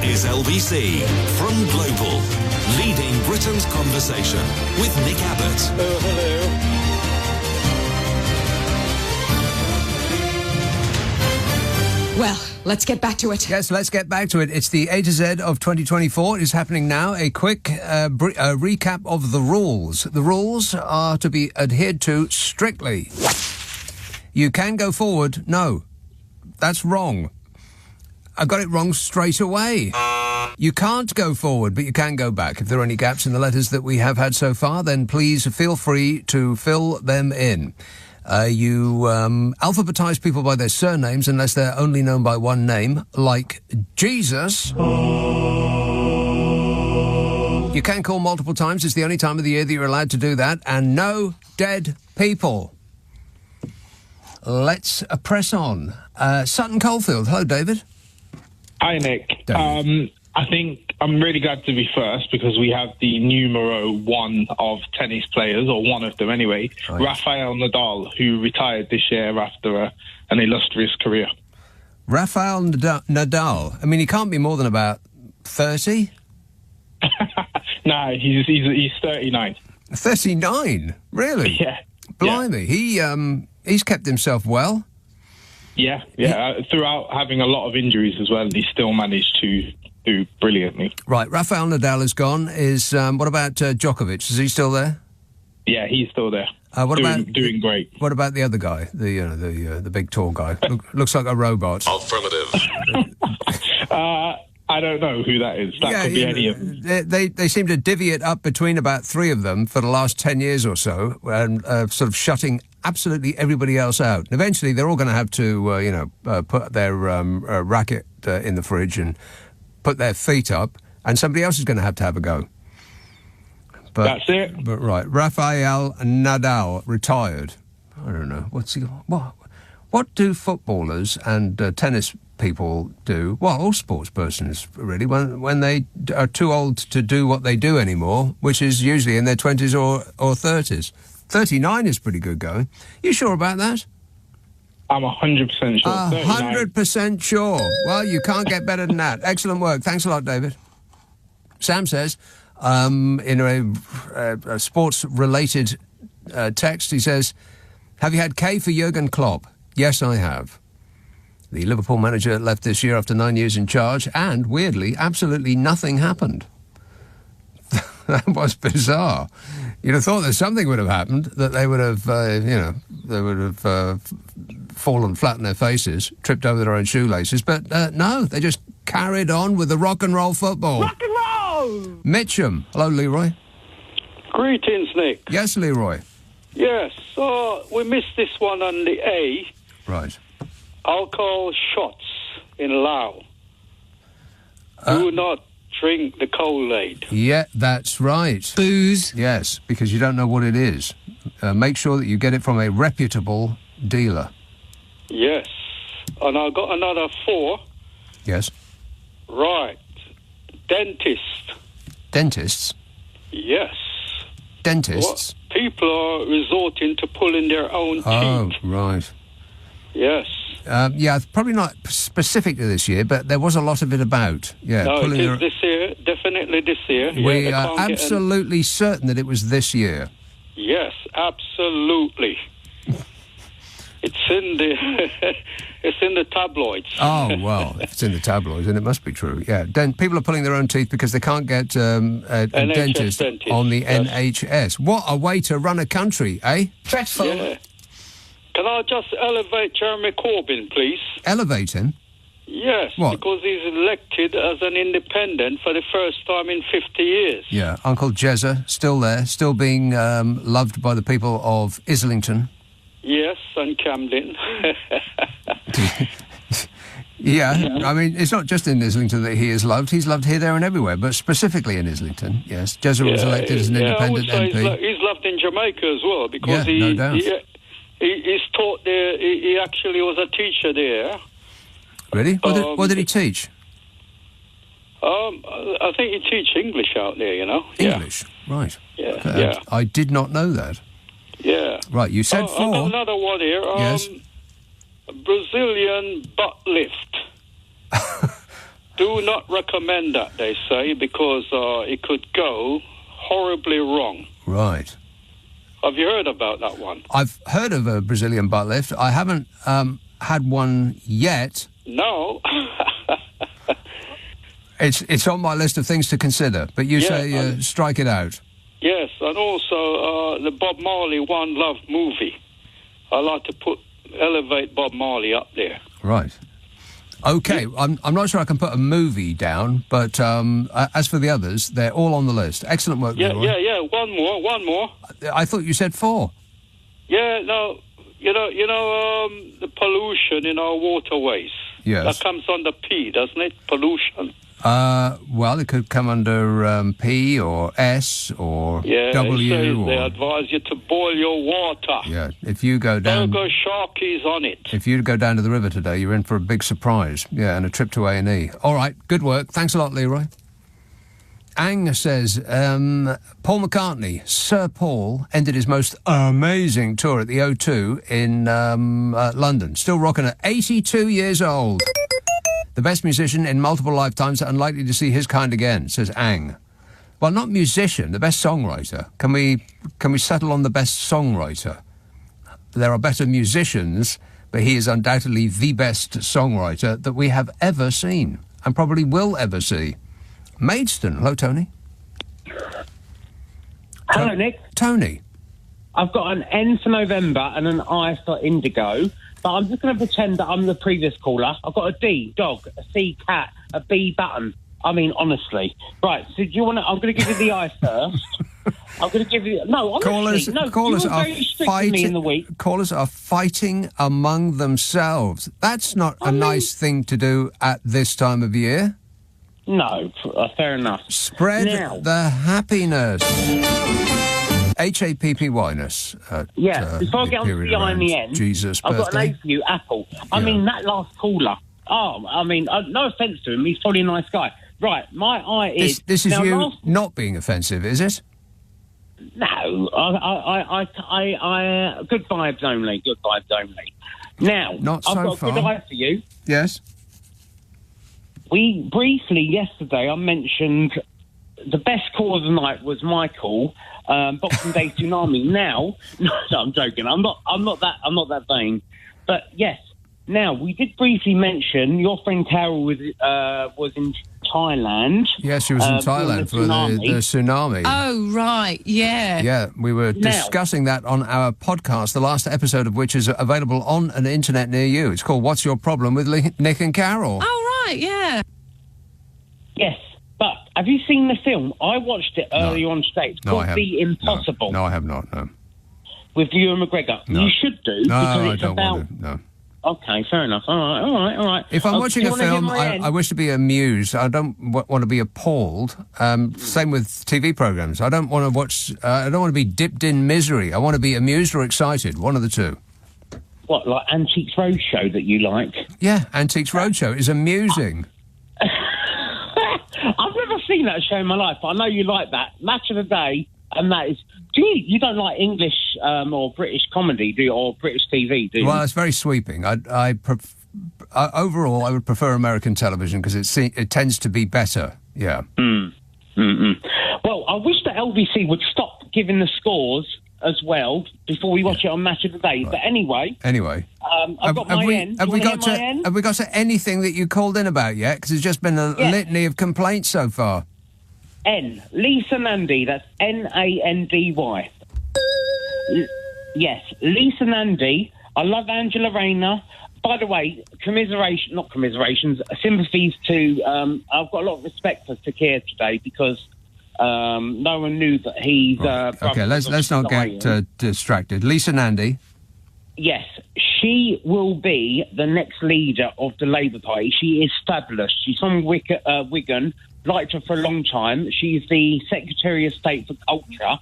is LBC from Global, leading Britain's conversation with Nick Abbott. Oh, hello. Well, let's get back to it. Yes, let's get back to it. It's the A to Z of 2024. It is happening now. A quick recap of the rules. The rules are to be adhered to strictly. You can go forward. No, that's wrong. I got it wrong straight away. You can't go forward, but you can go back. If there are any gaps in the letters that we have had so far, then please feel free to fill them in. You alphabetize people by their surnames unless they're only known by one name, like Jesus. You can call multiple times. It's the only time of the year that you're allowed to do that. And no dead people. Let's press on. Sutton Coldfield. Hello, David. Hi, Nick. David. I think I'm really glad to be first because we have the numero one of tennis players, or one of them anyway, Right. Rafael Nadal, who retired this year after an illustrious career. Rafael Nadal. I mean, he can't be more than about 30? No, he's 39. 39? Really? Yeah. Blimey. He's kept himself well. Yeah. Throughout having a lot of injuries as well, he still managed to do brilliantly. Right, Rafael Nadal is gone. What about Djokovic? Is he still there? Yeah, he's still there. Doing great. What about the other guy? The big tall guy. Looks like a robot. Affirmative. I don't know who that is. That could be any of them. They seem to divvy it up between about three of them for the last 10 years or so, and sort of shutting absolutely everybody else out. And eventually, they're all going to have to, put their racket in the fridge and put their feet up, and somebody else is going to have a go. But, That's it. But right, Rafael Nadal retired. I don't know what do footballers and tennis people do? Well, all sports persons really when they are too old to do what they do anymore, which is usually in their 20s or 30s. 39 is pretty good going. You sure about that? I'm 100% sure. 100% sure. Well, you can't get better than that. Excellent work. Thanks a lot, David. Sam says, in a sports-related text, he says, have you had K for Jurgen Klopp? Yes, I have. The Liverpool manager left this year after 9 years in charge, and, weirdly, absolutely nothing happened. That was bizarre. You'd have thought that something would have happened, that they would have, fallen flat on their faces, tripped over their own shoelaces, but no, they just carried on with the rock and roll football. Rock and roll! Mitcham. Hello, Leroy. Greetings, Nick. Yes, Leroy. Yes, so we missed this one on the A. Right. Alcohol shots in Laos. Do not drink the Kool-Aid. Yeah, that's right. Booze. Yes, because you don't know what it is. Make sure that you get it from a reputable dealer. Yes. And I've got another 4. Yes. Right. Dentist. Dentists? Yes. Dentists? What? People are resorting to pulling their own teeth. Oh, right. Yes. Yeah, probably not specific to this year, but there was a lot of it about. Yeah, No, it is this year. Definitely this year. We Yeah, are absolutely certain that it was this year. Yes, absolutely. It's in the it's in the tabloids. Oh, well, if it's in the tabloids, then it must be true. Yeah, people are pulling their own teeth because they can't get a dentist on the NHS. What a way to run a country, eh? Dreadful. Yeah. Can I just elevate Jeremy Corbyn, please? Elevate him? Yes, What? because he's elected as an independent for the first time in 50 years. Yeah, Uncle Jezza, still there, still being loved by the people of Islington. Yes, and Camden. Yeah, I mean, it's not just in Islington that he is loved. He's loved here, there and everywhere, but specifically in Islington, yes. Jezza was elected as an independent I would say MP. he's loved in Jamaica as well, because Yeah, no doubt. he's taught there. He actually was a teacher there. Really? What did he teach? I think he teach English out there, you know. English, right. Yeah. I did not know that. Yeah. Right, you said 4. I've got another one here. Yes. Brazilian butt lift. Do not recommend that, they say, because it could go horribly wrong. Right. Have you heard about that one? I've heard of a Brazilian butt lift. I haven't had one yet. No. It's on my list of things to consider, but you say strike it out. Yes, and also the Bob Marley One Love movie. I like to elevate Bob Marley up there. Right. Okay, I'm not sure I can put a movie down, but as for the others, they're all on the list. Excellent work, Leroy. Yeah. One more. I thought you said 4. Yeah, no. You know, the pollution in our waterways. Yes. That comes under P, doesn't it? Pollution. Well, it could come under P or S or W. They advise you to boil your water. Yeah, if you go down... Don't go sharkies on it. If you go down to the river today, you're in for a big surprise. Yeah, and a trip to A&E. All right, good work. Thanks a lot, Leroy. Ang says, Paul McCartney, Sir Paul, ended his most amazing tour at the O2 in London. Still rocking at 82 years old. The best musician in multiple lifetimes, unlikely to see his kind again, says Ang. Well, not musician, the best songwriter. Can we settle on the best songwriter? There are better musicians, but he is undoubtedly the best songwriter that we have ever seen, and probably will ever see. Maidstone. Hello, Tony. Hello, Nick. Tony. I've got an N for November and an I for Indigo, but I'm just going to pretend that I'm the previous caller. I've got a D, dog, a C, cat, a B, button. I mean, honestly. Right, so do you want to... I'm going to give you the I first. I'm going to give you... No, honestly. Callers you were very strict with me in the week. Callers are fighting among themselves. That's not a nice thing to do at this time of year. No, fair enough. Spread the happiness. Happyness. Before I get on to the I and the N, Jesus' I've birthday. got an A for you, Apple. I mean, that last caller. Oh, I mean, no offence to him, he's probably a nice guy. Right, my I is... This is you not being offensive, is it? No, I good vibes only, good vibes only. Now, not so I've got far. a good eye for you. Yes. We briefly, yesterday, I mentioned the best call of the night was my call, Boxing Day Tsunami. Now, no, I'm joking. I'm not that vain. But yes, now we did briefly mention your friend Carol was in Thailand. Yes, she was in Thailand for the tsunami. Oh, right, yeah. Yeah, we were discussing that on our podcast, the last episode of which is available on an internet near you. It's called What's Your Problem with Nick and Carol? Oh, right, yeah. Yes, but have you seen the film? I watched it earlier on stage. It's called The Impossible. No, I have not, no. With Ewan McGregor. No. You should do. No, because I it's don't about... want to, no. Okay, fair enough. All right. If I'm watching a film, I wish to be amused. I don't want to be appalled. Same with TV programs. I don't want to watch... I don't want to be dipped in misery. I want to be amused or excited, one of the two. What, like Antiques Roadshow that you like? Yeah, Antiques Roadshow is amusing. I've never seen that show in my life, but I know you like that. Match of the Day, and that is... You don't like English or British comedy, do you? Or British TV, do you? Well, it's very sweeping. Overall, I would prefer American television because it tends to be better. Yeah. Well, I wish the LBC would stop giving the scores as well before we watch it on Match of the Day. Right. But anyway, I've got my N. Have we got to anything that you called in about yet? Because it's just been a litany of complaints so far. N. Lisa Nandy. That's Nandy. Yes, Lisa Nandy. I love Angela Rayner. By the way, sympathies to... I've got a lot of respect for Sakir today because no one knew that he's... Okay, let's not get distracted. Lisa Nandy. Yes, she will be the next leader of the Labour Party. She is fabulous. She's from Wigan. Liked her for a long time. She's the Secretary of State for Culture.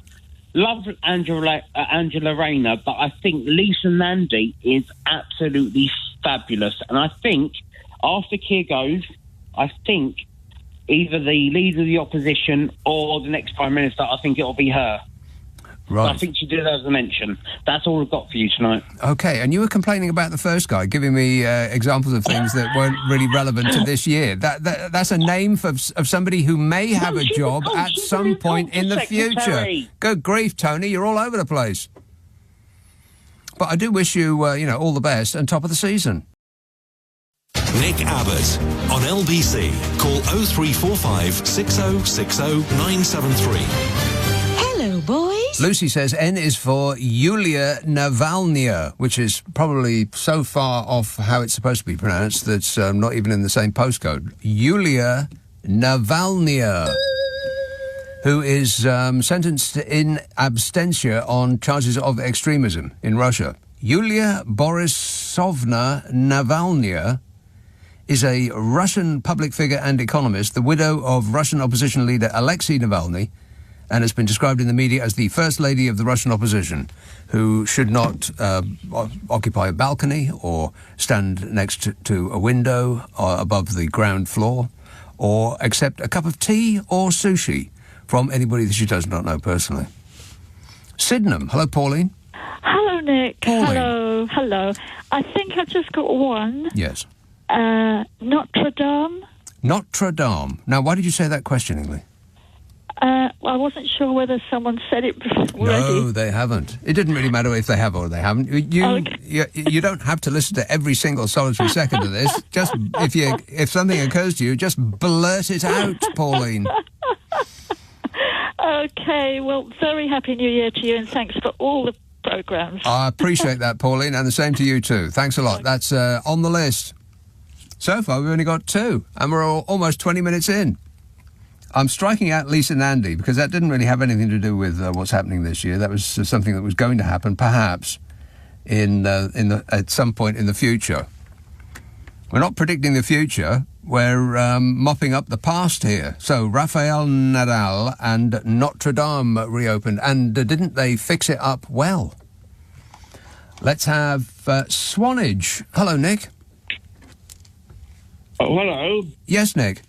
Love Angela Rayner, but I think Lisa Nandy is absolutely fabulous. And I think after Keir goes, I think either the leader of the opposition or the next Prime Minister, I think it'll be her. Right. I think she deserves a mention. That's all I've got for you tonight. Okay, and you were complaining about the first guy, giving me examples of things that weren't really relevant to this year. That's a name of somebody who may have a job at some point in the future. Good grief, Tony, you're all over the place. But I do wish you, all the best and top of the season. Nick Abbott on LBC. Call 0345 6060 973. Hello, boys. Lucy says N is for Yulia Navalnaya, which is probably so far off how it's supposed to be pronounced that's not even in the same postcode. Yulia Navalnaya, who is sentenced in absentia on charges of extremism in Russia. Yulia Borisovna Navalnaya is a Russian public figure and economist, the widow of Russian opposition leader Alexei Navalny, and has been described in the media as the first lady of the Russian opposition, who should not occupy a balcony or stand next to a window or above the ground floor, or accept a cup of tea or sushi from anybody that she does not know personally. Sydenham. Hello, Pauline. Hello, Nick. Pauline. Hello. I think I've just got one. Yes. Notre Dame. Notre Dame. Now, why did you say that questioningly? I wasn't sure whether someone said it already. No, they haven't. It didn't really matter if they have or they haven't. You don't have to listen to every single solitary second of this. Just if something occurs to you, just blurt it out, Pauline. Okay, well, very happy New Year to you, and thanks for all the programmes. I appreciate that, Pauline, and the same to you too. Thanks a lot. That's on the list. So far, we've only got 2, and we're almost 20 minutes in. I'm striking out Lisa Nandy because that didn't really have anything to do with what's happening this year. That was something that was going to happen, perhaps, at some point in the future. We're not predicting the future. We're mopping up the past here. So Rafael Nadal and Notre Dame reopened, and didn't they fix it up well? Let's have Swanage. Hello, Nick. Oh, hello. Yes, Nick.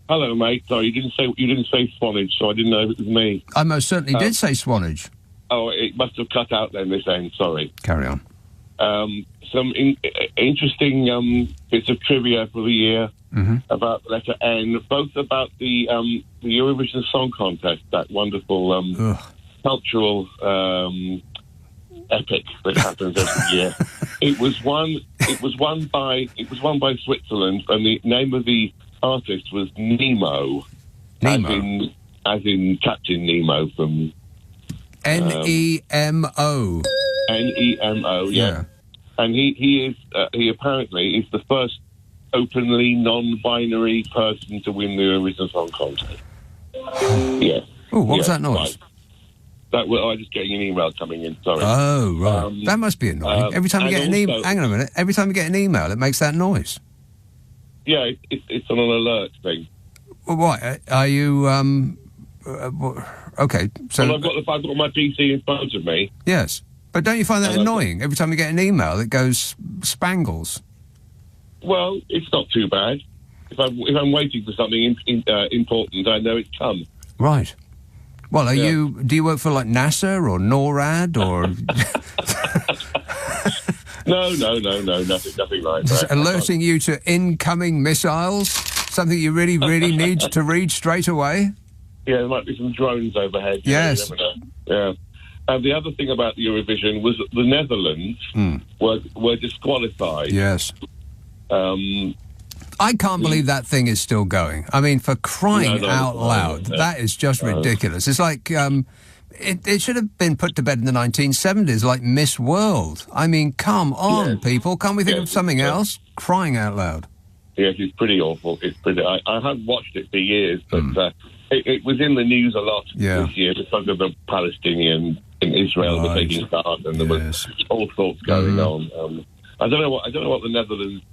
Hello, mate. Sorry, you didn't say Swanage, so I didn't know if it was me. I most certainly did say Swanage. Oh, it must have cut out then this end. Sorry. Carry on. Some interesting bits of trivia for the year about the letter N, both about the Eurovision Song Contest, that wonderful cultural epic that happens every year. It was won by Switzerland, and the name of the artist was Nemo. As in Captain Nemo from Nemo. Nemo, yeah. And he apparently is the first openly non-binary person to win the Eurovision Song Contest. Yeah. Oh, what was that noise? Right. I was just getting an email coming in. Sorry. Oh, right. That must be annoying. Every time you get an email, hang on a minute. Every time you get an email, it makes that noise. Yeah, it's on an alert thing. Well, why are you? Okay, so I've got my PC in front of me. Yes, but don't you find that annoying? Every time you get an email, it goes spangles. Well, it's not too bad. If I'm waiting for something important, I know it's come. Right. Well, do you work for like NASA or NORAD or? No, nothing like Just that. alerting you to incoming missiles, something you really, really need to read straight away. Yeah, there might be some drones overhead. Yes. You never know. Yeah. And the other thing about the Eurovision was that the Netherlands were disqualified. Yes. I can't believe that thing is still going. I mean, for crying out loud, that is just ridiculous. It's like it should have been put to bed in the 1970s, like Miss World. I mean, come on, people. Can't we think of something else? Crying out loud. Yes, it's pretty awful. It's pretty. I haven't watched it for years, but it was in the news a lot this year because of the Palestinian and Israel were taking part, and there was all sorts going on. I don't know what the Netherlands,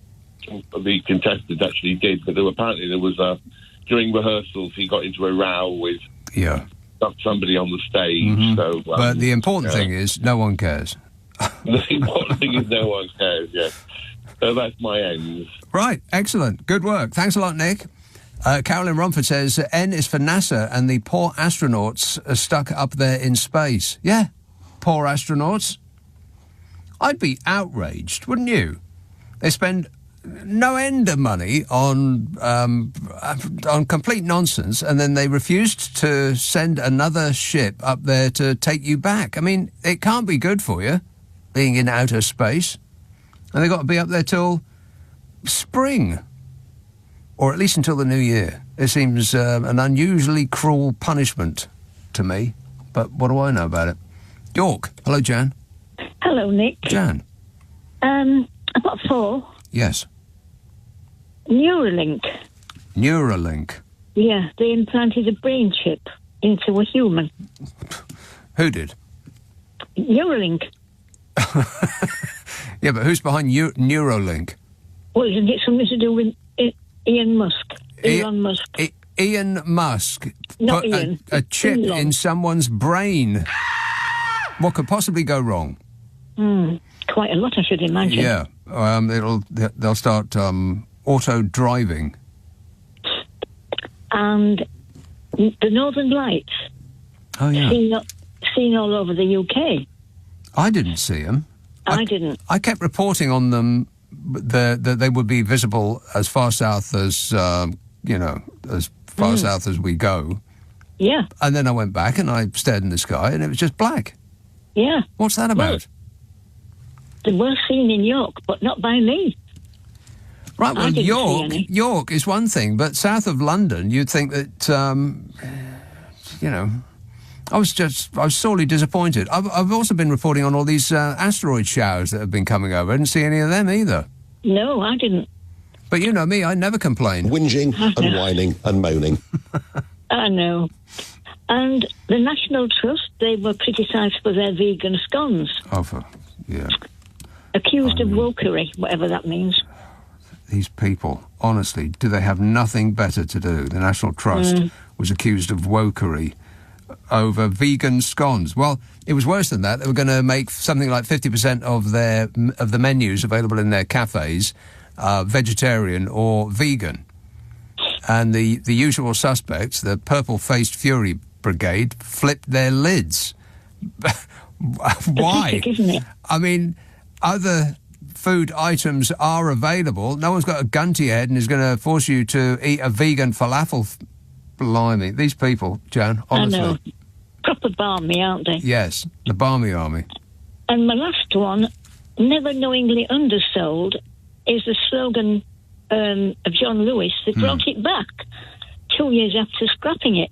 the contestants actually did, but there was during rehearsals he got into a row with somebody on the stage. So, but the important thing is no one cares. The important thing is no one cares. Yes. So that's my ends. Right, excellent. Good work. Thanks a lot, Nick. Carolyn Romford says N is for NASA and the poor astronauts are stuck up there in space. Yeah, poor astronauts. I'd be outraged, wouldn't you? They spend no end of money on complete nonsense, and then they refused to send another ship up there to take you back. I mean, it can't be good for you, being in outer space. And they've got to be up there till spring, or at least until the new year. It seems an unusually cruel punishment to me, but what do I know about it? York. Hello, Jan. Hello, Nick. Jan. I've got 4. Yes. Neuralink. Neuralink. Yeah, they implanted a brain chip into a human. Who did? Neuralink. Yeah, but who's behind Neuralink? Well, isn't it something to do with Elon Musk? Ian Musk Not put Ian. a chip Elon. in someone's brain. What could possibly go wrong? Quite a lot, I should imagine. Yeah, they'll start auto driving. And the Northern Lights. Oh yeah. Seen all over the UK. I didn't see them. I didn't. I kept reporting on them that they would be visible as far south as as far south as we go. Yeah. And then I went back and I stared in the sky and it was just black. Yeah. What's that about? Well, they were seen in York, but not by me. Right, well, I didn't see any. York is one thing, but south of London, you'd think that, I was sorely disappointed. I've also been reporting on all these asteroid showers that have been coming over. I didn't see any of them either. No, I didn't. But you know me, I never complain. Whinging and whining and moaning. I know. And the National Trust, they were criticised for their vegan scones. Accused of wokery, whatever that means. These people, honestly, do they have nothing better to do? The National Trust was accused of wokery over vegan scones. Well, it was worse than that. They were going to make something like 50% of the menus available in their cafes vegetarian or vegan. And the usual suspects, the purple-faced fury brigade, flipped their lids. Why? Pathetic, isn't it? I mean, other food items are available. No one's got a gun to your head and is going to force you to eat a vegan falafel. Blimey, these people, Jan, honestly. I know. Proper barmy, aren't they? Yes, the Barmy Army. And my last one, never knowingly undersold, is the slogan of John Lewis. They brought it back 2 years after scrapping it.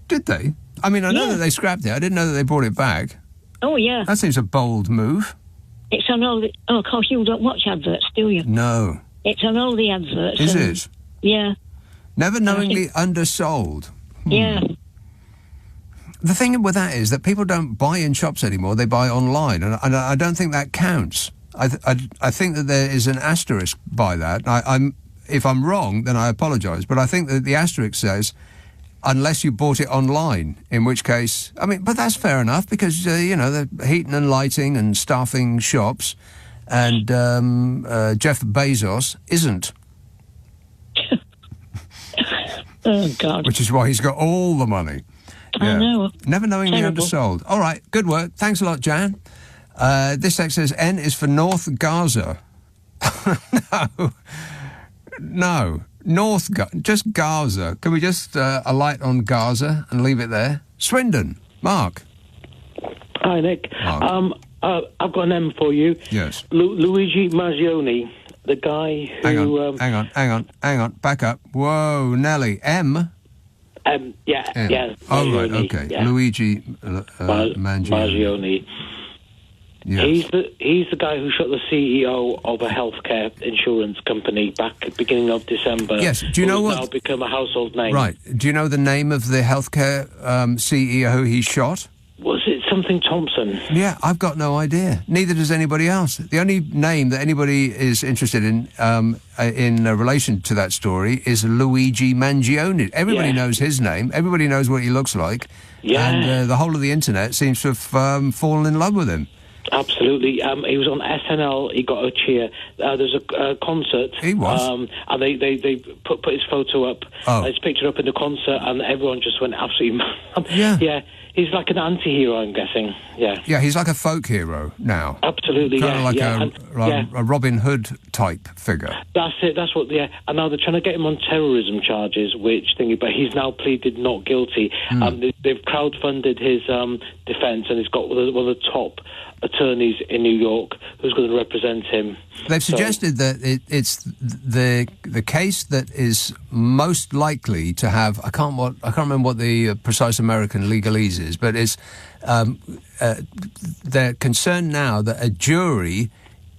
Did they? I mean, I know that they scrapped it. I didn't know that they brought it back. Oh, yeah. That seems a bold move. It's on all the... Oh, of course, you don't watch adverts, do you? No. It's on all the adverts. Is it? Yeah. Never knowingly undersold. Yeah. The thing with that is that people don't buy in shops anymore, they buy online, and I don't think that counts. I think that there is an asterisk by that. If I'm wrong, then I apologise, but I think that the asterisk says, unless you bought it online, in which case... I mean, but that's fair enough, because, they're heating and lighting and staffing shops, and Jeff Bezos isn't. Oh, God. Which is why he's got all the money. Yeah. I know. Never knowingly undersold. All right, good work. Thanks a lot, Jan. This text says N is for North Gaza. No. Just Gaza. Can we just alight on Gaza and leave it there? Swindon. Mark. Hi, Nick. Mark. I've got an M for you. Yes. Luigi Maggioni, the guy who... Hang on. Back up. Whoa, Nelly. M? Yeah. Oh, right, okay. Yeah. Luigi Maggioni. Yes. He's the guy who shot the CEO of a healthcare insurance company back at the beginning of December. Yes, do you know what... now become a household name. Right. Do you know the name of the healthcare CEO he shot? Was it something Thompson? Yeah, I've got no idea. Neither does anybody else. The only name that anybody is interested in relation to that story is Luigi Mangione. Everybody knows his name. Everybody knows what he looks like. Yeah. And the whole of the internet seems to have fallen in love with him. Absolutely. He was on SNL. He got a cheer. There's a concert. He was. And they put his photo up, his picture up in the concert, and everyone just went absolutely mad. Yeah. Yeah. He's like an anti-hero, I'm guessing. Yeah. Yeah, he's like a folk hero now. Absolutely, kind of like a Robin Hood type figure. That's it. That's what. Yeah. And now they're trying to get him on terrorism charges, but he's now pleaded not guilty. They've crowdfunded his defence, and he's got one of the top attorneys in New York who's going to represent him. They've suggested that it's the case that is most likely to have. I can't remember what the precise American legalese is, but it's they're concerned now that a jury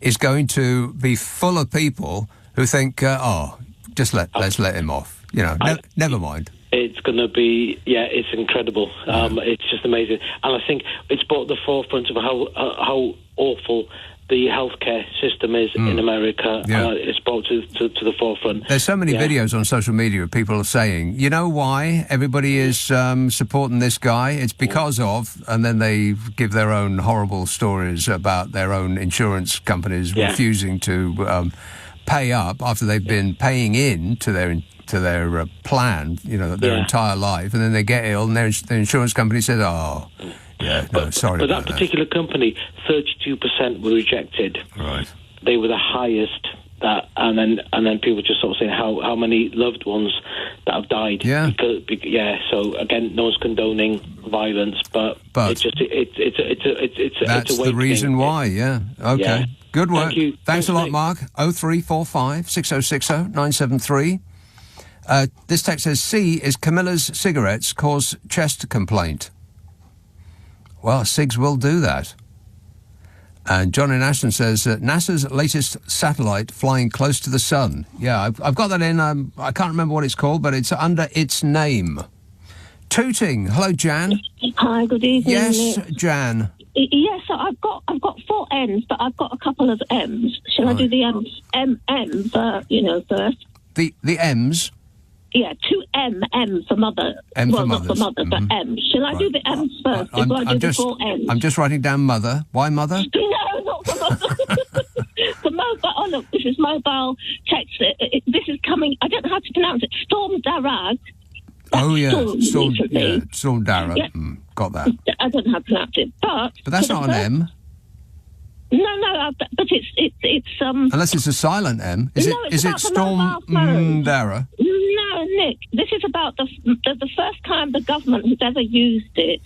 is going to be full of people who think, let's let him off. Never mind. It's going to be, it's incredible. It's just amazing. And I think it's brought the forefront of how awful the healthcare system is in America. It's brought to the forefront. There's so many videos on social media of people saying, you know why everybody is supporting this guy? It's because of, and then they give their own horrible stories about their own insurance companies refusing to pay up after they've been paying in to their plan, their entire life, and then they get ill, and their insurance company says, sorry. But that particular company, 32% were rejected. Right. They were the highest. And then people just sort of saying how many loved ones that have died. Yeah. So again, no one's condoning violence, but it's that's the reason why. Yeah. Okay. Yeah. Good work. Thank you. Thanks a lot, Mark. 0345 6060 973. This text says, C is Camilla's cigarettes cause chest complaint. Well, cigs will do that. And John in Ashton says, NASA's latest satellite flying close to the sun. Yeah, I've got that in. I can't remember what it's called, but it's under its name. Tooting. Hello, Jan. Hi, good evening. Yes, Jan. Yes, so I've got 4 N's, but I've got a couple of M's. Shall I do the M first? The M's? Yeah, 2 M for mother. M for not for mother, but M. Shall I do the M's first before I do the 4 N's? I'm just writing down mother. Why mother? No, not for mother. For mobile. Oh, look, this is mobile text. This is coming. I don't know how to pronounce it. Storm Darragh. Storm Darragh. Yeah. Got that. I don't know how to pronounce it, but that's not an M. No, but it's Unless it's a silent M. Is it Storm Darragh? No, Nick. This is about the first time the government has ever used it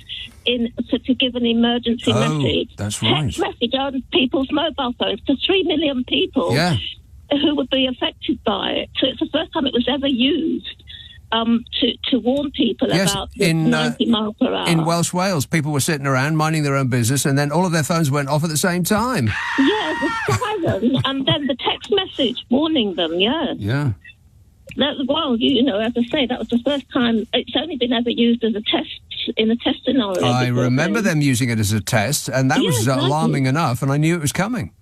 to give an emergency message. That's right. Text message on people's mobile phones to 3 million people who would be affected by it. So it's the first time it was ever used. To warn people about 90 miles per hour. In Welsh Wales, people were sitting around minding their own business, and then all of their phones went off at the same time. Yeah, the siren, and then the text message warning them. Yeah. Yeah. As I say, that was the first time. It's only been ever used as a test in a test scenario. I remember them using it as a test, and that was alarming enough, and I knew it was coming.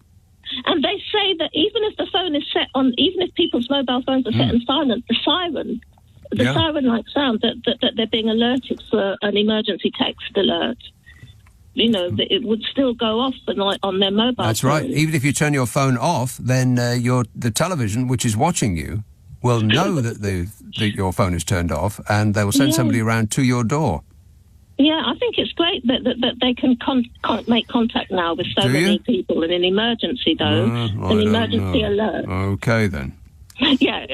And they say that even if the phone is even if people's mobile phones are set on silent, the siren-like sound that they're being alerted for an emergency text alert. That it would still go off on their mobile. That's phone. right. Even if you turn your phone off, then the television, which is watching you, will know that your phone is turned off, and they will send somebody around to your door. Yeah, I think it's great that they can make contact now with so many people in an emergency, though. An emergency alert. Okay, then. Yeah,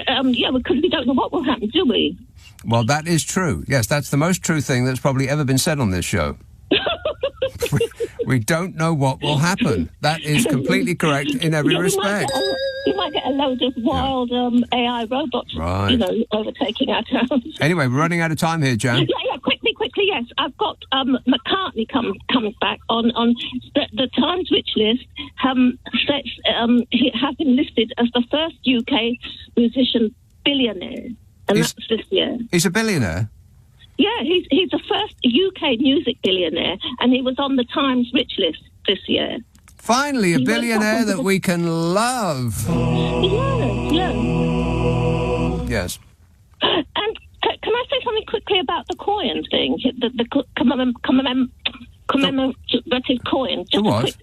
because we don't know what will happen, do we? Well, that is true. Yes, that's the most true thing that's probably ever been said on this show. We don't know what will happen. That is completely correct in every respect. You might get a load of wild AI robots, overtaking our towns. Anyway, we're running out of time here, Jan. Yeah, quickly, yes. I've got McCartney comes back on the Times Rich list. He has been listed as the first UK musician billionaire, and that's this year. He's a billionaire? Yeah, he's the first UK music billionaire, and he was on the Times Rich list this year. Finally, a billionaire that we can love. Yes. And can I say something quickly about the coin thing? The commemorative coin. Just what? a quick...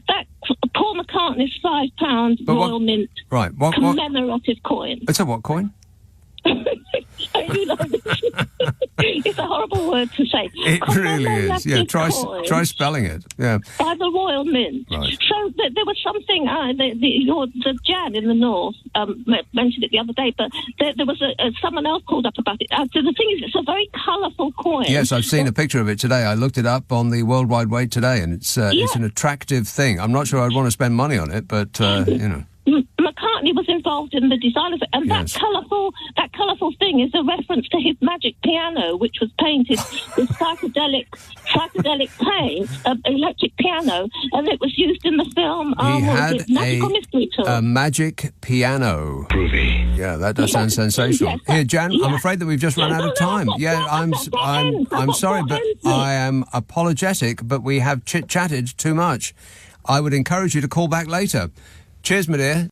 That Paul McCartney's £5 Royal Mint commemorative coin. It's a what coin? You know, it's a horrible word to say. It really is. Yeah, try spelling it. Yeah. By the Royal Mint. Right. So there was something. The Jan in the North mentioned it the other day, but there was someone else called up about it. So the thing is, it's a very colourful coin. Yes, I've seen a picture of it today. I looked it up on the World Wide Web today, and it's an attractive thing. I'm not sure I'd want to spend money on it, but you know. McCartney was design of the design of it, and that colourful thing is a reference to his magic piano, which was painted with psychedelic paint, electric piano, and it was used in the film. He had Magical Mystery Tour. A magic piano. Groovy. Yeah, that does sound sensational. Yes, Here, Jan, I'm afraid that we've just run out of time. I'm sorry, but I am apologetic, but we have chit-chatted too much. I would encourage you to call back later. Cheers, my dear.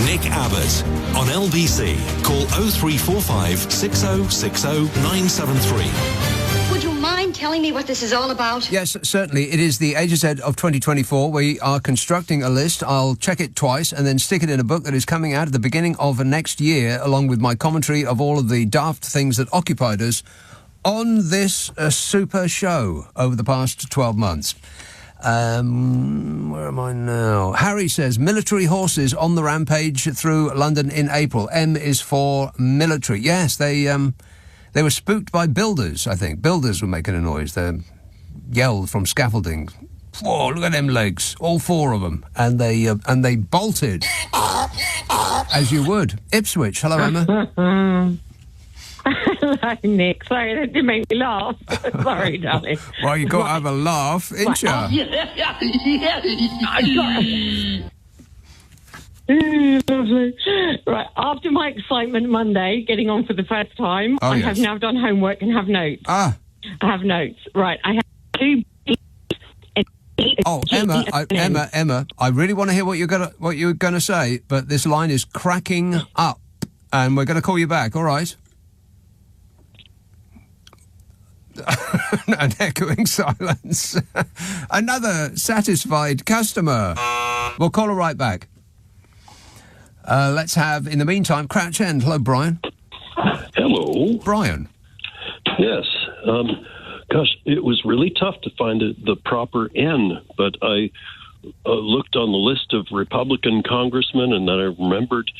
Nick Abbott on LBC. Call 0345 6060 973. Would you mind telling me what this is all about? Yes, certainly. It is the A to Z of 2024. We are constructing a list. I'll check it twice and then stick it in a book that is coming out at the beginning of next year, along with my commentary of all of the daft things that occupied us on this super show over the past 12 months. Where am I now? Harry says, military horses on the rampage through London in April. M is for military. Yes, they were spooked by builders, I think. Builders were making a noise. They yelled from scaffolding. Whoa, look at them legs. All four of them. And they bolted. As you would. Ipswich. Hello, Emma. Hello, Nick. Sorry, that didn't make me laugh. Sorry, darling. Well, you got to have a laugh, ain't you? Lovely. Right, after my excitement Monday, getting on for the first time, I have now done homework and have notes. I have notes. Right, I have two... Oh, Emma, I really want to hear what you're gonna say, but this line is cracking up, and we're going to call you back, all right? An echoing silence. Another satisfied customer. We'll call her right back. Let's have, in the meantime, Crouch End. Hello, Brian. Hello. Brian. Yes. Gosh, it was really tough to find the proper N, but I looked on the list of Republican congressmen, and then I remembered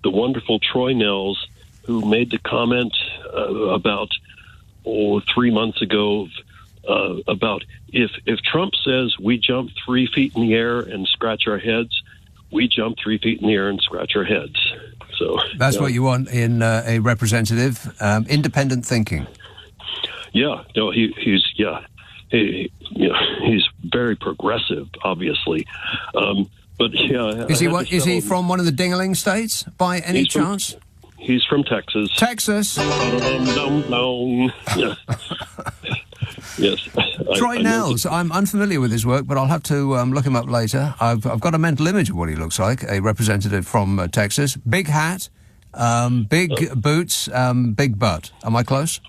the wonderful Troy Nels, who made the comment about 3 months ago about if Trump says we jump 3 feet in the air and scratch our heads, we jump 3 feet in the air and scratch our heads. So that's what you want in a representative, independent thinking. Yeah, no, he's very progressive, obviously. But yeah, is he from one of the ding-a-ling states by any chance? He's from Texas. Texas. Yes. Troy Nels. I'm unfamiliar with his work, but I'll have to look him up later. I've got a mental image of what he looks like. A representative from Texas. Big hat, big boots, big butt. Am I close?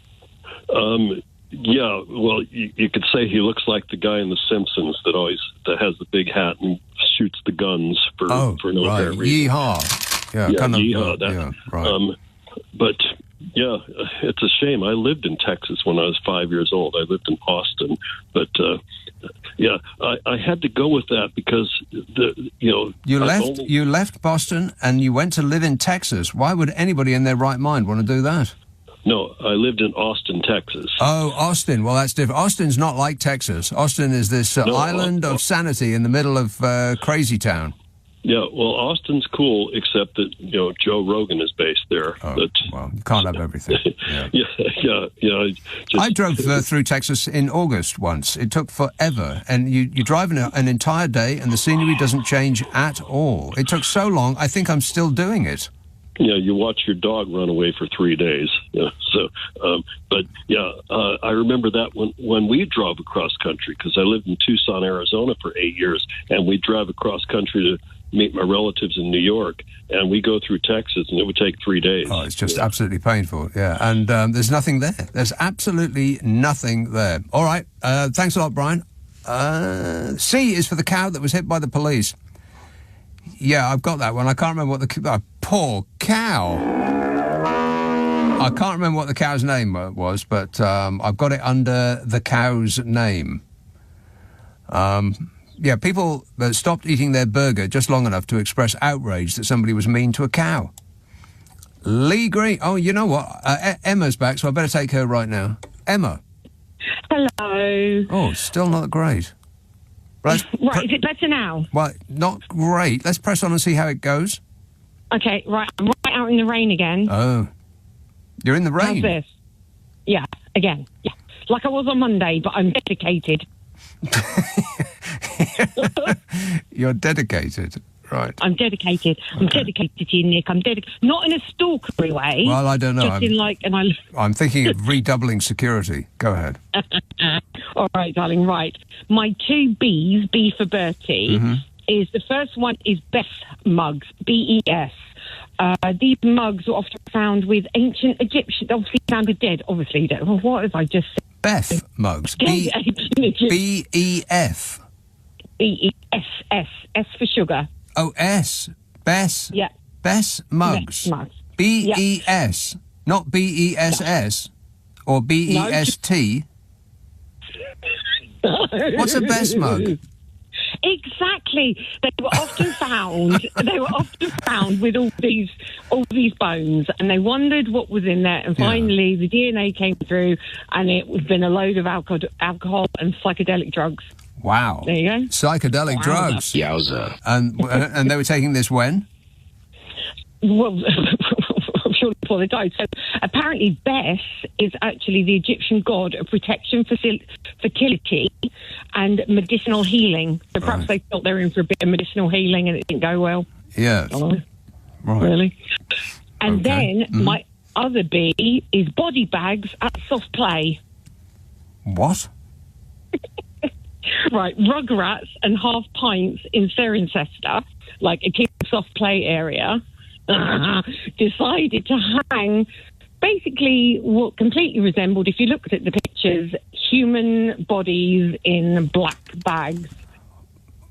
Yeah. Well, you could say he looks like the guy in The Simpsons that has the big hat and shoots the guns for no apparent reason. Yeehaw. Yeah, yeehaw. Right. But yeah, it's a shame. I lived in Texas when I was 5 years old. I lived in Austin, but yeah, I had to go with that because you left Boston and you went to live in Texas. Why would anybody in their right mind want to do that? No, I lived in Austin, Texas. Oh, Austin. Well, that's different. Austin's not like Texas. Austin is this island of sanity in the middle of crazy town. Yeah, well, Austin's cool, except that, Joe Rogan is based there. Oh, well, you can't have everything. Yeah. I drove through Texas in August once. It took forever. And you drive an entire day and the scenery doesn't change at all. It took so long, I think I'm still doing it. Yeah, you watch your dog run away for 3 days. Yeah, so, I remember that when we drove across country, because I lived in Tucson, Arizona for 8 years, and we drive across country meet my relatives in New York, and we go through Texas, and it would take 3 days. Oh, it's just absolutely painful, yeah. And there's nothing there. There's absolutely nothing there. All right, thanks a lot, Brian. C is for the cow that was hit by the police. Yeah, I've got that one. I can't remember what the... poor cow. I can't remember what the cow's name was, but I've got it under the cow's name. Yeah, people that stopped eating their burger just long enough to express outrage that somebody was mean to a cow. Lee Green. Oh, you know what? Emma's back, so I better take her right now. Emma. Hello. Oh, still not great. Right, is it better now? Well, not great. Let's press on and see how it goes. Okay, right. I'm right out in the rain again. Oh. You're in the rain? How's this? Yeah, again. Yeah. Like I was on Monday, but I'm dedicated. You're dedicated, right? I'm dedicated. I'm dedicated to you, Nick. I'm dedicated. Not in a stalkery way. Well, I don't know. Just in like, I'm thinking of redoubling security. Go ahead. All right, darling. Right. My 2 B's, B for Bertie, is the first one is Bess mugs, B-E-S. These mugs were often found with ancient Egyptian, obviously sounded dead, obviously. Well, what have I just said? Beth mugs. B-E-F. B-E-S-S. S for sugar. Oh, S. Bess. Yeah. Bess mugs. Bess mugs. B-E-S. Yeah. Not B-E-S-S. Or B-E-S-T. What's a Bess mug? Exactly. They were often found. With all these bones, and they wondered what was in there. And finally, the DNA came through, and it would have been a load of alcohol and psychedelic drugs. Wow. There you go. Psychedelic drugs. Yowza. And they were taking this when? Well, shortly before they died. So apparently Bess is actually the Egyptian god of protection, fertility and medicinal healing. So perhaps they thought they were in for a bit of medicinal healing and it didn't go well. Yeah. Oh, right. Really? And then my other B is body bags at soft play. What? Right, Rugrats and half pints in Cirencester, like a kid's soft play area, decided to hang basically what completely resembled, if you looked at the pictures, human bodies in black bags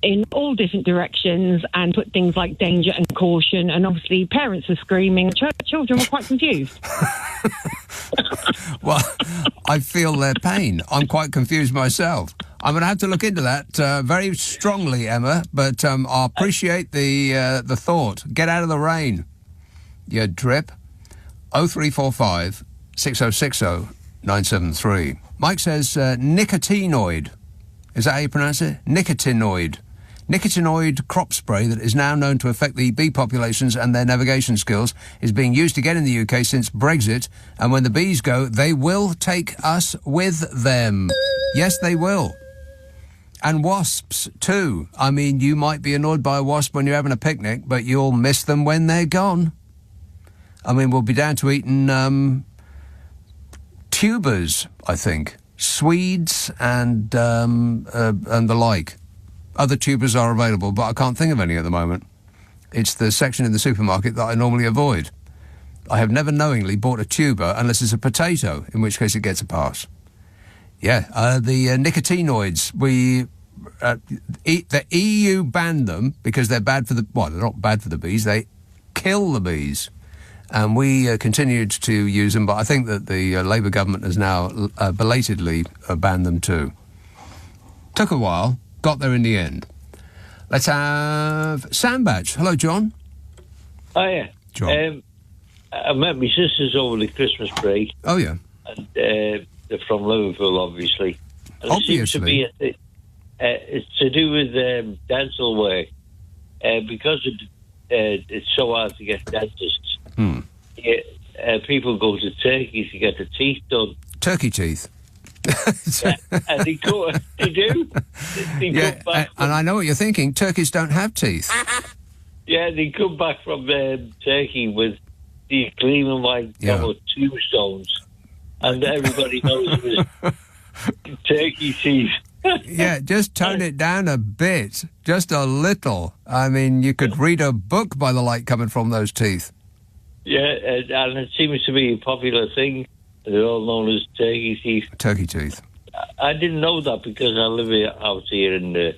in all different directions and put things like danger and caution, and obviously parents were screaming. Children were quite confused. Well, I feel their pain. I'm quite confused myself. I'm going to have to look into that very strongly, Emma, but I appreciate the thought. Get out of the rain, you drip. 0345 6060 973. Mike says nicotinoid. Is that how you pronounce it? Nicotinoid. Nicotinoid crop spray that is now known to affect the bee populations and their navigation skills is being used again in the UK since Brexit, and when the bees go, they will take us with them. Yes, they will. And wasps, too. I mean, you might be annoyed by a wasp when you're having a picnic, but you'll miss them when they're gone. I mean, we'll be down to eating tubers, I think. Swedes and the like. Other tubers are available, but I can't think of any at the moment. It's the section in the supermarket that I normally avoid. I have never knowingly bought a tuber unless it's a potato, in which case it gets a pass. Yeah, the nicotinoids, the EU banned them because they're bad for the... Well, they're not bad for the bees, they kill the bees. And we continued to use them, but I think that the Labour government has now belatedly banned them too. Took a while, got there in the end. Let's have Sam Batch. Hello, John. Oh, yeah. John. I met my sisters over the Christmas break. Oh, yeah. And they're from Liverpool, obviously. And obviously. It seems to be it's to do with dental work. Because it's so hard to get dentists. People go to Turkey to get the teeth done. Turkey teeth? Yeah, and they do. They come back and I know what you're thinking. Turkeys don't have teeth. Yeah, they come back from Turkey with these gleaming like tombstones. And everybody knows it was turkey teeth. Yeah, just tone it down a bit, just a little. I mean, you could read a book by the light coming from those teeth. Yeah, and it seems to be a popular thing. They're all known as turkey teeth. Turkey teeth. I didn't know that because I live out here in the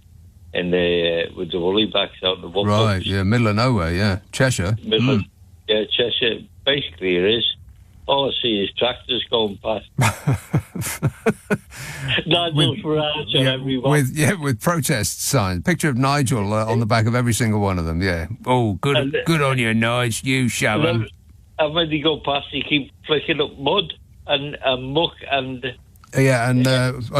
with the Woolly-backs out in the Woodlands. Right, yeah, middle of nowhere, yeah. Cheshire. Yeah, Cheshire. Basically, it is. All I see is tractors going past. Nigel Farage on everyone. With protest signs. Picture of Nigel on the back of every single one of them, yeah. Oh, good on you, Nige, you shove 'em. And when they go past, you keep flicking up mud and muck and... Yeah, and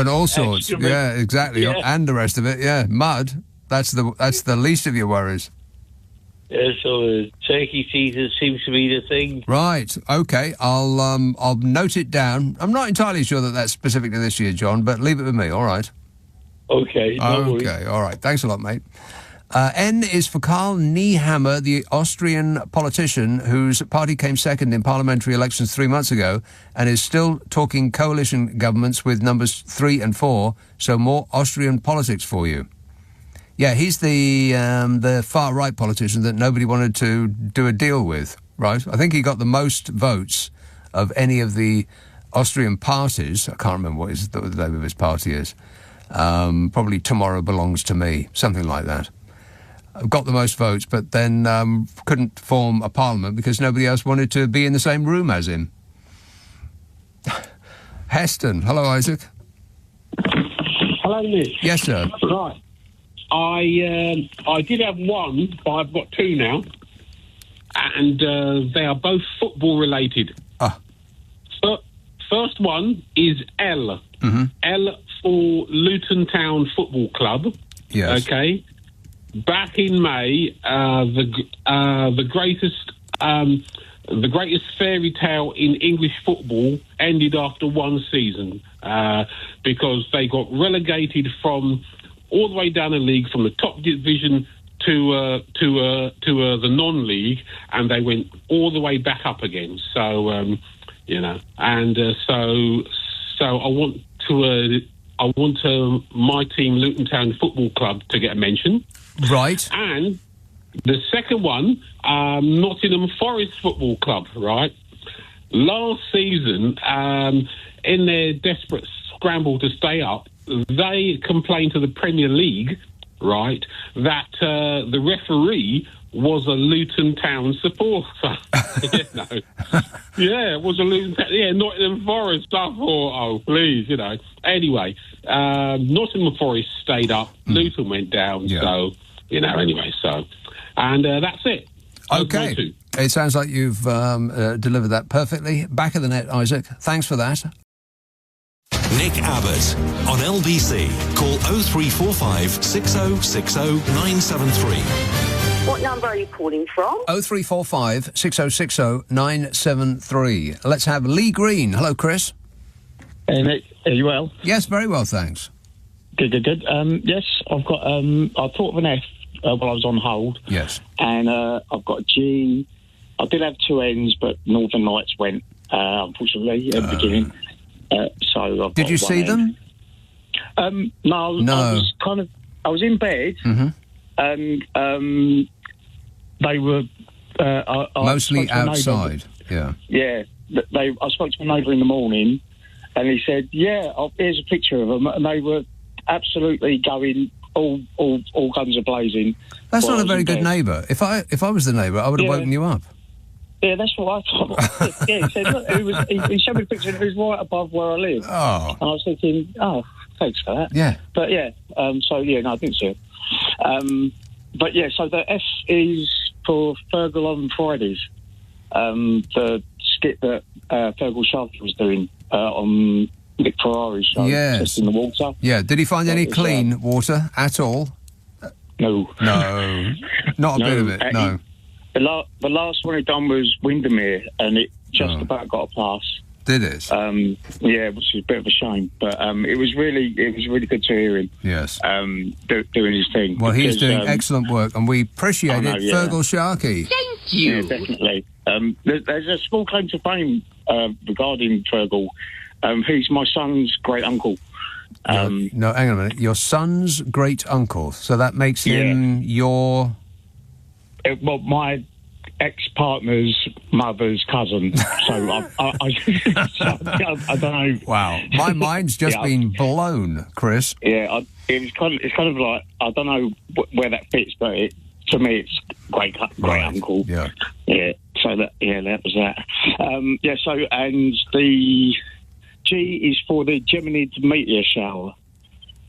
all sorts. Excrement. Yeah, exactly. Yeah. And the rest of it, yeah. Mud, that's the least of your worries. Yeah, so turkey teeth seems to be the thing. Right. Okay. I'll note it down. I'm not entirely sure that that's specific to this year, John, but leave it with me. All right. Okay. No worries. Okay. All right. Thanks a lot, mate. N is for Karl Nehammer, the Austrian politician whose party came second in parliamentary elections 3 months ago and is still talking coalition governments with numbers 3 and 4. So more Austrian politics for you. Yeah, he's the far-right politician that nobody wanted to do a deal with, right? I think he got the most votes of any of the Austrian parties. I can't remember what the name of his party is. Probably Tomorrow Belongs to Me, something like that. Got the most votes, but then couldn't form a parliament because nobody else wanted to be in the same room as him. Heston. Hello, Isaac. Hello, Liz. Yes, sir. Right. I did have one, but I've got two now, and they are both football related. First one is L. Mm-hmm. L for Luton Town Football Club. Yes. Okay. Back in May, the greatest fairy tale in English football ended after one season because they got relegated from all the way down the league, from the top division to the non-league, and they went all the way back up again. So so I want my team, Luton Town Football Club, to get a mention. Right. And the second one, Nottingham Forest Football Club. Right. Last season, in their desperate scramble to stay up, they complained to the Premier League, right, that the referee was a Luton Town supporter. Yeah, it was a Luton Town. Yeah, Nottingham Forest. I thought, oh, please, Anyway, Nottingham Forest stayed up, Luton went down, so, anyway, so. And that's it. Okay. It sounds like you've delivered that perfectly. Back of the net, Isaac. Thanks for that. Nick Abbott on LBC. Call 0345 6060 973. What number are you calling from? 0345 6060 973. Let's have Lee Green. Hello, Chris. Hey, Nick. Are you well? Yes, very well, thanks. Good. Yes, I've got... I thought of an F while I was on hold. Yes. And I've got a G. I did have two N's, but Northern Lights went, unfortunately, at the beginning. So I've did you see them? No. I was in bed, and they were mostly outside. Yeah. Yeah. I spoke to my neighbour in the morning, and he said, "Yeah, here's a picture of them," and they were absolutely going all guns are blazing. That's not a very good neighbour. If I was the neighbour, I would have woken you up. Yeah, that's what I thought. Yeah, he said, look, he showed me the picture, and it was right above where I live. Oh. And I was thinking, thanks for that. Yeah. But yeah, I didn't see it. But yeah, so the F is for Fergal on Fridays. The skit that Fergal Sharkey was doing on Nick Ferrari's show. Yes. Just in the water. Yeah, did he find any clean water at all? No. No. Not a bit of it, no. The last one he'd done was Windermere, and it just about got a pass. Did it? Yeah, which is a bit of a shame, but it was really good to hear him. Yes, doing his thing. Well, he's doing excellent work, and we appreciate it, Fergal Sharkey. Thank you. Yeah, definitely. There's a small claim to fame regarding Fergal. He's my son's great uncle. No, hang on a minute. Your son's great uncle. So that makes him your... Well, my ex-partner's mother's cousin. So I don't know. Wow. My mind's just been blown, Chris. Yeah, it's kind of like, I don't know where that fits, but to me it's great uncle. Yeah. Yeah. So that was that. So and the G is for the Geminid meteor shower.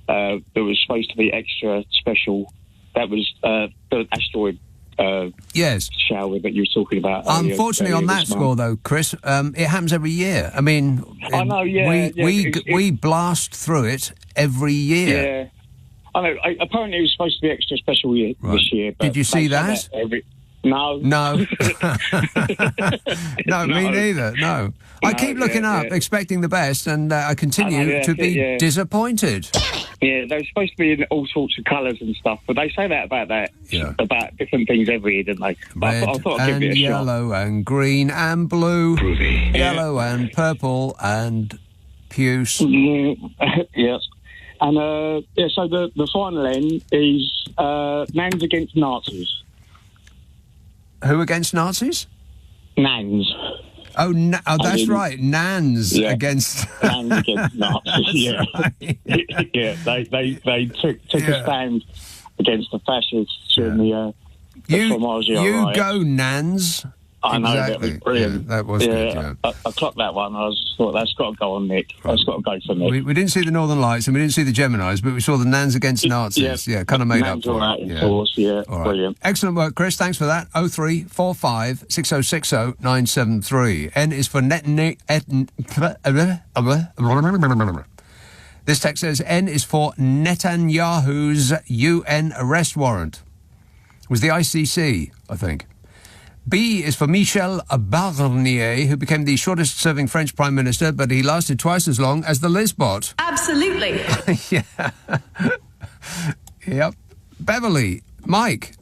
That was supposed to be extra special. That was the asteroid shower that you were talking about. Unfortunately, on that score, though, Chris, it happens every year. I mean, I know. We blast through it every year. Yeah. I know. Apparently, it was supposed to be extra special this year. But did you see that? No. No, me neither. No, I keep looking up, expecting the best, and I continue to be disappointed. Yeah, they're supposed to be in all sorts of colours and stuff, but they say that about different things every year, don't they? Red I thought I'd give it a yellow shot. and green and blue, yellow and purple and puce. Yes. And so the final end is Nans against Nazis. Who against Nazis? Nans. Oh, that's right. Nans against... Nans against Nazis, yeah. Yeah, they took a stand against the fascists in the Formaggio You riots. go, Nans. I know, exactly. that was brilliant. Yeah, that was good, yeah. I clocked that one. I thought, that's got to go on, Nick. That's got to go for Nick. We didn't see the Northern Lights and we didn't see the Geminis, but we saw the Nans against Nazis. Yeah, kind of made up for it. Of course, yeah. All right. Brilliant. Excellent work, Chris. Thanks for that. 0345 6060 973. N is for This text says N is for Netanyahu's UN arrest warrant. It was the ICC, I think. B is for Michel Barnier, who became the shortest-serving French Prime Minister, but he lasted twice as long as the Lizbot. Absolutely. Yeah. Yep. Beverly. Mike.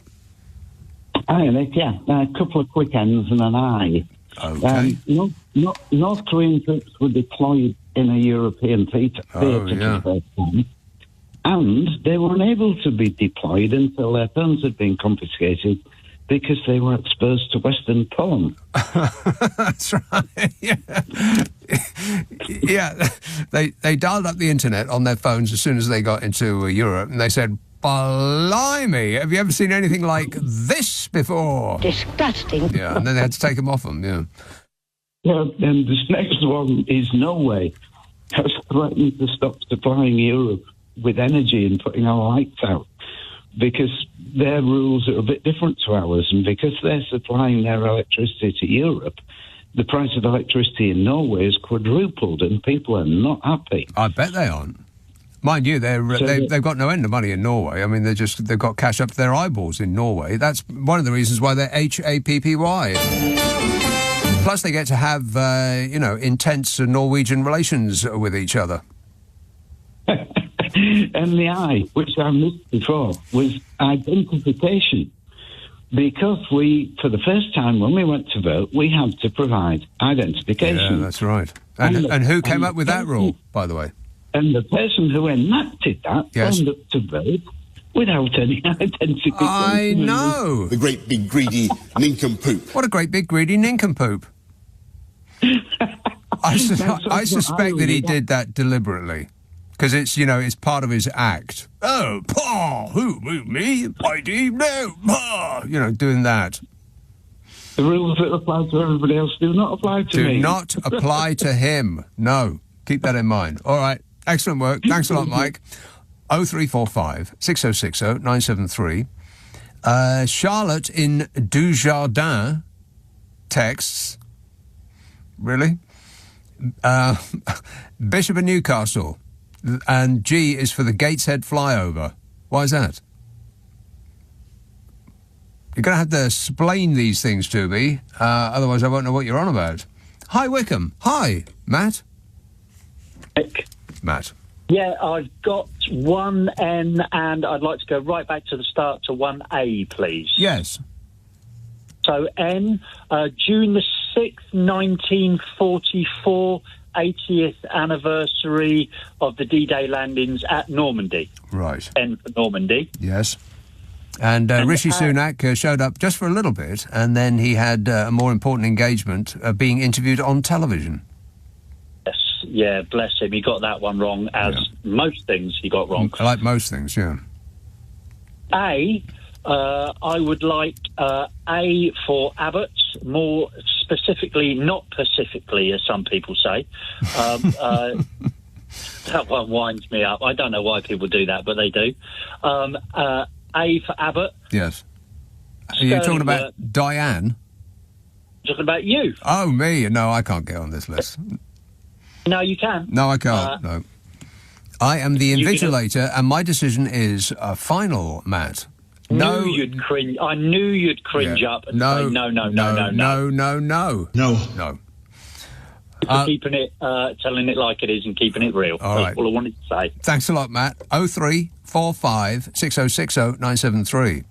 Hi, Nick. Yeah, a couple of quick ends and an I. Okay. North Korean troops were deployed in a European theatre for the first time, and they were unable to be deployed until their phones had been confiscated because they were exposed to Western porn. That's right. Yeah. They dialed up the internet on their phones as soon as they got into Europe, and they said, "Blimey, have you ever seen anything like this before?" Disgusting. Yeah, and then they had to take them off them, yeah. Yeah, and this next one is Norway has threatened to stop supplying Europe with energy and putting our lights out because their rules are a bit different to ours, and because they're supplying their electricity to Europe, the price of electricity in Norway is quadrupled, and people are not happy. I bet they aren't. Mind you, they've got no end of money in Norway. I mean, they've got cash up to their eyeballs in Norway. That's one of the reasons why they're HAPPY. Plus, they get to have, intense Norwegian relations with each other. And the I, which I missed before, was identification. Because for the first time when we went to vote, we had to provide identification. Yeah, that's right. And who came up with that rule, by the way? And the person who enacted that turned up to vote without any identification. I know. The great big greedy nincompoop. What a great big greedy nincompoop. I suspect that he did that deliberately. Because it's part of his act. Oh, paw, who, me, mighty, no, paw, doing that. The rules that apply to everybody else do not apply to me. Do not apply to him. No, keep that in mind. All right, excellent work. Thanks a lot, Mike. 0345 6060 973. Charlotte in Dujardin texts. Really? Bishop of Newcastle. And G is for the Gateshead flyover. Why is that? You're going to have to explain these things to me, otherwise I won't know what you're on about. Hi, Wickham. Hi, Matt. Matt. Yeah, I've got 1N, and I'd like to go right back to the start to 1A, please. Yes. So N, June the 6th, 1944, 80th anniversary of the D-Day landings at Normandy. Right. N for Normandy. Yes. And Rishi Sunak showed up just for a little bit, and then he had a more important engagement being interviewed on television. Yes, yeah, bless him. He got that one wrong, as most things he got wrong. Like most things, yeah. I would like A for Abbot, more specifically, not Pacifically, as some people say. That one winds me up. I don't know why people do that, but they do. A for Abbot. Yes. Are you talking about Diane? Talking about you. Oh, me? No, I can't get on this list. No, you can. No, I can't. No. I am the invigilator, and my decision is final, Matt. No, you'd cringe. I knew you'd cringe up and say no. Keeping it, telling it like it is, and keeping it real. All right. That's all I wanted to say. Thanks a lot, Matt. 0345 6060 973.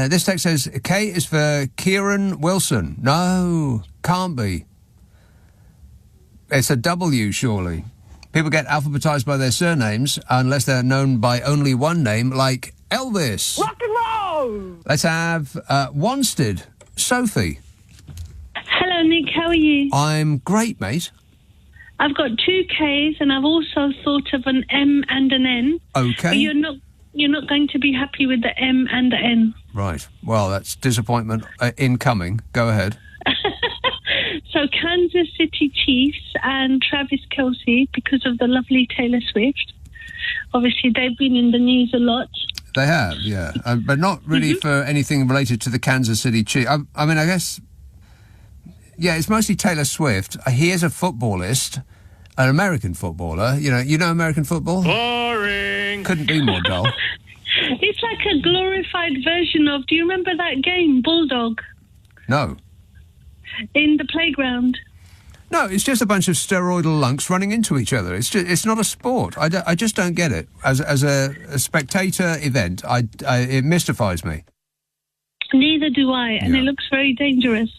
This text says K is for Kieran Wilson. No, can't be. It's a W, surely. People get alphabetized by their surnames unless they're known by only one name, like Elvis. Rock and roll! Let's have Wanstead. Sophie. Hello, Nick. How are you? I'm great, mate. I've got 2 Ks, and I've also thought of an M and an N. Okay. But you're not going to be happy with the M and the N. Right. Well, that's disappointment incoming. Go ahead. So Kansas City Chiefs and Travis Kelce, because of the lovely Taylor Swift. Obviously, they've been in the news a lot. They have, yeah. But not really for anything related to the Kansas City Chiefs. I mean, I guess... Yeah, it's mostly Taylor Swift. He is a footballist, an American footballer. You know American football? Boring! Couldn't be more dull. It's like a glorified version of... Do you remember that game, Bulldog? No. In the playground? No, it's just a bunch of steroidal lunks running into each other. It's not a sport. I just don't get it. As a spectator event, it mystifies me. Neither do I, and it looks very dangerous.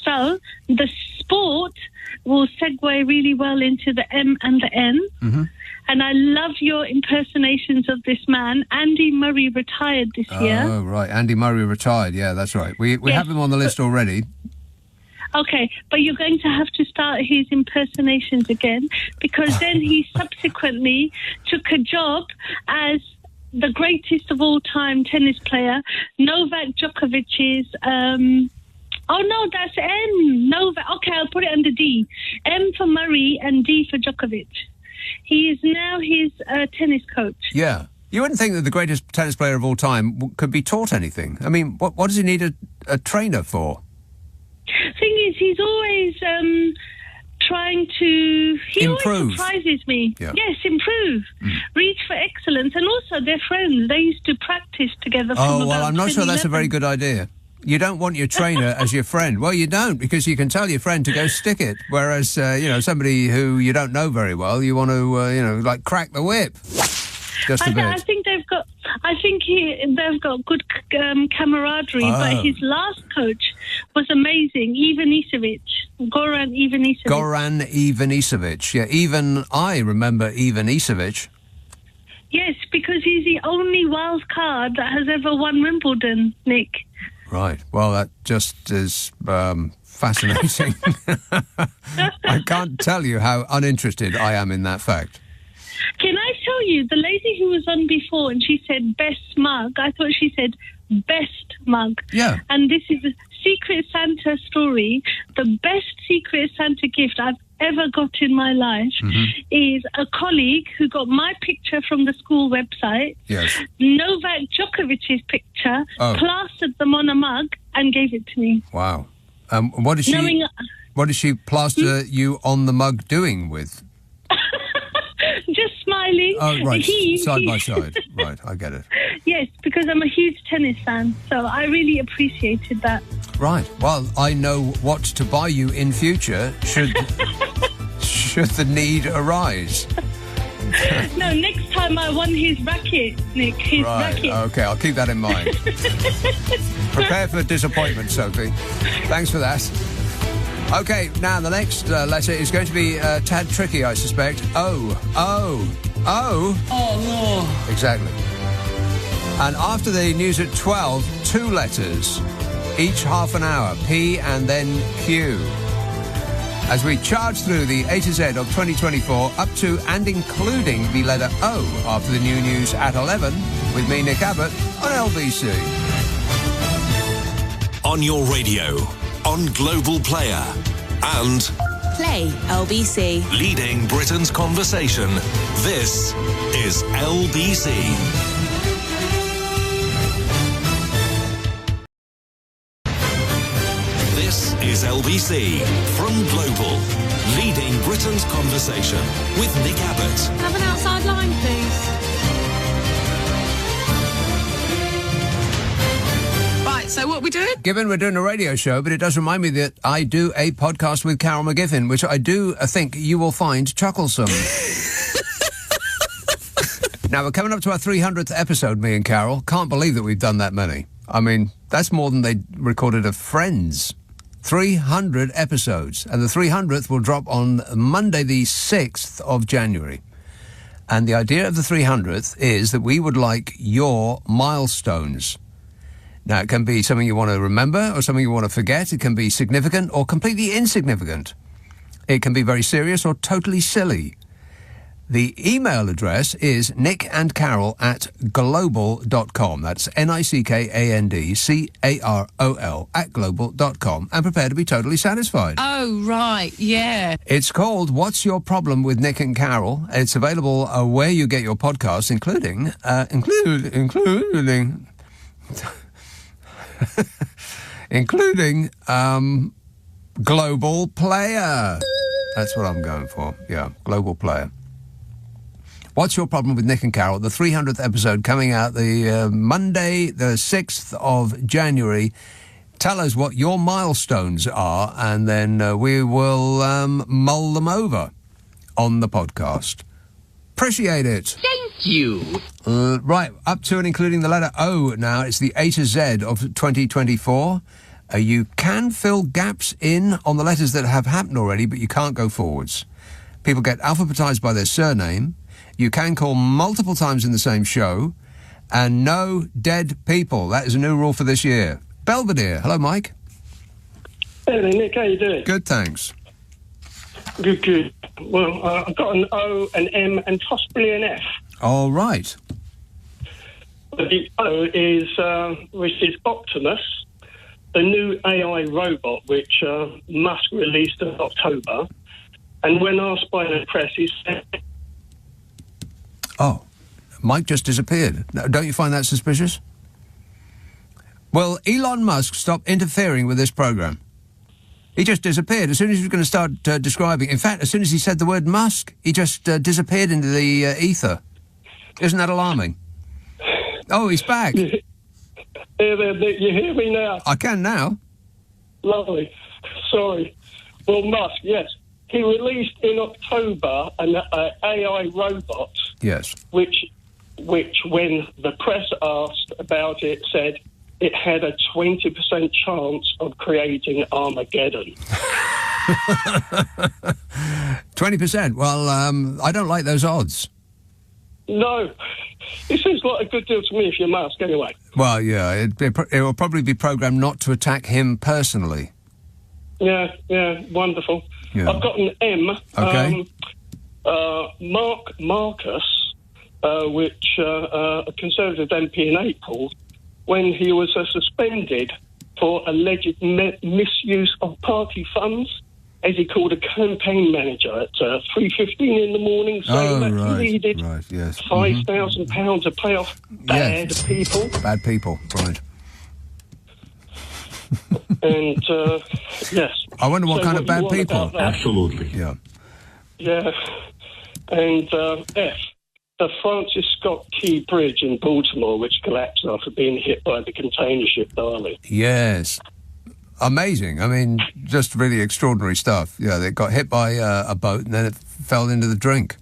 So the sport will segue really well into the M and the N. Mm-hmm. And I love your impersonations of this man. Andy Murray retired this year. Oh, right. Andy Murray retired. Yeah, that's right. We have him on the list already. Okay, but you're going to have to start his impersonations again, because then he subsequently took a job as the greatest of all time tennis player, Novak Djokovic's... oh, no, that's N. Novak. Okay, I'll put it under D. M for Murray and D for Djokovic. He is now his tennis coach. Yeah. You wouldn't think that the greatest tennis player of all time could be taught anything. I mean, what does he need a trainer for? Thing is, he's always... trying to... He improve. Always surprises me. Yeah. Yes, improve. Reach for excellence. And also, they're friends. They used to practice together from about I'm not sure that's a 2011. very good idea. You don't want your trainer as your friend. Well, you don't, because you can tell your friend to go stick it. Whereas, somebody who you don't know very well, you want to, crack the whip. Just a bit. I think they've got... they've got good camaraderie, but his last coach was amazing. Goran Ivanisevic. Yeah, even I remember Ivanisevic. Yes, because he's the only wild card that has ever won Wimbledon, Nick. Right. Well, that just is fascinating. I can't tell you how uninterested I am in that fact. Can I tell you, the lady who was on before and she said best mug, I thought she said best mug. Yeah. And this is a Secret Santa story. The best Secret Santa gift I've ever got in my life is a colleague who got my picture from the school website, Novak Djokovic's picture, plastered them on a mug and gave it to me. Wow. What did she plaster you on the mug doing with? Just smiling. Oh, right. Side by side. Right, I get it. Yes, because I'm a huge tennis fan, so I really appreciated that. Right. Well, I know what to buy you in future should the need arise. No, next time I want his racket, Nick. His racket. Okay, I'll keep that in mind. Prepare for disappointment, Sophie. Thanks for that. Okay, now the next letter is going to be a tad tricky, I suspect. O. Oh, no. Exactly. And after the news at 12, 2 letters, each half an hour, P and then Q. As we charge through the A to Z of 2024, up to and including the letter O after the new news at 11, with me, Nick Abbott, on LBC. On your radio, on Global Player, and Play LBC. leading Britain's conversation. This is LBC. This is LBC from Global, leading Britain's conversation with Nick Abbott. Have an outside line, please. Right, so what are we doing? Given we're doing a radio show, but it does remind me that I do a podcast with Carol McGiffin, which I do think you will find chucklesome. Now, we're coming up to our 300th episode, me and Carol. Can't believe that we've done that many. I mean, that's more than they recorded of Friends. 300 episodes. And the 300th will drop on Monday, the 6th of January. And the idea of the 300th is that we would like your milestones. Now, it can be something you want to remember or something you want to forget. It can be significant or completely insignificant. It can be very serious or totally silly. The email address is nickandcarol@global.com. That's NICKANDCAROL @global.com. And prepare to be totally satisfied. Oh, right, yeah. It's called What's Your Problem with Nick and Carol? It's available where you get your podcasts, including Global Player. That's what I'm going for. Yeah, Global Player. What's Your Problem with Nick and Carol? The 300th episode coming out the Monday, the 6th of January. Tell us what your milestones are, and then we will mull them over on the podcast. Appreciate it. Thank you. Right, up to and including the letter O now. It's the A to Z of 2024. You can fill gaps in on the letters that have happened already, but you can't go forwards. People get alphabetized by their surname. You can call multiple times in the same show. And no dead people. That is a new rule for this year. Belvedere. Hello, Mike. Hey, Nick. How you doing? Good, thanks. Good. Well, I've got an O, an M, and possibly an F. All right. The O is, which is Optimus, the new AI robot which Musk released in October. And when asked by the press, he said... Oh, Mike just disappeared. Now, don't you find that suspicious? Well, Elon Musk stopped interfering with this program. He just disappeared as soon as he was going to start describing. In fact, as soon as he said the word Musk, he just disappeared into the ether. Isn't that alarming? Oh, he's back. You hear me now? I can now. Lovely. Sorry. Well, Musk, yes. He released in October an AI robot. Yes. Which, when the press asked about it, said it had a 20% chance of creating Armageddon. 20%? Well, I don't like those odds. No. It seems like a good deal to me if you're Musk, anyway. Well, yeah, it will probably be programmed not to attack him personally. Yeah, wonderful. Yeah. I've got an M. Okay. Marcus, which a Conservative MP in April, when he was suspended for alleged misuse of party funds, as he called a campaign manager at 3:15 in the morning, saying that he needed £5,000 to pay off bad people. Bad people, right. And, yes. I wonder what kind of bad people. Absolutely. Yeah. Yeah. And F, the Francis Scott Key Bridge in Baltimore, which collapsed after being hit by the container ship Darling. Yes. Amazing. I mean, just really extraordinary stuff. Yeah, they got hit by a boat and then it fell into the drink.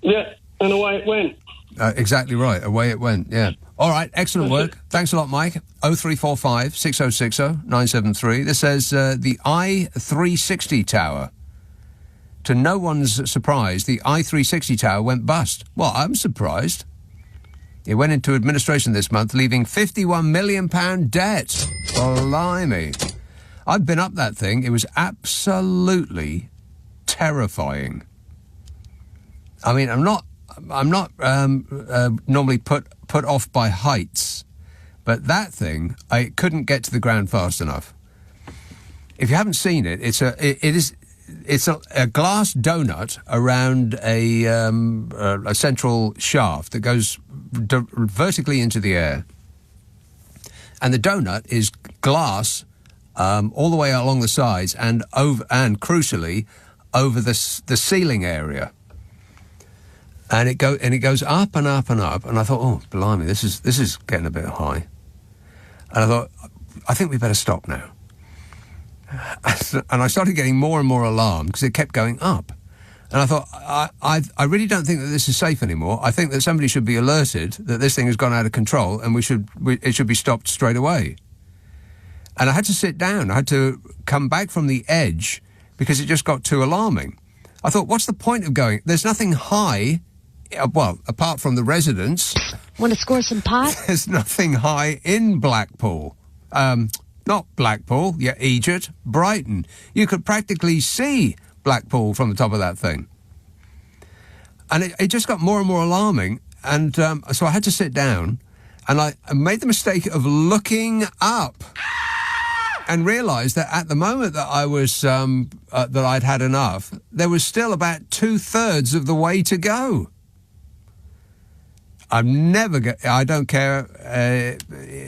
Yeah, and away it went. Exactly right. Away it went, yeah. All right, excellent work. Thanks a lot, Mike. 0345 6060 973. This says the I-360 tower. To no one's surprise, the I-360 tower went bust. Well, I'm surprised. It went into administration this month, leaving £51 million debt. Blimey. I've been up that thing. It was absolutely terrifying. I mean, I'm not normally put off by heights, but that thing, I couldn't get to the ground fast enough. If you haven't seen it, it's a glass donut around a central shaft that goes vertically into the air, and the donut is glass all the way along the sides and crucially over the ceiling area. And it goes up and up and up, and I thought, oh blimey, this is getting a bit high. And I thought, I think we better stop now. And I started getting more and more alarmed because it kept going up. And I thought, I really don't think that this is safe anymore. I think that somebody should be alerted that this thing has gone out of control, and it should be stopped straight away. And I had to sit down. I had to come back from the edge because it just got too alarming. I thought, what's the point of going? There's nothing high. Well, apart from the residents. Want to score some pot? There's nothing high in Blackpool. Not Blackpool, yeah, Egypt, Brighton. You could practically see Blackpool from the top of that thing. And it just got more and more alarming. And so I had to sit down, and I made the mistake of looking up and realised that at the moment that I was, that I'd had enough, there was still about 2/3 of the way to go. I don't care,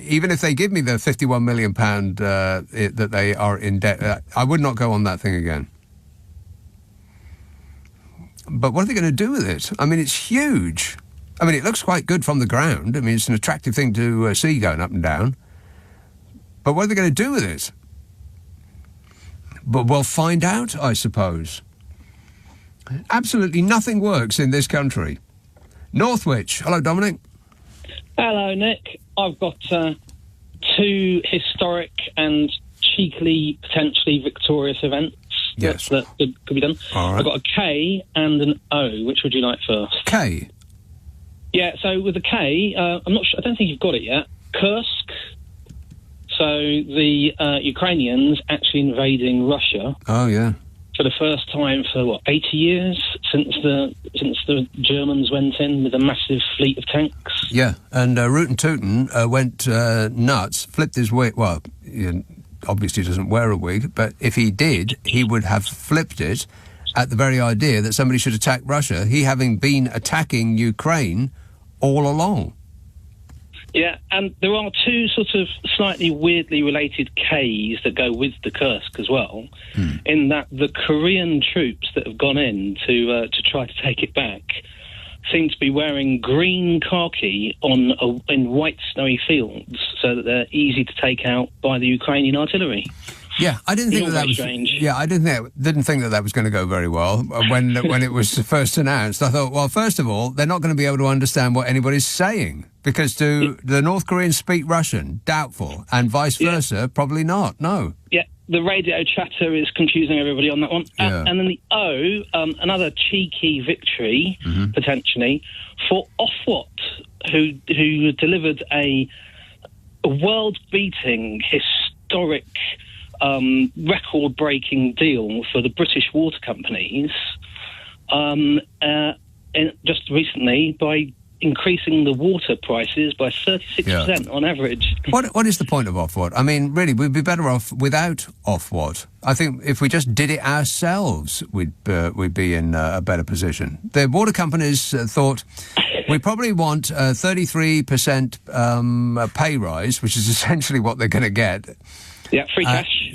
even if they give me the £51 million that they are in debt, I would not go on that thing again. But what are they going to do with it? I mean, it's huge. I mean, it looks quite good from the ground. I mean, it's an attractive thing to see going up and down. But what are they going to do with it? But we'll find out, I suppose. Absolutely nothing works in this country. Northwich. Hello, Dominic. Hello, Nick. I've got two historic and cheekily, potentially victorious events that could be done. All right. I've got a K and an O. Which would you like first? K? Yeah, so with the K, I'm not sure, I don't think you've got it yet. Kursk. So the Ukrainians actually invading Russia. Oh, yeah. For the first time for 80 years since the Germans went in with a massive fleet of tanks. Yeah, and Rootin' Tootin went nuts, flipped his wig. Well, he obviously doesn't wear a wig, but if he did, he would have flipped it at the very idea that somebody should attack Russia. He having been attacking Ukraine all along. Yeah, and there are two sort of slightly weirdly related Ks that go with the Kursk as well, in that the Korean troops that have gone in to try to take it back seem to be wearing green khaki in white snowy fields so that they're easy to take out by the Ukrainian artillery. Yeah, I didn't think that was strange. Yeah, I didn't think that was going to go very well when it was first announced. I thought, well, first of all, they're not going to be able to understand what anybody's saying because do the North Koreans speak Russian? Doubtful, and vice versa, probably not. No. Yeah, the radio chatter is confusing everybody on that one. Yeah. And then the O, another cheeky victory potentially for Offwhat, who delivered a world-beating, historic, record-breaking deal for the British water companies just recently by increasing the water prices by 36% on average. What is the point of Offwhat? I mean, really, we'd be better off without Offwhat. I think if we just did it ourselves, we'd be in a better position. The water companies thought we probably want a 33% pay rise, which is essentially what they're going to get. Yeah, free cash.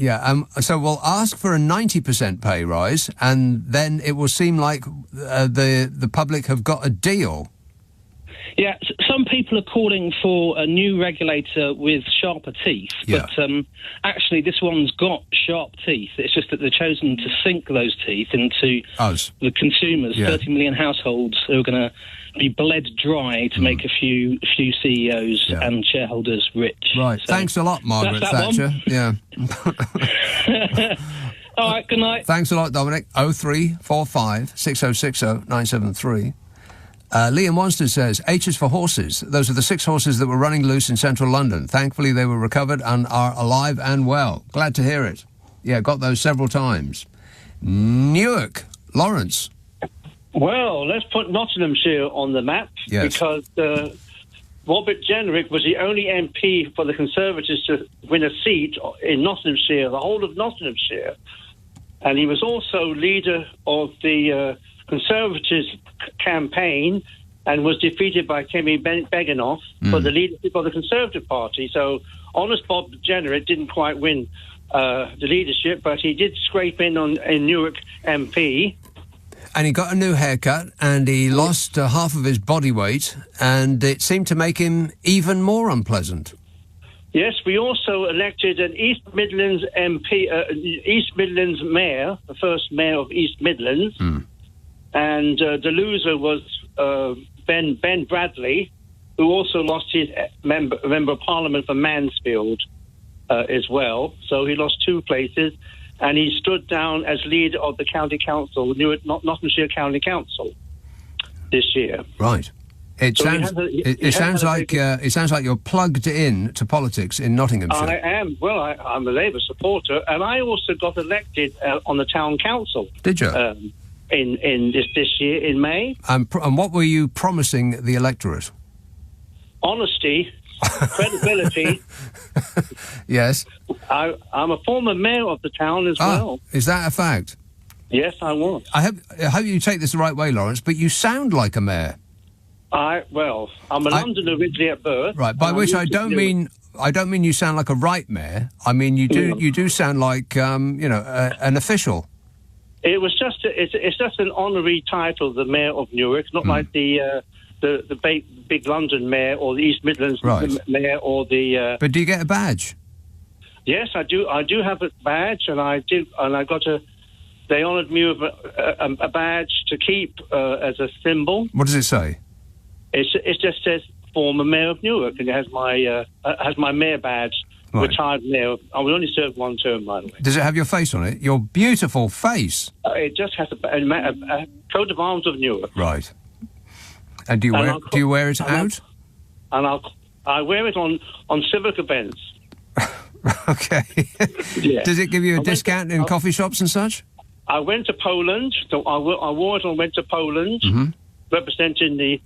So we'll ask for a 90% pay rise, and then it will seem like the public have got a deal. Yeah, some people are calling for a new regulator with sharper teeth, but actually this one's got sharp teeth. It's just that they've chosen to sink those teeth into the consumers, 30 million households who are going to be bled dry to make a few CEOs and shareholders rich. Right. So thanks a lot, Margaret Thatcher. Yeah. All right, good night. Thanks a lot, Dominic. 0345 6060 973. Liam Wanston says, H is for horses. Those are the 6 horses that were running loose in central London. Thankfully, they were recovered and are alive and well. Glad to hear it. Yeah, got those several times. Newark, Lawrence. Well, let's put Nottinghamshire on the map because Robert Jenrick was the only MP for the Conservatives to win a seat in Nottinghamshire, the whole of Nottinghamshire. And he was also leader of the Conservatives campaign and was defeated by Kemi Beganoff for the leadership of the Conservative Party. So honest Bob Jenrick didn't quite win the leadership, but he did scrape in Newark MP. And he got a new haircut and he lost half of his body weight, and it seemed to make him even more unpleasant. Yes, we also elected an East Midlands MP, East Midlands mayor, the first mayor of East Midlands. And the loser was Ben Bradley, who also lost his member of Parliament for Mansfield as well. So he lost 2 places, and he stood down as leader of the county council, Nottinghamshire County Council, this year. Right. It sounds like you're plugged in to politics in Nottinghamshire. I am. Well, I'm a Labour supporter, and I also got elected on the town council. Did you? In this year, in May. And what were you promising the electorate? Honesty, credibility. Yes. I'm a former mayor of the town as well. Is that a fact? Yes, I was. I hope you take this the right way, Lawrence, but you sound like a mayor. I'm a Londoner originally at birth. Right, by which I don't mean you sound like a right mayor. I mean you do sound like an official. It was it's just an honorary title, the mayor of Newark, not like the big London mayor or the East Midlands mayor or the. But do you get a badge? Yes, I do. I do have a badge, and I got a. They honoured me with a badge to keep as a symbol. What does it say? It just says former mayor of Newark, and it has my mayor badge. Right. Retired mayor. I will only serve 1 term, by the way. Does it have your face on it? Your beautiful face. It just has a coat of arms of Newark. Right. And do you wear it out? I wear it on civic events. Okay. Yeah. Does it give you a discount in coffee shops and such? I went to Poland. So I wore it and went to Poland, representing the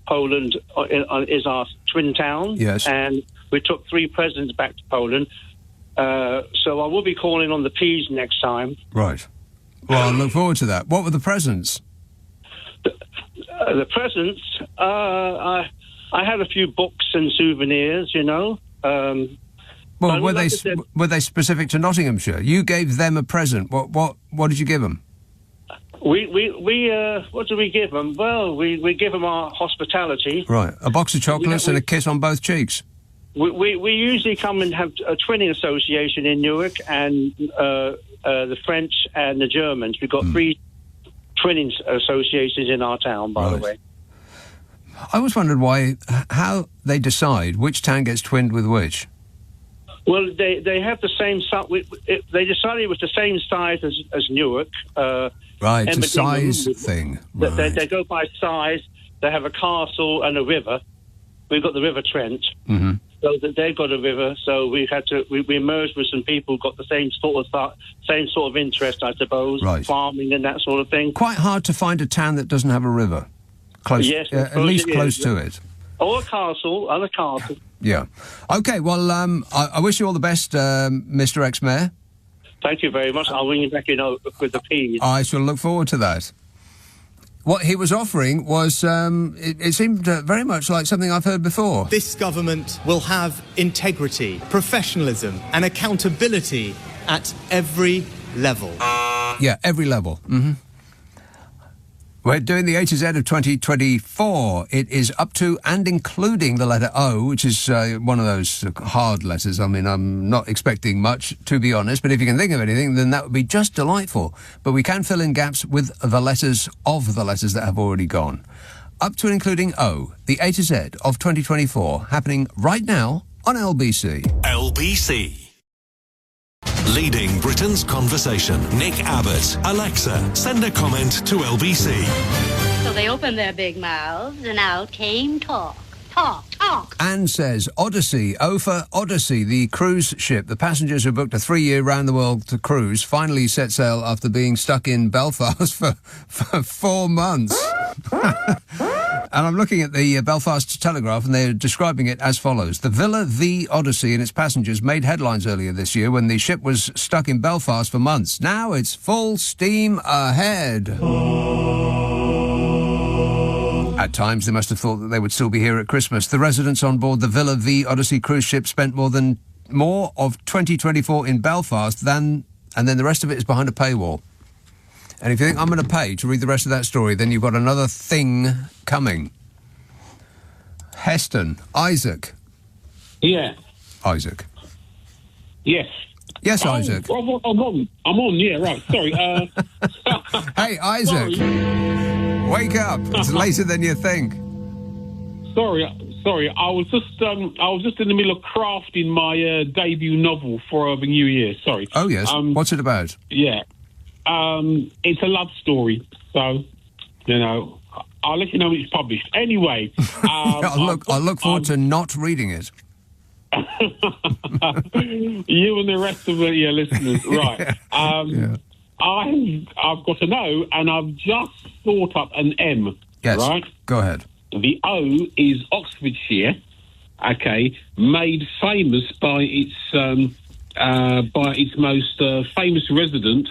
Poland is our twin town. Yes. And we took 3 presidents back to Poland. So I will be calling on the P's next time. Right. Well, I look forward to that. What were the presents? The presents, I had a few books and souvenirs, Well, were they specific to Nottinghamshire? You gave them a present. What did you give them? We what do we give them? Well, we give them our hospitality. Right, a box of chocolates and a kiss on both cheeks. We usually come and have a twinning association in Newark, and the French and the Germans. We've got 3 twinning associations in our town, by the way. I always wondered how they decide which town gets twinned with which. Well, they have the same size. They decided it was the same size as Newark. Right, it's a size thing. Right. They go by size. They have a castle and a river. We've got the River Trent. Mm-hmm. So they've got a river. So we merged with some people who got the same sort of interest, I suppose. Right. Farming and that sort of thing. Quite hard to find a town that doesn't have a river. Close, yes, at least close to it. Or a castle. Yeah. Okay, well, I wish you all the best, Mr. Ex-Mayor. Thank you very much. I'll ring you back with the P's. I shall look forward to that. What he was offering was, it seemed very much like something I've heard before. This government will have integrity, professionalism and accountability at every level. Yeah, every level. Mm-hmm. We're doing the A to Z of 2024. It is up to and including the letter O, which is one of those hard letters. I mean, I'm not expecting much, to be honest, but if you can think of anything, then that would be just delightful. But we can fill in gaps with the letters of the letters that have already gone. Up to and including O, the A to Z of 2024, happening right now on LBC. LBC. Leading Britain's conversation. Nick Abbott. Alexa, send a comment to LBC. So they opened their big mouths and out came talk. Talk, talk. Anne says, Odyssey, O for Odyssey, the cruise ship. The passengers who booked a 3-year round-the-world cruise finally set sail after being stuck in Belfast for 4 months. And I'm looking at the Belfast Telegraph, and they're describing it as follows. The Villa the Odyssey and its passengers made headlines earlier this year when the ship was stuck in Belfast for months. Now it's full steam ahead. At times, they must have thought that they would still be here at Christmas. The residents on board the Villa the Odyssey cruise ship spent more of 2024 in Belfast and then the rest of it is behind a paywall. And if you think I'm going to pay to read the rest of that story, then you've got another thing coming. Heston. Isaac. Yeah. Isaac. Yes. Yes, Isaac. I'm on, yeah, right. Sorry. Hey, Isaac. Sorry. Wake up. It's later than you think. Sorry. I was just in the middle of crafting my debut novel for the new year. Sorry. Oh, yes. What's it about? Yeah. It's a love story, so, I'll let you know when it's published. Anyway. I'll look forward to not reading it. You and the rest of the listeners, right. I've got an O, and I've just thought up an M, yes, right? Go ahead. The O is Oxfordshire, okay, made famous by its most famous resident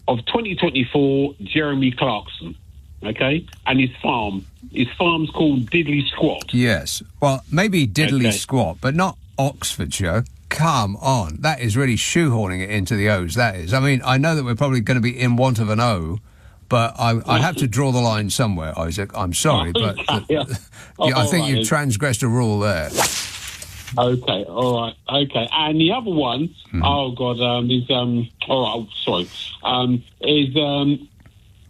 of 2024, Jeremy Clarkson, okay? And his farm. His farm's called Diddley Squat. Yes. Well, maybe Diddley Squat, but not Oxfordshire. Come on. That is really shoehorning it into the O's, that is. I mean, I know that we're probably going to be in want of an O, but I have to draw the line somewhere, Isaac. I'm sorry, but I think you've transgressed a rule there. Okay, all right, okay. And the other one, oh God, is all right. Sorry, is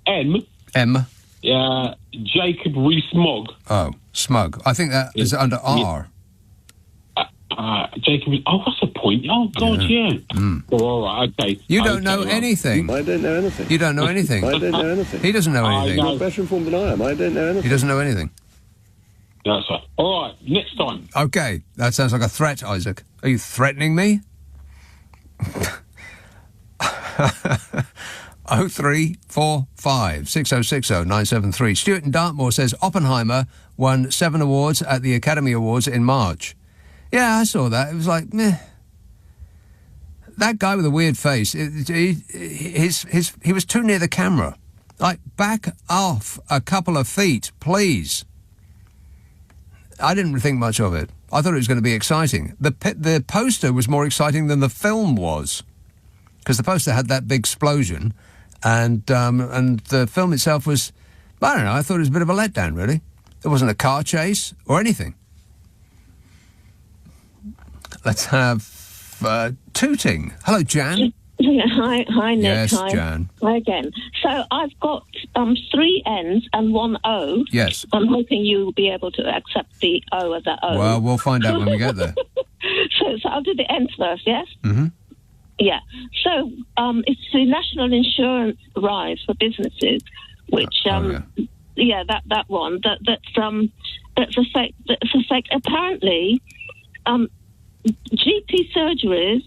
M. M. Yeah, Jacob Rees-Mogg. Oh, Smug. I think that is under R. Jacob. Oh, what's the point? Oh God, yeah. Oh, all right, okay. You don't know anything. I don't know anything. You don't know anything. I don't know anything. He doesn't know anything. You're better informed than I am. I don't know anything. He doesn't know anything. That's right. All right, next time. Okay, that sounds like a threat, Isaac. Are you threatening me? 0345 6060 973. Stuart in Dartmoor says Oppenheimer won 7 awards at the Academy Awards in March. Yeah, I saw that. It was like, meh. That guy with a weird face, he was too near the camera. Like, back off a couple of feet, please. I didn't think much of it. I thought it was going to be exciting. The poster was more exciting than the film was, because the poster had that big explosion, and the film itself was, I don't know, I thought it was a bit of a letdown, really. There wasn't a car chase or anything. Let's have Tooting. Hello, Jan. Hi, Nick. Yes, hi. Jan. Hi again. So I've got 3 N's and 1 O. Yes. I'm hoping you'll be able to accept the O as a O. Well, we'll find out when we get there. So I'll do the N's first, yes? Mm-hmm. Yeah. So it's the National Insurance Rise for Businesses, which that one that's affect apparently GP surgeries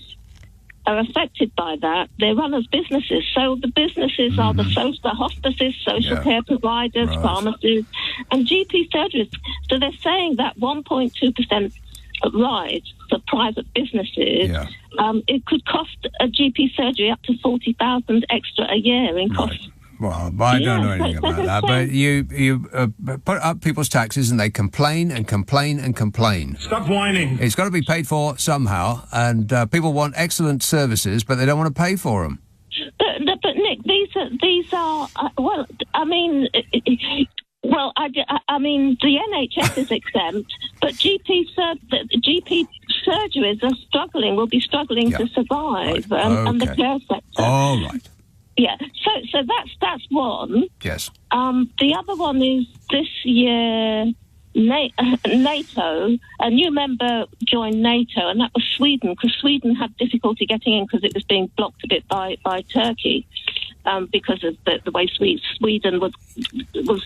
are affected by that. They run as businesses. So the businesses are the hospices, social care providers, pharmacies, and GP surgeries. So they're saying that 1.2% rise for private businesses, it could cost a GP surgery up to $40,000 extra a year in cost. Well, I don't know anything about that, but you put up people's taxes and they complain and complain and complain. Stop whining. It's got to be paid for somehow, and people want excellent services, but they don't want to pay for them. But Nick, these are well, I mean. I mean, the NHS is exempt, but GP surgeries are struggling. Will be struggling to survive, and the care sector. All right. Yeah. So that's one. Yes. The other one is this year. NATO, a new member joined NATO, and that was Sweden, because Sweden had difficulty getting in because it was being blocked a bit by Turkey. Because of the way Sweden was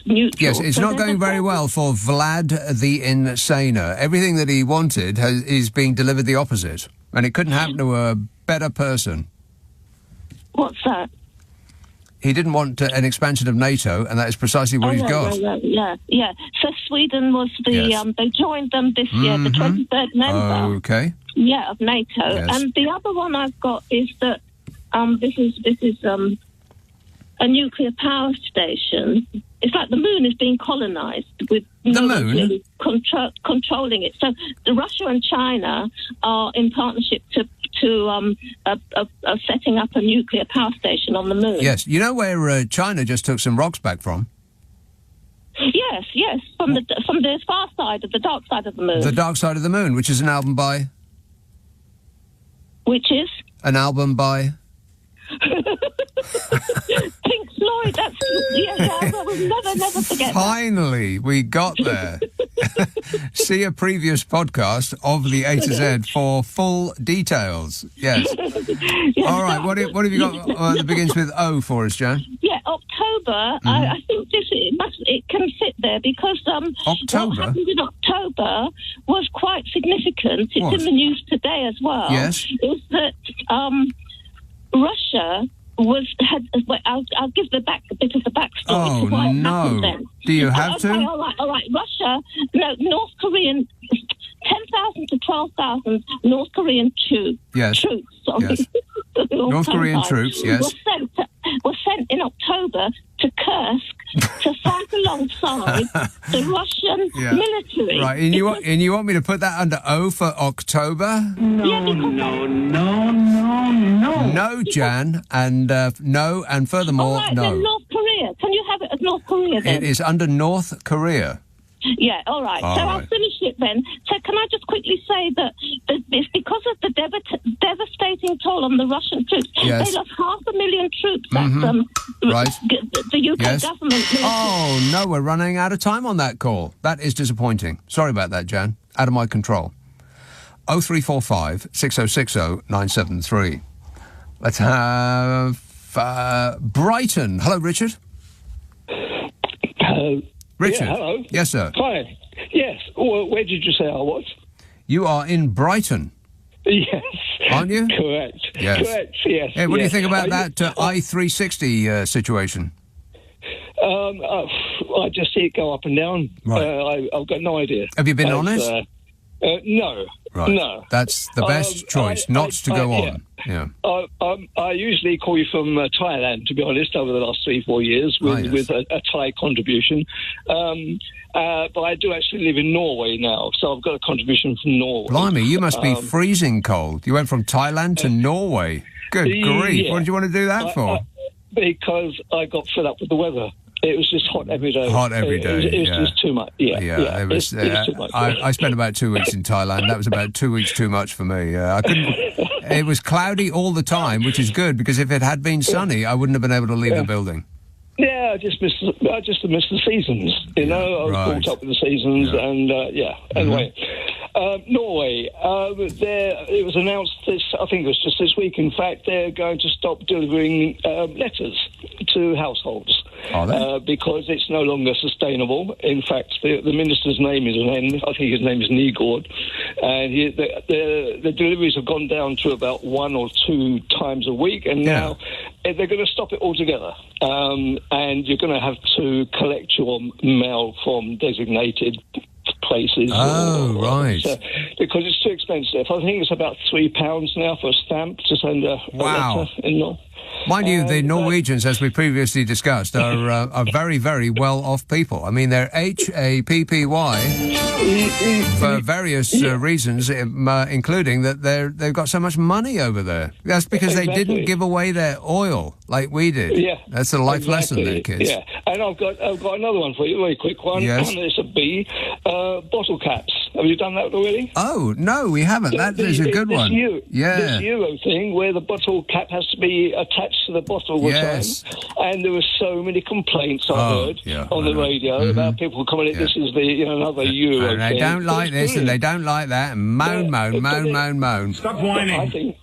neutral. Yes, it's not going very well for Vlad the Insaner. Everything that he wanted is being delivered the opposite, and it couldn't happen to a better person. What's that? He didn't want an expansion of NATO, and that is precisely what he's got. Yeah. So Sweden was they joined them this year, the 23rd member. Okay. Yeah, of NATO. Yes. And the other one I've got is that this is a nuclear power station. It's like the moon is being colonised with the moon really controlling it. So Russia and China are in partnership to setting up a nuclear power station on the moon. Yes, you know where China just took some rocks back from? Yes, from the far side of the dark side of the moon. The Dark Side of the Moon, which is an album by. Which is an album by. Pink Floyd. That's I will never forget. Finally, we got there. See a previous podcast of the A to Z for full details. Yes. All right. What have you got that begins with O for us, Jan? Yeah, October. I think it can fit there because October? What happened in October was quite significant. It's in the news today as well. Yes. Is that Russia I'll give a bit of the backstory to why it happened then. Do you have to? All right. Russia, North Korean, 10,000 to 12,000 North Korean troops. Yes. North Korean troops, yes. Were sent in October to Kursk to fight alongside the Russian military. Right, and you want me to put that under O for October? No, Jan, and no, and furthermore, no. Then North Korea. Can you have it as North Korea then? It is under North Korea. Yeah, all right. I'll finish it then. So can I just quickly say that it's because of the devastating toll on the Russian troops. Yes. They lost 500,000 troops. That's the UK government. Oh, no, we're running out of time on that call. That is disappointing. Sorry about that, Jan. Out of my control. 0345 6060 973. Let's have Brighton. Hello, Richard. Hello. Richard. Yeah, hello. Yes, sir. Hi. Yes. Where did you say I was? You are in Brighton. Yes. Aren't you? Correct. Yes. Correct, yes. Hey, what do you think about that I-360 situation? I just see it go up and down. Right. I've got no idea. Have you been on it? No. Right. No. That's the best choice, not to go on. Yeah. I usually call you from Thailand, to be honest, over the last 3-4 years with a Thai contribution. But I do actually live in Norway now, so I've got a contribution from Norway. Blimey, you must be freezing cold. You went from Thailand to Norway. Good grief. Yeah. What did you want to do that for? Because I got fed up with the weather. It was just hot every day. Hot every day. It was just too much. Yeah. It was too much. I spent about 2 weeks in Thailand. That was about 2 weeks too much for me. I couldn't. It was cloudy all the time, which is good because if it had been sunny, I wouldn't have been able to leave the building. Yeah, I just missed the seasons. You know, I was caught up with the seasons, and Anyway, Norway. It was announced I think it was just this week. In fact, they're going to stop delivering letters to households. Because it's no longer sustainable. In fact, the minister's name is I think his name is Nygaard, and the deliveries have gone down to about 1 or 2 times a week, and now they're going to stop it altogether. And you're going to have to collect your mail from designated places. Right. Because it's too expensive. I think it's about £3 now for a stamp to send a letter in. Mind you, the Norwegians, as we previously discussed, are very, very well-off people. I mean, they're HAPPY for various reasons, including that they've got so much money over there. That's because they didn't give away their oil like we did. Yeah, that's a life lesson there, kids. Yeah, and I've got another one for you, a very quick one. Yes. It's a B. Bottle caps. Have you done that already? Oh, no, we haven't. That is a good one. This Euro thing where the bottle cap has to be attached to the bottle all the time. And there were so many complaints I heard on the radio about people commenting, this is another Euro thing. They don't like this and they don't like that, and moan. Stop whining.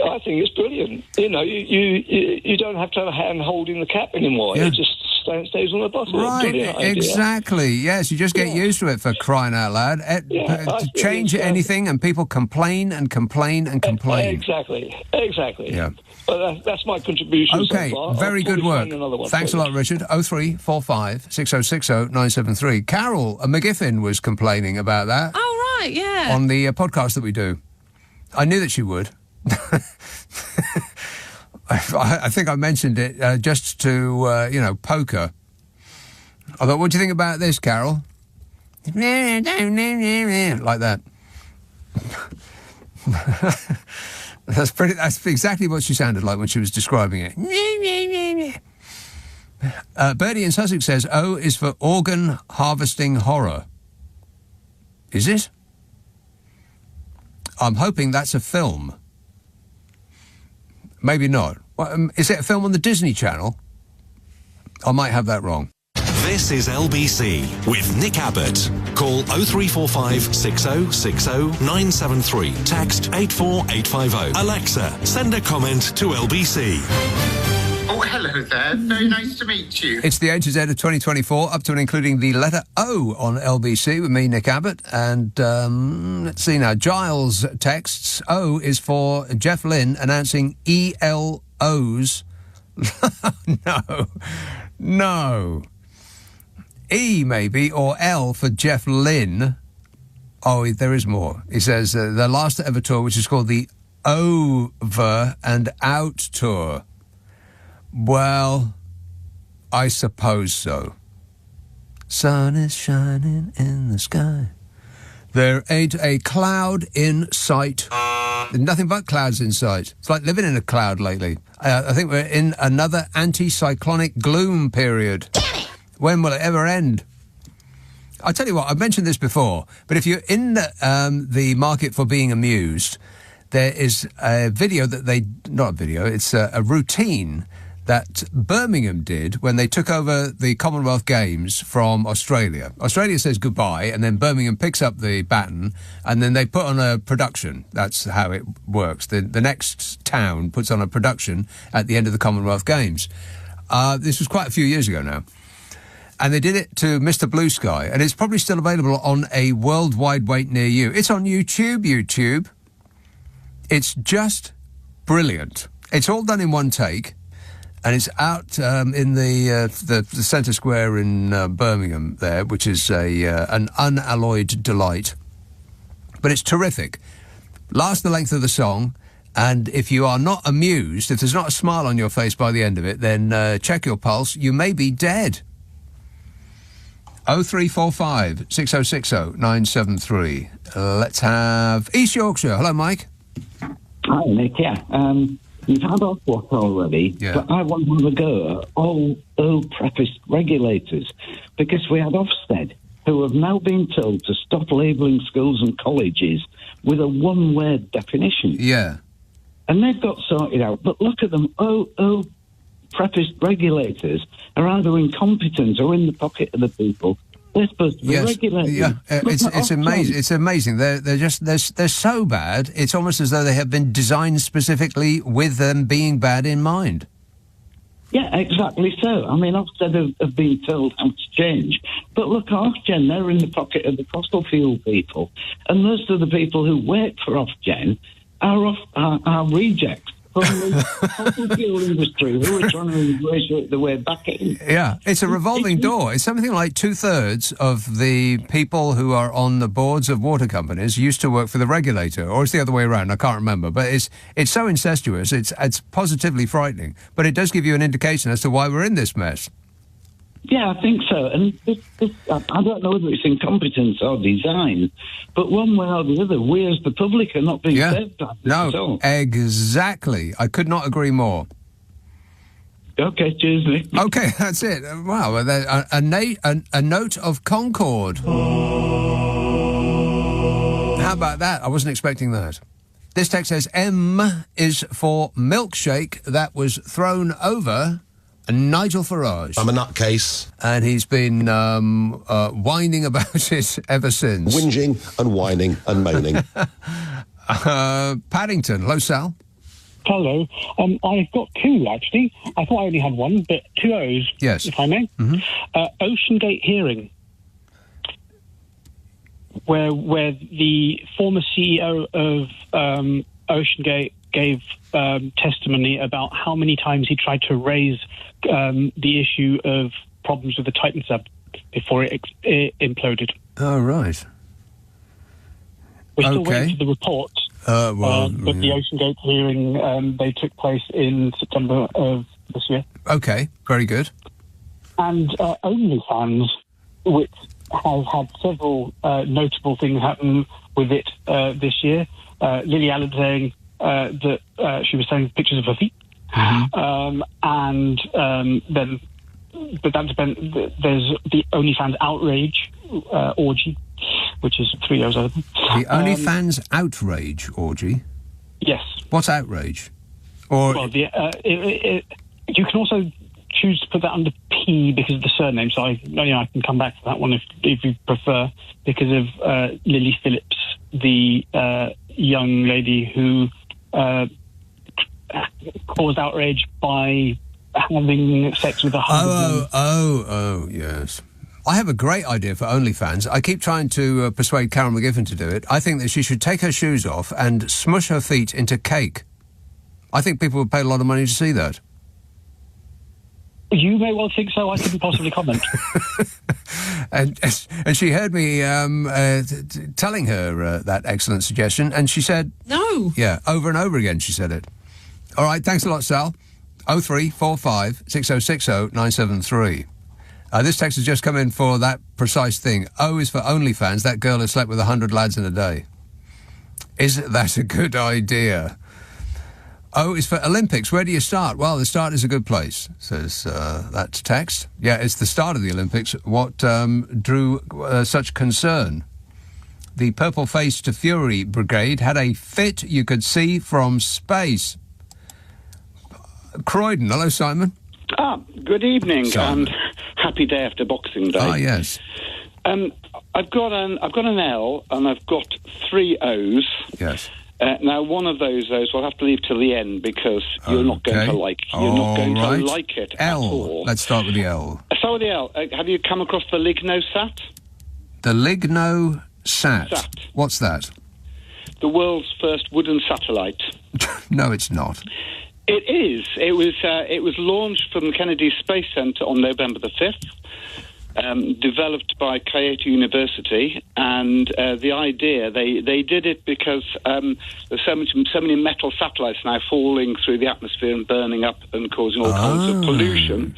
I think it's brilliant. You don't have to have a hand holding the cap anymore. It just stays on the bottle. Right, exactly. Yes, you just get used to it, for crying out loud. Change anything and people complain and complain and complain. Exactly. Yeah. But that's my contribution. Okay, so far. very good work. Thanks a lot, Richard. 0345 6060 973. Carol McGiffin was complaining about that. Oh, right, yeah. On the podcast that we do. I knew that she would. I think I mentioned it just to, poke her. I thought, what do you think about this, Carol? Like that. That's exactly what she sounded like when she was describing it. Bertie in Sussex says, O is for organ harvesting horror. Is it? I'm hoping that's a film. Maybe not. Is it a film on the Disney Channel? I might have that wrong. This is LBC with Nick Abbott. Call 0345 6060 973. Text 84850. Alexa, send a comment to LBC. Oh, hello there. Very nice to meet you. It's the A to Z of 2024, up to and including the letter O on LBC with me, Nick Abbott. And let's see now. Giles texts, O is for Jeff Lynne announcing ELOs. No. E, maybe, or L for Jeff Lynne. Oh, there is more. He says the last ever tour, which is called the Over and Out Tour. Well, I suppose so. Sun is shining in the sky. There ain't a cloud in sight. There's nothing but clouds in sight. It's like living in a cloud lately. I think we're in another anti-cyclonic gloom period. When will it ever end? I'll tell you what, I've mentioned this before, but if you're in the market for being amused, there is a video it's a routine that Birmingham did when they took over the Commonwealth Games from Australia. Australia says goodbye, and then Birmingham picks up the baton, and then they put on a production. That's how it works. The next town puts on a production at the end of the Commonwealth Games. This was quite a few years ago now. And they did it to Mr. Blue Sky, and it's probably still available on a worldwide weight near you. It's on YouTube. It's just brilliant. It's all done in one take, and it's out in the centre square in Birmingham there, which is an unalloyed delight. But it's terrific. Lasts the length of the song, and if you are not amused, if there's not a smile on your face by the end of it, then check your pulse. You may be dead. 0345 6060 973. Let's have East Yorkshire. Hello, Mike. Hi, Nick. Yeah. You've had Ofwat already, but I want to have a go at all preppist regulators, because we had Ofsted, who have now been told to stop labelling schools and colleges with a one-word definition. Yeah. And they've got sorted out. But look at them. Preppist regulators are either incompetent or in the pocket of the people. They're supposed to be regulators. Yeah, it's amazing. It's amazing. They're so bad. It's almost as though they have been designed specifically with them being bad in mind. Yeah, exactly so. I mean, Ofsted have been told how to change. But look, Ofgen, they're in the pocket of the fossil fuel people. And most of the people who work for Ofgen are rejects. from the fossil fuel industry who are trying to embrace the way back in. Yeah, it's a revolving door. It's something like 2/3 of the people who are on the boards of water companies used to work for the regulator, or it's the other way around. I can't remember, but it's so incestuous. It's positively frightening, but it does give you an indication as to why we're in this mess. Yeah, I think so. And I don't know whether it's incompetence or design, but one way or the other, we as the public are not being saved by this at all. Exactly. I could not agree more. Okay, cheers, Nick. Okay, that's it. Wow, a note of concord. How about that? I wasn't expecting that. This text says M is for milkshake that was thrown over Nigel Farage. I'm a nutcase. And he's been whining about it ever since. Whinging and whining and moaning. Paddington. Hello, Sal. Hello. I've got two, actually. I thought I only had one, but two O's, yes, if I may. Mm-hmm. Ocean Gate hearing, where the former CEO of Ocean Gate gave testimony about how many times he tried to raise the issue of problems with the Titan sub before it imploded. Oh, right. We're still waiting for the report. But the Ocean Gate hearing, they took place in September of this year. Okay, very good. And OnlyFans, which has had several notable things happen with it this year. Lily Allen saying that she was sending pictures of her feet. Mm-hmm. But that's been, there's the OnlyFans outrage orgy, which is 3 years old. The OnlyFans outrage orgy? Yes. What's outrage? Or well, you can also choose to put that under P because of the surname, so I can come back to that one if you prefer, because of Lily Phillips, the young lady who caused outrage by having sex with a husband. Oh, yes. I have a great idea for OnlyFans. I keep trying to persuade Carol McGiffin to do it. I think that she should take her shoes off and smush her feet into cake. I think people would pay a lot of money to see that. You may well think so. I couldn't possibly comment. And she heard me telling her that excellent suggestion, and she said... No. Yeah, over and over again she said it. All right, thanks a lot, Sal. 0345 6060 973. This text has just come in for that precise thing. O is for OnlyFans. That girl has slept with 100 lads in a day. Is that a good idea? O is for Olympics. Where do you start? Well, the start is a good place, says that text. Yeah, it's the start of the Olympics. What drew such concern? The purple-faced Fury Brigade had a fit you could see from space. Croydon. Hello, Simon. Good evening, Simon. and happy day after Boxing Day. Ah, yes. I've got an L and I've got 3 O's. Yes. Now, one of those O's we'll have to leave till the end because you're not going to like. You're not going to like it L. at all. Let's start with the L. Start with the L. Have you come across the LignoSat? The LignoSat. Sat. What's that? The world's first wooden satellite. No, it's not. It is. It was launched from the Kennedy Space Center on November the 5th, developed by Kyoto University, and the idea, they did it because there's so many metal satellites now falling through the atmosphere and burning up and causing all kinds of pollution.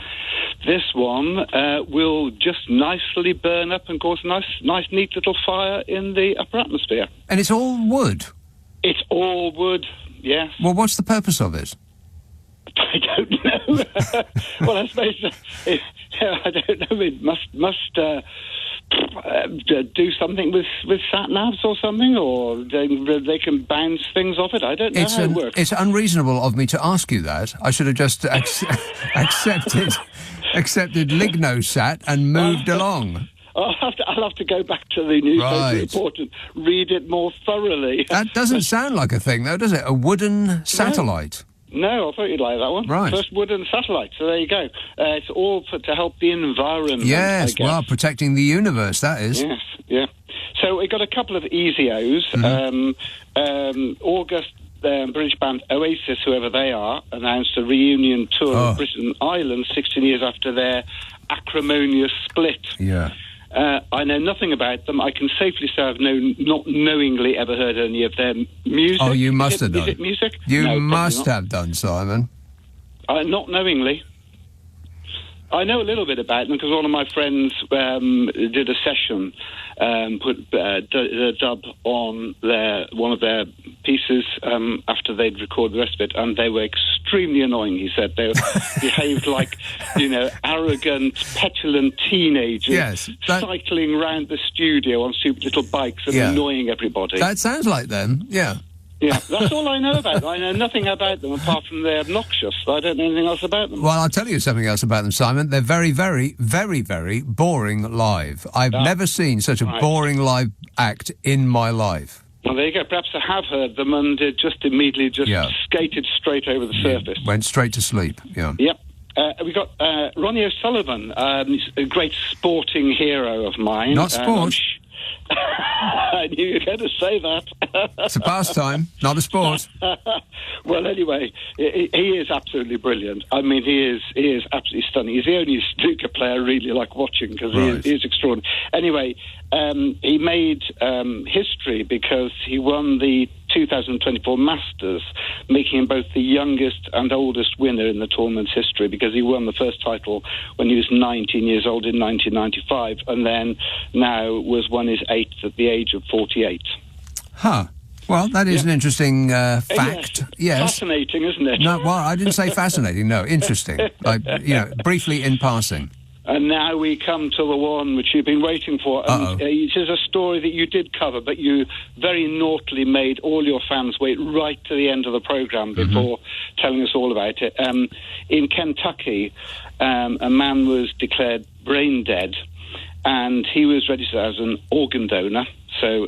This one will just nicely burn up and cause a nice neat little fire in the upper atmosphere. And it's all wood? It's all wood, yes. Well, what's the purpose of it? I don't know. Well, I suppose I don't know. It must do something with sat navs or something, or they can bounce things off it. I don't know how it works. It's unreasonable of me to ask you that. I should have just accepted LignoSat and moved along. I'll have to go back to the newspaper report and read it more thoroughly. That doesn't sound like a thing, though, does it? A wooden satellite. No, I thought you'd like that one. Right. First wooden satellite, so there you go. It's all to help the environment, yes, I guess. Well, protecting the universe, that is. Yes, yeah. So we got a couple of easy O's. Mm-hmm. August British band Oasis, whoever they are, announced a reunion tour of Britain Island 16 years after their acrimonious split. Yeah. I know nothing about them. I can safely say I've not knowingly ever heard any of their music. Oh, you must have done. Is it music? You No, must probably not. have done, Simon. Not knowingly. I know a little bit about them because one of my friends did a session, put a dub on one of their pieces after they'd recorded the rest of it, and they were extremely annoying, he said. They behaved like, arrogant, petulant teenagers cycling around the studio on stupid little bikes and annoying everybody. That sounds like them, yeah. Yeah, that's all I know about them. I know nothing about them apart from they're obnoxious. I don't know anything else about them. Well, I'll tell you something else about them, Simon. They're very, very, very, very boring live. I've never seen such a boring live act in my life. Well, there you go. Perhaps I have heard them and just immediately skated straight over the surface. Went straight to sleep, yeah. Yep. We got Ronnie O'Sullivan, a great sporting hero of mine. Not sport. I knew you were going to say that. It's a pastime, not a sport. Well, anyway, he is absolutely brilliant. I mean, he is absolutely stunning. He's the only snooker player I really like watching because he is extraordinary. Anyway, he made history because he won the 2024 Masters, making him both the youngest and oldest winner in the tournament's history because he won the first title when he was 19 years old in 1995 and then now won his 8th at the age of 48. Huh. Well, that is an interesting fact. Yes. Fascinating, isn't it? No, well, I didn't say fascinating. No, interesting. Briefly in passing. And now we come to the one which you've been waiting for. And it is a story that you did cover, but you very naughtily made all your fans wait right to the end of the programme before telling us all about it. In Kentucky, a man was declared brain dead, and he was registered as an organ donor. So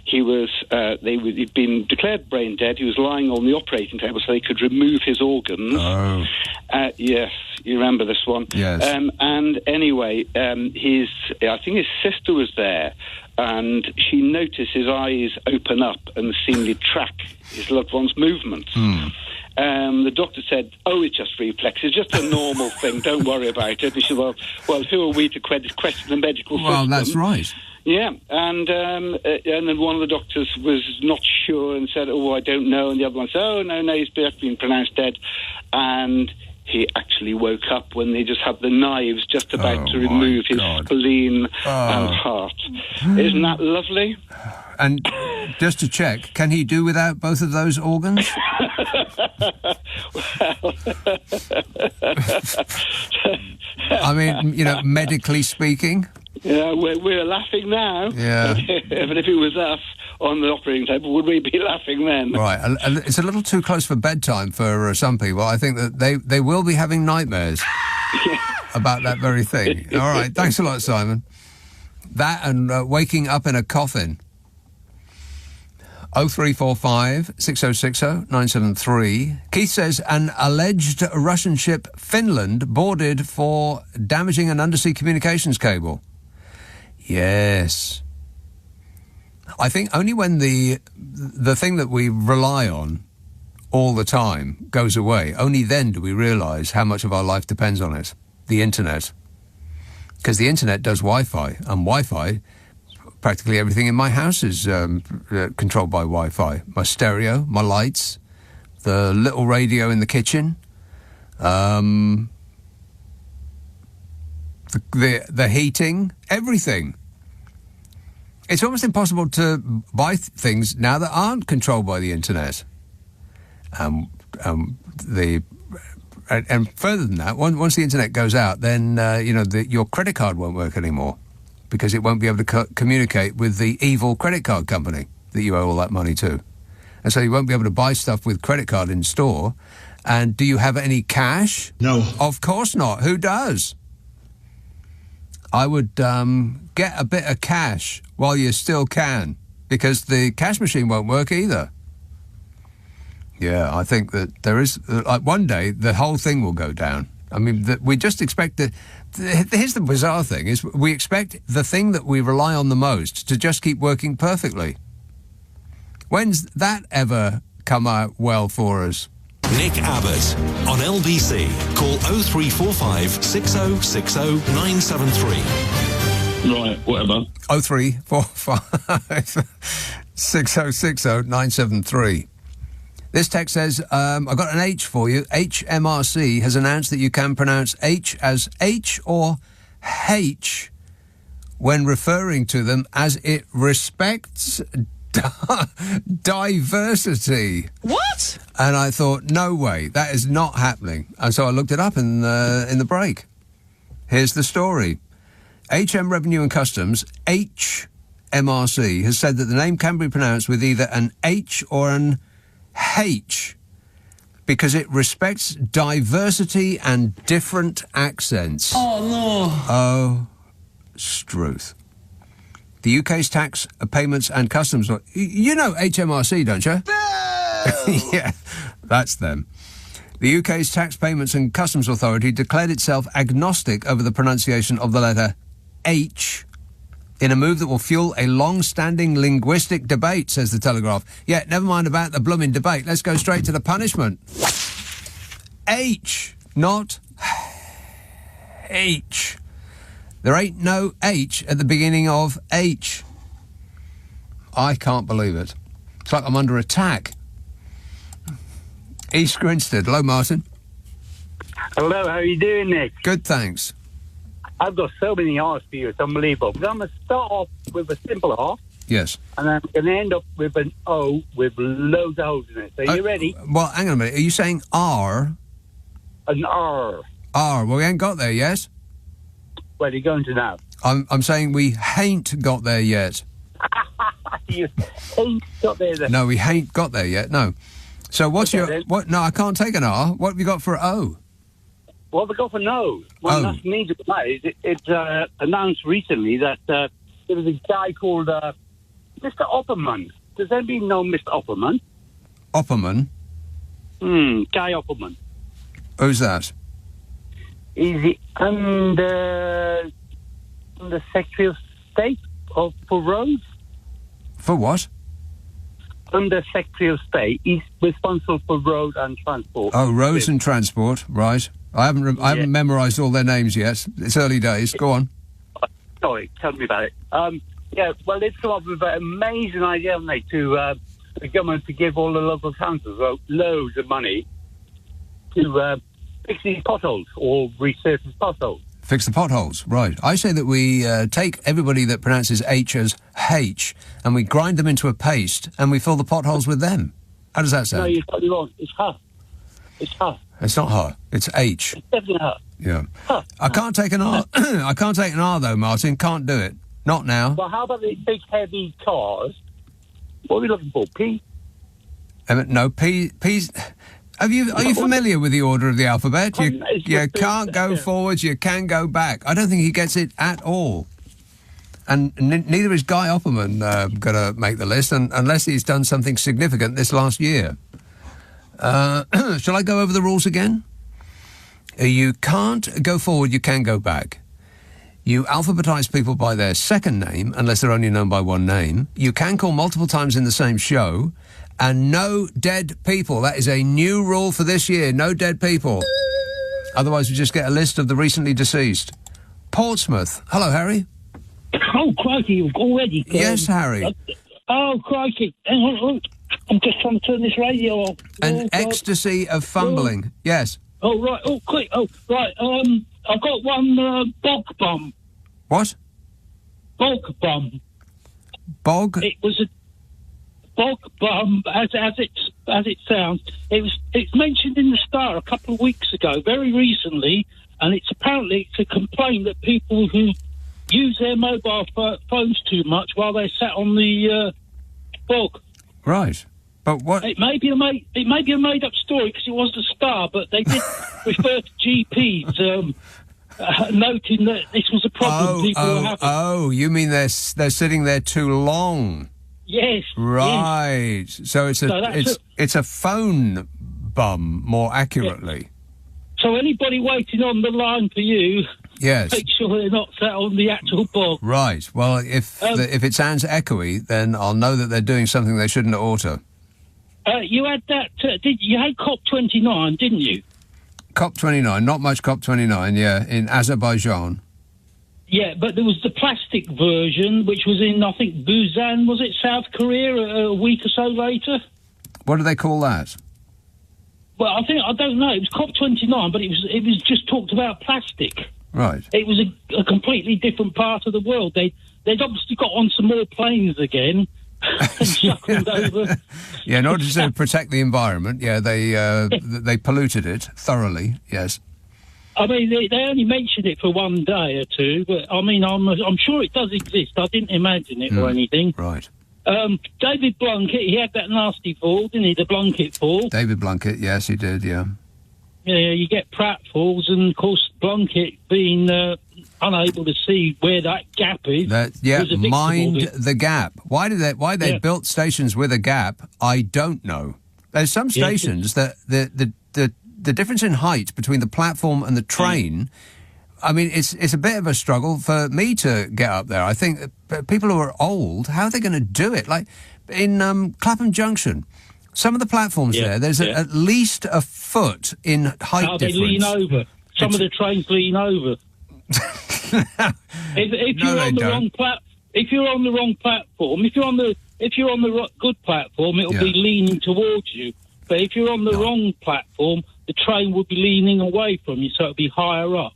he'd been declared brain dead. He was lying on the operating table so they could remove his organs. Oh. Yes, you remember this one. Yes. And anyway, I think his sister was there, and she noticed his eyes open up and seemingly track his loved one's movements. The doctor said, it's just reflex. It's just a normal thing. Don't worry about it. He said, well, who are we to question the medical system? Well, that's right. Yeah, and then one of the doctors was not sure and said, I don't know. And the other one said, no, he's been pronounced dead. And he actually woke up when they just had the knives just about to remove his spleen and heart. Isn't that lovely? And just to check, can he do without both of those organs? I mean, medically speaking. Yeah, we're laughing now. Yeah. But if it was us on the operating table, would we be laughing then? Right. It's a little too close for bedtime for some people. I think that they will be having nightmares about that very thing. All right. Thanks a lot, Simon. That and waking up in a coffin. 0345 6060 973. Keith says an alleged Russian ship Finland boarded for damaging an undersea communications cable. Yes. I think only when the thing that we rely on all the time goes away, only then do we realise how much of our life depends on it. The internet. Because the internet does Wi-Fi, and Wi-Fi, practically everything in my house is controlled by Wi-Fi. My stereo, my lights, the little radio in the kitchen, the heating, everything. It's almost impossible to buy things now that aren't controlled by the internet. And further than that, once the internet goes out, then your credit card won't work anymore because it won't be able to communicate with the evil credit card company that you owe all that money to, and so you won't be able to buy stuff with credit card in store. And do you have any cash? No. Of course not. Who does? I would get a bit of cash while you still can, because the cash machine won't work either. Yeah, I think that there is, one day the whole thing will go down. I mean, we just expect that. Here's the bizarre thing, is we expect the thing that we rely on the most to just keep working perfectly. When's that ever come out well for us. Nick Abbott on LBC. Call 0345 6060 973. Right, whatever. 0345 6060 973. This text says, I've got an H for you. HMRC has announced that you can pronounce H as H or H when referring to them as it respects diversity. What? And I thought, no way, that is not happening. And so I looked it up in the break. Here's the story. HM Revenue and Customs, HMRC, has said that the name can be pronounced with either an H or an H because it respects diversity and different accents. Oh, no. Oh, Struth. The UK's Tax, Payments and Customs... You know HMRC, don't you? Yeah, that's them. The UK's Tax, Payments and Customs Authority declared itself agnostic over the pronunciation of the letter H in a move that will fuel a long-standing linguistic debate, says the Telegraph. Yeah, never mind about the blooming debate. Let's go straight to the punishment. H, not H. There ain't no H at the beginning of H. I can't believe it. It's like I'm under attack. East Grinstead. Hello, Martin. Hello, how are you doing, Nick? Good, thanks. I've got so many R's for you, it's unbelievable. But I'm going to start off with a simple R. Yes. And I'm going to end up with an O with loads of O's in it. So are you ready? Well, hang on a minute. Are you saying R? An R. R. Well, we ain't got there yet. Where are you going to now? I'm saying we hain't got there yet. You ain't got there then? No, we hain't got there yet, no. So what's Okay, your... then. What? No, I can't take an R. What have you got for O? What have we got for no? Well, that means it's announced recently that there was a guy called Mr. Opperman. Does anybody know Mr. Opperman? Opperman? Guy Opperman. Who's that? Is he under Secretary of State for roads? For what? Under Secretary of State. He's responsible for road and transport. Oh, roads and transport, right. I haven't memorised all their names yet. It's early days. Go on. Sorry, tell me about it. Yeah, well, they've come up with an amazing idea, mate, to the government to give all the local councils loads of money to fix these potholes or resurface potholes. Fix the potholes, right. I say that we take everybody that pronounces H as H and we grind them into a paste and we fill the potholes with them. How does that sound? No, you're totally wrong. It's her. It's her. It's not her. It's H. It's definitely her. Yeah. Huh. I can't take an R. I can't take an R, though, Martin. Can't do it. Not now. Well, how about the big, heavy cars? What are we looking for? P? No, P's... Are you familiar with the order of the alphabet? You can't go forwards, you can go back. I don't think he gets it at all. And neither is Guy Opperman going to make the list, unless he's done something significant this last year. Shall I go over the rules again? You can't go forward, you can go back. You alphabetise people by their second name, unless they're only known by one name. You can call multiple times in the same show. And no dead people. That is a new rule for this year. No dead people. Otherwise, we just get a list of the recently deceased. Portsmouth. Hello, Harry. Oh, crikey, already? Yes, Harry. Oh, crikey. Hang on. I'm just trying to turn this radio off. An ecstasy of fumbling. Yes. Oh, right. Oh, quick. Oh, right. I've got one bog bum. What? Bog bum. Bog? It was a bog bum, as it sounds. It's mentioned in the Star a couple of weeks ago, very recently, and it's a complaint that people who use their mobile phones too much while they're sat on the bog. Right, but what? It may be a made-up story because it was the Star, but they did refer to GPs. Noting that this was a problem people were having. Oh, you mean they're sitting there too long? Yes. Right. Yes. So it's a phone bum, more accurately. So anybody waiting on the line for you, yes, make sure they're not sat on the actual bog. Right. Well, if it sounds echoey, then I'll know that they're doing something they shouldn't oughta. You had that. You had COP29, didn't you? COP29, not much COP29. Yeah, in Azerbaijan. Yeah, but there was the plastic version, which was in, I think, Busan, was it, South Korea, a week or so later? What do they call that? Well, I don't know. It was COP29, but it was just talked about plastic. Right. It was a completely different part of the world. They'd obviously got on some more planes again and chuckled over. Yeah, in order to protect the environment, they polluted it thoroughly, yes. I mean, they only mentioned it for one day or two, but I mean, I'm sure it does exist. I didn't imagine it or anything. Right. David Blunkett, he had that nasty fall, didn't he? The Blunkett fall. David Blunkett, yes, he did. Yeah. Yeah, you get pratfalls, and of course Blunkett being unable to see where that gap is. Mind the gap. Why they built stations with a gap? I don't know. There's some stations that the difference in height between the platform and the train, I mean, it's a bit of a struggle for me to get up there. I think people who are old, how are they going to do it? Like in Clapham Junction, some of the platforms there's at least a foot in height difference. They lean over. Some of the trains lean over. if you're on the wrong platform, if you're on the good platform, it'll be leaning towards you. But if you're on the wrong platform, the train will be leaning away from you, so it'll be higher up.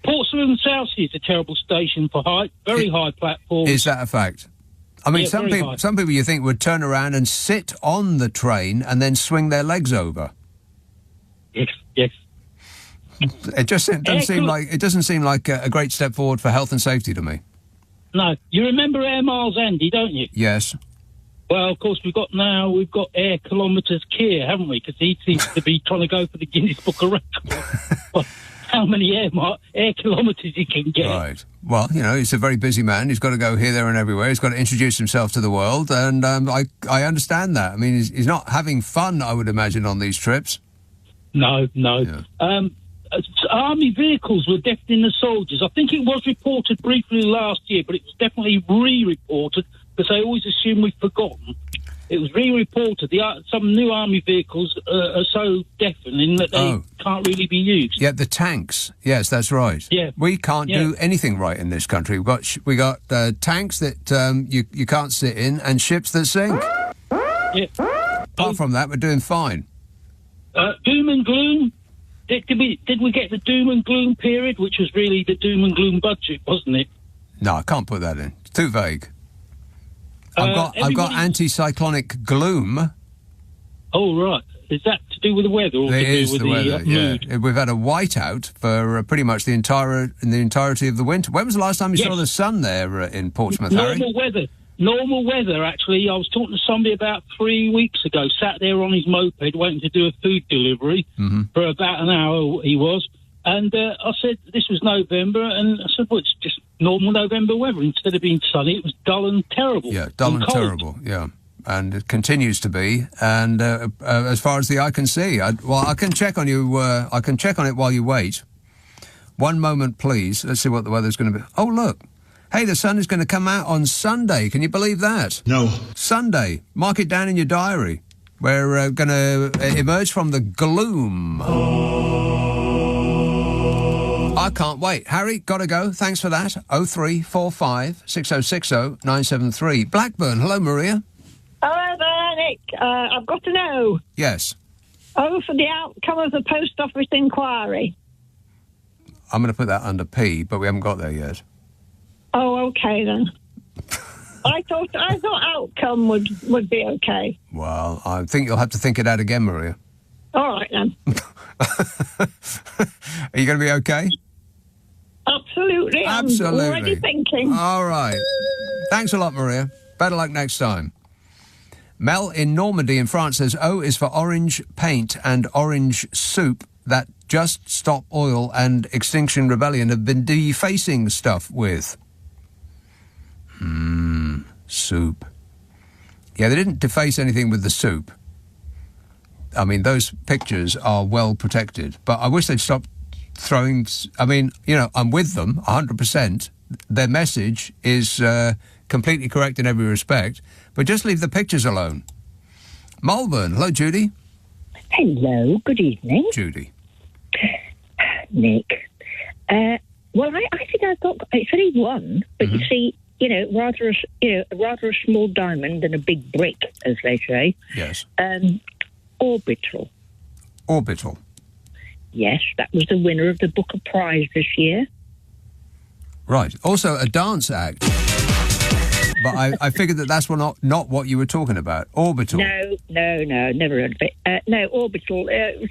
Portsmouth and Southsea is a terrible station for height. Very high platform. Is that a fact? I mean, some people you think would turn around and sit on the train and then swing their legs over. Yes. It just doesn't seem like a great step forward for health and safety to me. No, you remember Air Miles Andy, don't you? Yes. Well, of course, we've got Air Kilometres Keir, haven't we? Because he seems to be trying to go for the Guinness Book of Records. How many air kilometres he can get. Right. Well, he's a very busy man. He's got to go here, there and everywhere. He's got to introduce himself to the world, and I understand that. I mean, he's not having fun, I would imagine, on these trips. No. Yeah. Army vehicles were deafening the soldiers. I think it was reported briefly last year, but it was definitely re-reported because they always assume we've forgotten. It was re-reported. Some new army vehicles are so deafening that they can't really be used. Yeah, the tanks. Yes, that's right. Yeah, we can't do anything right in this country. We got tanks that you can't sit in and ships that sink. Yeah. Apart from that, we're doing fine. Doom and gloom. Did we get the doom and gloom period, which was really the doom and gloom budget, wasn't it? No, I can't put that in. It's too vague. I've got anticyclonic gloom. Oh, right. Is that to do with the weather? Or it to do is with the weather, mood? We've had a whiteout for pretty much the entirety of the winter. When was the last time you saw the sun there in Portsmouth, Harry? Normal weather, actually. I was talking to somebody about 3 weeks ago, sat there on his moped waiting to do a food delivery for about an hour, he was. And I said, this was November, and I said, well, it's just normal November weather. Instead of being sunny, it was dull and terrible. Yeah, dull and terrible, yeah. And it continues to be. And as far as the eye can see, I can check on you. I can check on it while you wait. One moment, please. Let's see what the weather's going to be. Oh, look. Hey, the sun is going to come out on Sunday. Can you believe that? No. Sunday. Mark it down in your diary. We're going to emerge from the gloom. I can't wait. Harry, got to go. Thanks for that. 0345 6060 973. Blackburn. Hello, Maria. Hello there, Nick. I've got to know. Yes. For the outcome of the post office inquiry. I'm going to put that under P, but we haven't got there yet. Oh, okay then. I thought outcome would be okay. Well, I think you'll have to think it out again, Maria. All right then. Are you going to be okay? Absolutely. I'm already thinking. All right. Thanks a lot, Maria. Better luck next time. Mel in Normandy in France says, O is for orange paint and orange soup that Just Stop Oil and Extinction Rebellion have been defacing stuff with. Soup. Yeah, they didn't deface anything with the soup. I mean, those pictures are well protected, but I wish they'd stop throwing... I mean, I'm with them 100%. Their message is completely correct in every respect, but just leave the pictures alone. Malvern. Hello, Judy. Hello, good evening. Judy. Nick. Well, I think I've got, it's only one, but you see, rather a small diamond than a big brick, as they say. Yes. Orbital. Orbital. Yes, that was the winner of the Booker Prize this year. Right. Also, a dance act. But I figured that's not what you were talking about. Orbital. No, never heard of it. No, Orbital.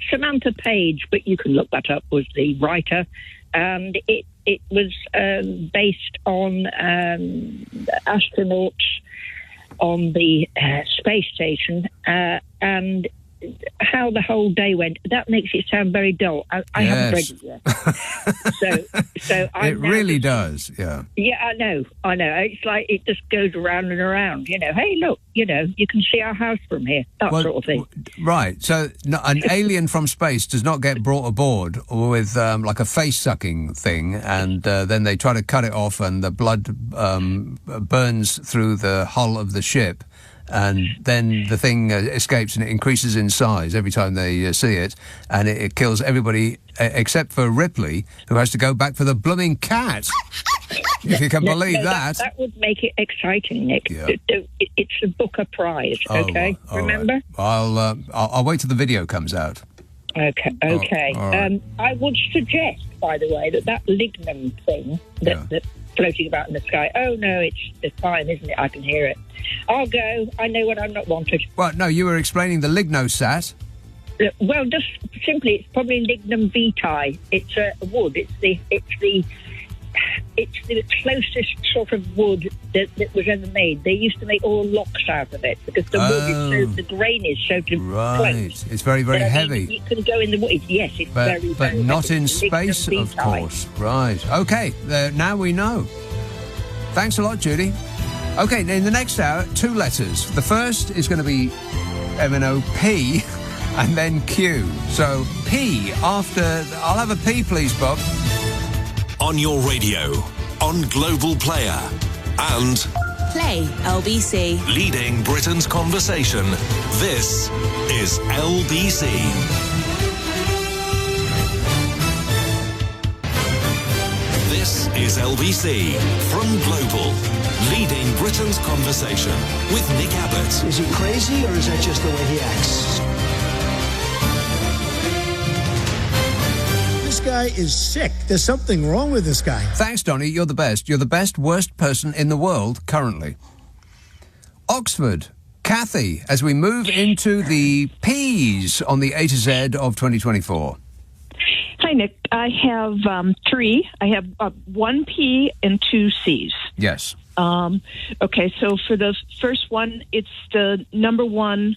Samantha Page, but you can look that up, was the writer. And it was based on astronauts on the space station and how the whole day went. That makes it sound very dull. I haven't read it yet. So it really does, yeah. Yeah, I know. It's like it just goes around and around. Hey, look, you can see our house from here. That sort of thing. Right. So an alien from space does not get brought aboard with like a face-sucking thing, and then they try to cut it off, and the blood burns through the hull of the ship. And then the thing escapes and it increases in size every time they see it, and it kills everybody except for Ripley, who has to go back for the blooming cat. If you can believe that. That would make it exciting, Nick. Yeah. It's a Booker Prize, okay? Remember? Right. I'll wait till the video comes out. Okay. all right. I would suggest, by the way, that lignum thing that's floating about in the sky. Oh no, it's fine, isn't it? I can hear it. I'll go. I know when I'm not wanted. Well, no, you were explaining the lignosat. Well, just simply, it's probably lignum vitae. It's a wood. It's the closest sort of wood that was ever made. They used to make all locks out of it because the wood is the grain is so close. It's very, very heavy. You can go in the wood. Yes, it's very, but very not heavy. in space, of course. Right. Okay. Now we know. Thanks a lot, Judy. Okay. In the next hour, 2 letters. The first is going to be M-N-O-P, and then Q. So P after. I'll have a P, please, Bob. On your radio, on Global Player, and Play LBC. leading Britain's conversation. This is LBC. This is LBC from Global, leading Britain's conversation with Nick Abbot. Is he crazy or is that just the way he acts? This guy is sick. There's something wrong with this guy. Thanks, Donny. You're the best. You're the best, worst person in the world currently. Oxford. Kathy, as we move into the P's on the A to Z of 2024. Hi, Nick. I have 3. I have 1 P and 2 C's. Yes. Okay, so for the first one, it's the number 1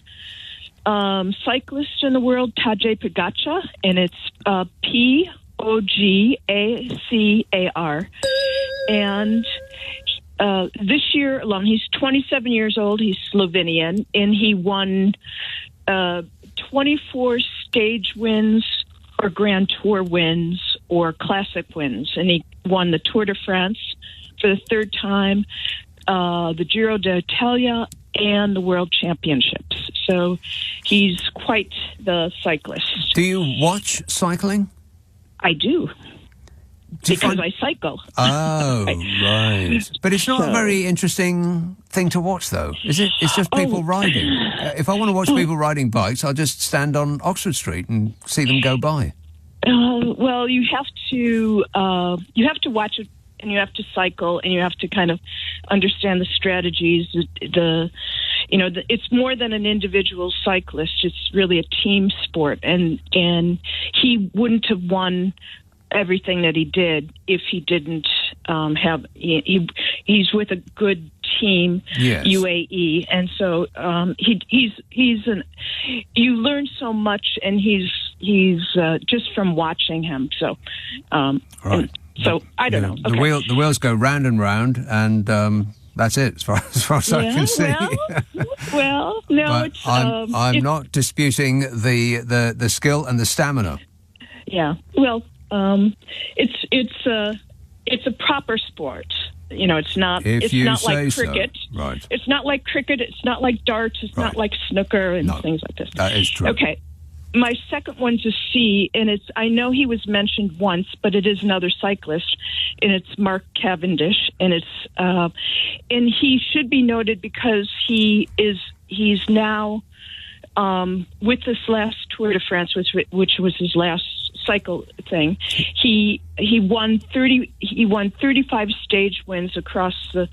cyclist in the world, Tadej Pogacar, and it's Pogacar. And this year alone, he's 27 years old. He's Slovenian, and he won 24 stage wins or Grand Tour wins or Classic wins. And he won the Tour de France for the 3rd time, the Giro d'Italia, and the World Championships. So he's quite the cyclist. Do you watch cycling? I do. Because I cycle. Oh, right. But it's not a very interesting thing to watch, though, is it? It's just people riding. If I want to watch people riding bikes, I'll just stand on Oxford Street and see them go by. Well, you have to watch it, and you have to cycle, and you have to kind of understand the strategies. It's more than an individual cyclist. It's really a team sport, and he wouldn't have won everything that he did if he didn't have. He's with a good team, yes. UAE, and so you learn so much, and he's just from watching him. So, right. So I don't know. Okay. The wheels go round and round, and that's it as far as I can see. Well, no, but I'm not disputing the skill and the stamina. Yeah. Well, it's a proper sport. it's not. If It's you not say like so. cricket. Right. It's not like cricket. It's not like darts. It's not like snooker and things like this. That is true. Okay. My second one's a C, and I know he was mentioned once, but it is another cyclist, and it's Mark Cavendish, and and he should be noted because he's now with this last Tour de France, which was his last cycle thing. He won 35 stage wins across the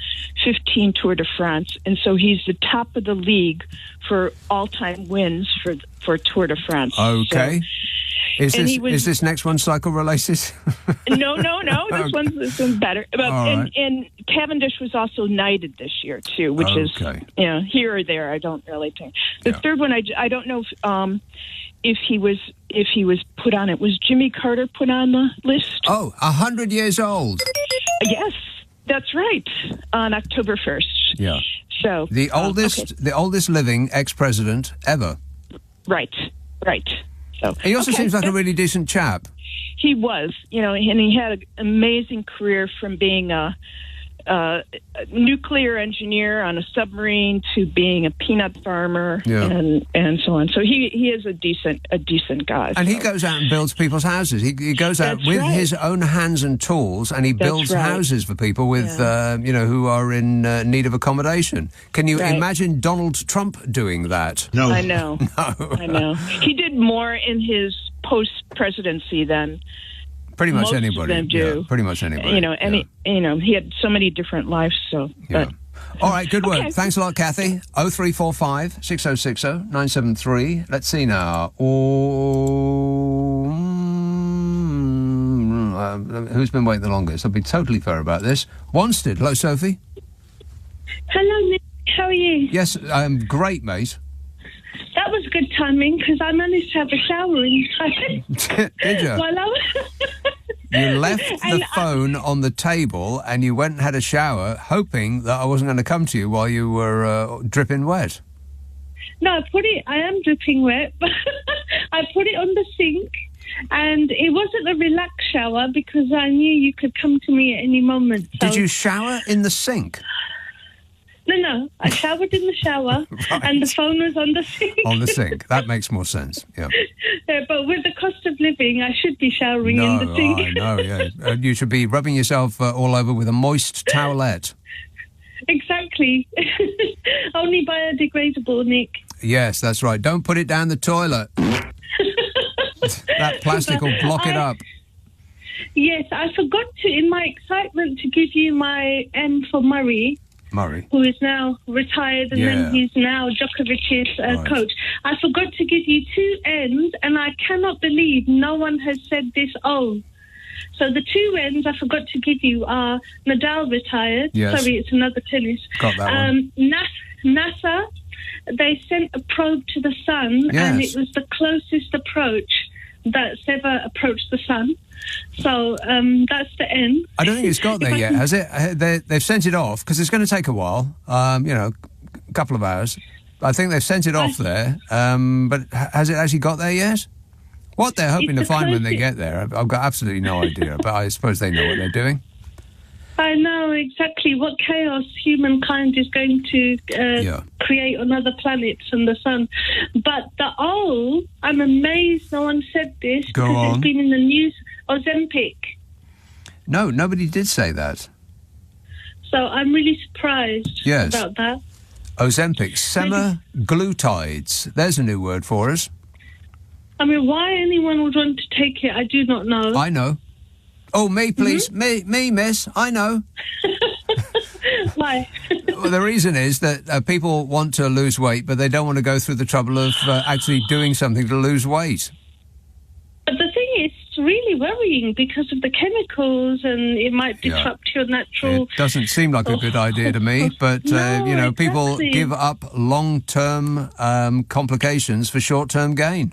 15 Tour de France, and so he's the top of the league for all-time wins for Tour de France. Okay. So, Is this next one cycle related? No. This one's better. Right. And Cavendish was also knighted this year too, which is here or there. I don't really think. The third one, I don't know if he was put on it. Was Jimmy Carter put on the list? Oh, 100 years old. Yes, that's right. On October 1st. Yeah. So the oldest living ex-president ever. Right. So he also seems like a really decent chap. He was, and he had an amazing career from being a nuclear engineer on a submarine to being a peanut farmer and so on. So he is a decent guy. And he goes out and builds people's houses. He goes out with his own hands and tools, and he builds houses for people with who are in need of accommodation. Can you imagine Donald Trump doing that? No, I know. No. I know. He did more in his post-presidency than pretty much most anybody. Of them do. Yeah, pretty much anybody. He had so many different lives. So, but, all right, good work. Okay. Thanks a lot, Kathy. 0345 6060 973. Let's see now. Who's been waiting the longest? I'll be totally fair about this. Wanstead. Hello, Sophie. Hello, Nick. How are you? Yes, I'm great, mate. That was good timing because I managed to have a shower in time. Did you? You left the And phone on the table and you went and had a shower, hoping that I wasn't going to come to you while you were dripping wet. No, I am dripping wet, but I put it on the sink, and it wasn't a relaxed shower because I knew you could come to me at any moment. So. Did you shower in the sink? No, I showered in the shower, and the phone was on the sink. On the sink. That makes more sense, yeah. Yeah, but with the cost of living, I should be showering in the sink. I know, yeah. You should be rubbing yourself all over with a moist towelette. Exactly. Only biodegradable, Nick. Yes, that's right. Don't put it down the toilet. That plastic will block it up. Yes, I forgot to, in my excitement, to give you my M for Murray, who is now retired, and then he's now Djokovic's coach. I forgot to give you 2 N's, and I cannot believe no one has said this O. So the 2 N's I forgot to give you are Nadal retired. Yes. Sorry, it's another tennis. Got that one. NASA, they sent a probe to the sun, and it was the closest approach that's ever approached the sun. So that's the N. I don't think it's got there yet, has it? They've sent it off, because it's going to take a while, a couple of hours. I think they've sent it off there, but has it actually got there yet? What they're hoping to find when they get there, I've got absolutely no idea, but I suppose they know what they're doing. I know exactly what chaos humankind is going to create on other planets and the sun. But the O, I'm amazed no one said this because it's been in the news, Ozempic. No, nobody did say that. So I'm really surprised about that. Ozempic, semaglutides. There's a new word for us. I mean, why anyone would want to take it, I do not know. I know. Oh, me, please. Mm-hmm. Me, miss. I know. Why? Well, the reason is that people want to lose weight, but they don't want to go through the trouble of actually doing something to lose weight. But the thing is, it's really worrying because of the chemicals, and it might disrupt your natural... It doesn't seem like a good idea to me, but, people give up long-term complications for short-term gain.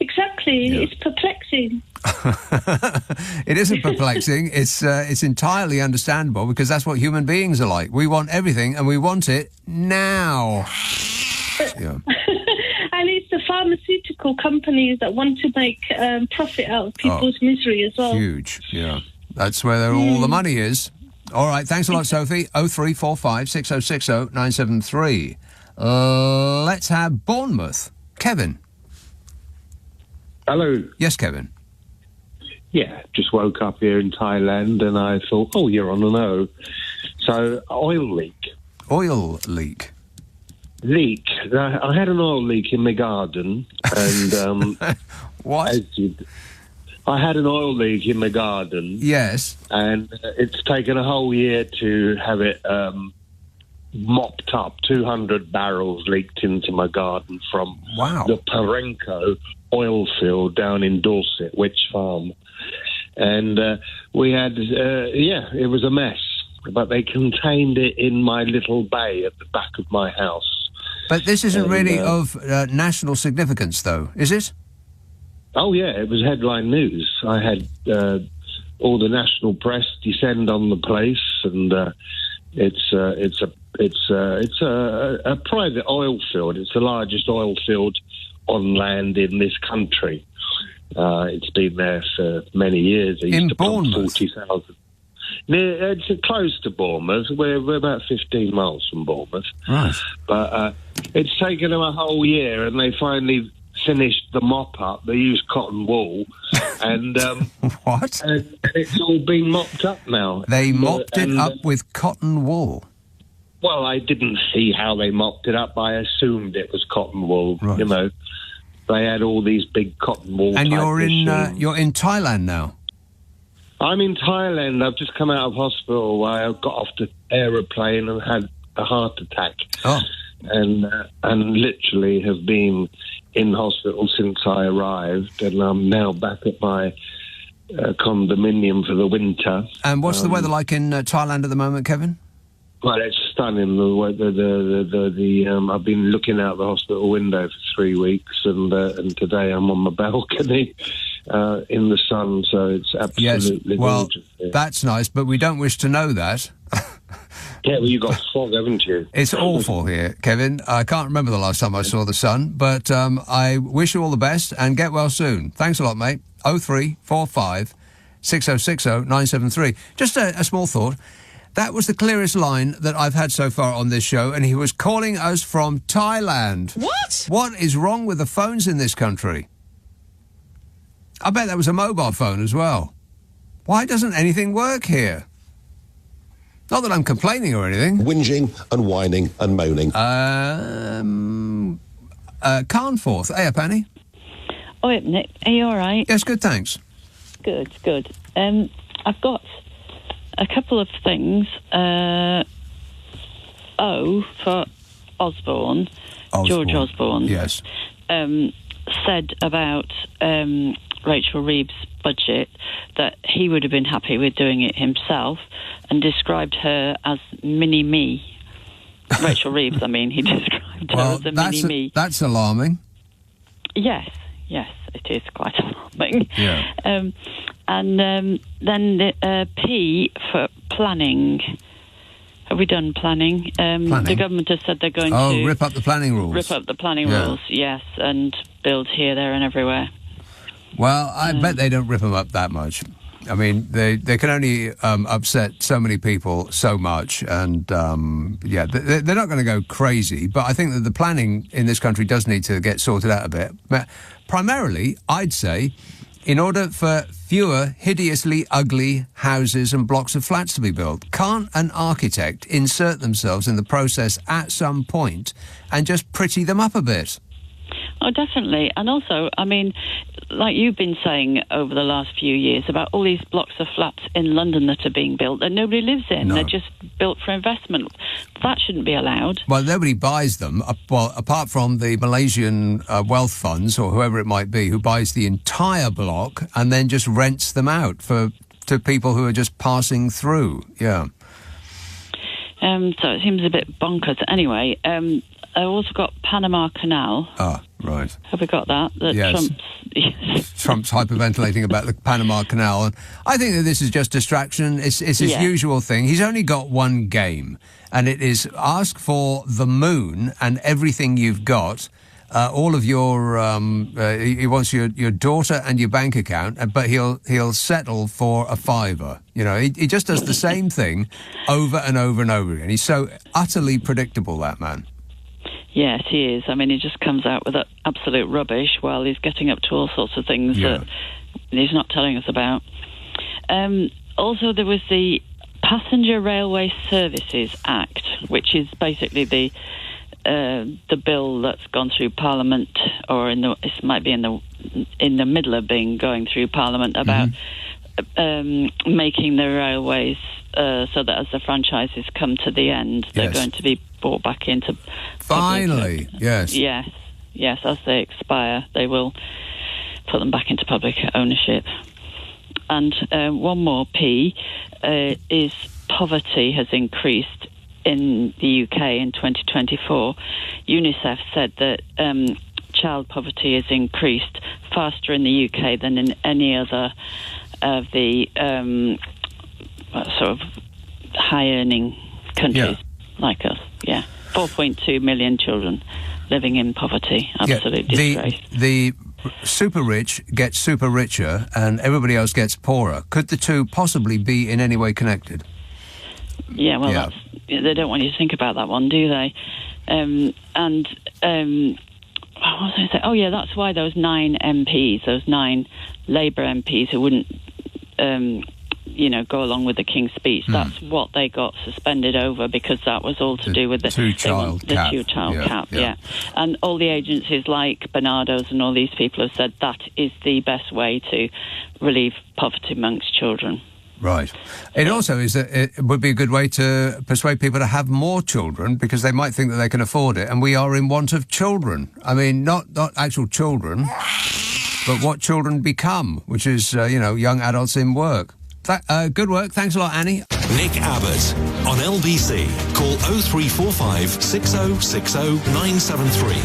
Exactly. Yeah. It's perplexing. It isn't perplexing. It's entirely understandable because that's what human beings are like. We want everything and we want it now. And it's the pharmaceutical companies that want to make profit out of people's misery as well. Huge, yeah. That's where all the money is. All right, thanks a lot, Sophie. 0345 6060 973. Let's have Bournemouth. Kevin. Hello. Yes, Kevin. Yeah, just woke up here in Thailand and I thought, oh, you're on an O. So, oil leak. Oil leak. Leak. I had an oil leak in my garden and... what? I had an oil leak in my garden. Yes. And it's taken a whole year to have it mopped up. 200 barrels leaked into my garden from the Parenco oil field down in Dorset, Witch Farm. And we had, it was a mess. But they contained it in my little bay at the back of my house. But this isn't really of national significance, though, is it? Oh, yeah, it was headline news. I had all the national press descend on the place, and it's a private oil field. It's the largest oil field on land in this country. It's been there for many years. They used to pump 40,000. It's close to Bournemouth. We're about 15 miles from Bournemouth. Right. But it's taken them a whole year, and they finally finished the mop-up. They used cotton wool. And what? And it's all been mopped up now. They mopped it up with cotton wool? Well, I didn't see how they mopped it up. I assumed it was cotton wool, you know. They had all these big cotton wool. And you're machines. you're in Thailand now? I'm in Thailand. I've just come out of hospital. I got off the aeroplane and had a heart attack. Oh. And literally have been in hospital since I arrived, and I'm now back at my condominium for the winter. And what's the weather like in Thailand at the moment, Kevin? Well, it's stunning. The weather. I've been looking out the hospital window for 3 weeks, and today I'm on my balcony in the sun, so it's absolutely gorgeous. That's nice, but we don't wish to know that. Yeah, well, you've got fog, haven't you? It's awful here, Kevin. I can't remember the last time I saw the sun, but I wish you all the best and get well soon. Thanks a lot, mate. 0345 6060 973. Just a small thought. That was the clearest line that I've had so far on this show, and he was calling us from Thailand. What? What is wrong with the phones in this country? I bet that was a mobile phone as well. Why doesn't anything work here? Not that I'm complaining or anything. Whinging and whining and moaning. Carnforth. Hey, Penny. Oh, Nick, are you all right? Yes, good, thanks. Good. I've got a couple of things. O for Osborne. George Osborne. Yes. Said about Rachel Reeves' budget that he would have been happy with doing it himself, and described her as mini-me. Rachel Reeves, I mean, he described her as a mini-me. That's alarming. Yes, it is quite alarming. Yeah. And then the P for planning. Have we done planning? The government has said they're going to... rip up the planning rules. Rip up the planning rules, yes, and build here, there and everywhere. Well, I bet they don't rip them up that much. I mean, they can only upset so many people so much, and, they're not going to go crazy, but I think that the planning in this country does need to get sorted out a bit. But primarily, I'd say, in order for fewer hideously ugly houses and blocks of flats to be built, can't an architect insert themselves in the process at some point and just pretty them up a bit? Oh, definitely. And also, I mean, like you've been saying over the last few years about all these blocks of flats in London that are being built that nobody lives in. No. They're just built for investment. That shouldn't be allowed. Well, nobody buys them, apart from the Malaysian wealth funds or whoever it might be, who buys the entire block and then just rents them out to people who are just passing through. Yeah. So it seems a bit bonkers. Anyway, I've also got Panama Canal. Ah, right. Have we got that? Yes. Trump's hyperventilating about the Panama Canal. And I think that this is just distraction. It's his usual thing. He's only got one game, and it is ask for the moon and everything you've got all of your. He wants your daughter and your bank account, but he'll settle for a £5. You know, he just does the same thing over and over and over again. He's so utterly predictable, that man. Yes, he is. I mean, he just comes out with absolute rubbish while he's getting up to all sorts of things that he's not telling us about. Also, there was the Passenger Railway Services Act, which is basically the bill that's gone through Parliament, or it might be in the middle of going through Parliament about making the railways so that as the franchises come to the end, they're going to be brought back into. Finally, yes, as they expire, they will put them back into public ownership. And one more P is poverty has increased in the UK in 2024. UNICEF said that child poverty has increased faster in the UK than in any other of the sort of high-earning countries like us. 4.2 million children living in poverty. Absolute disgrace. The super rich get super richer and everybody else gets poorer. Could the two possibly be in any way connected? They don't want you to think about that one, do they? What was I say? Oh, yeah, that's why those 9 MPs, those 9 Labour MPs who wouldn't, go along with the King's speech, that's what they got suspended over, because that was all to do with the two-child cap. And all the agencies like Barnardo's and all these people have said that is the best way to relieve poverty amongst children. Right. It also is that it would be a good way to persuade people to have more children, because they might think that they can afford it, and we are in want of children. I mean, not actual children, but what children become, which is, young adults in work. Good work. Thanks a lot, Annie. Nick Abbott on LBC. Call 0345 6060 973.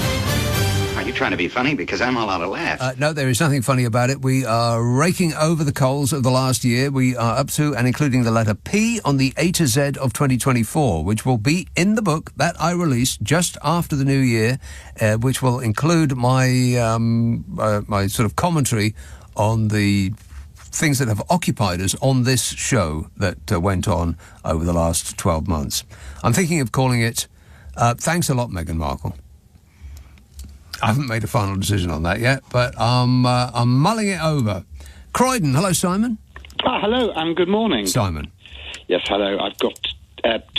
Are you trying to be funny? Because I'm all out of laughs. No, there is nothing funny about it. We are raking over the coals of the last year. We are up to and including the letter P on the A to Z of 2024, which will be in the book that I release just after the new year, which will include my my sort of commentary on the things that have occupied us on this show that went on over the last 12 months. I'm thinking of calling it Thanks a Lot, Meghan Markle. I haven't made a final decision on that yet, but I'm mulling it over. Croydon, hello, Simon. Hello, and good morning. Simon. Yes, hello. I've got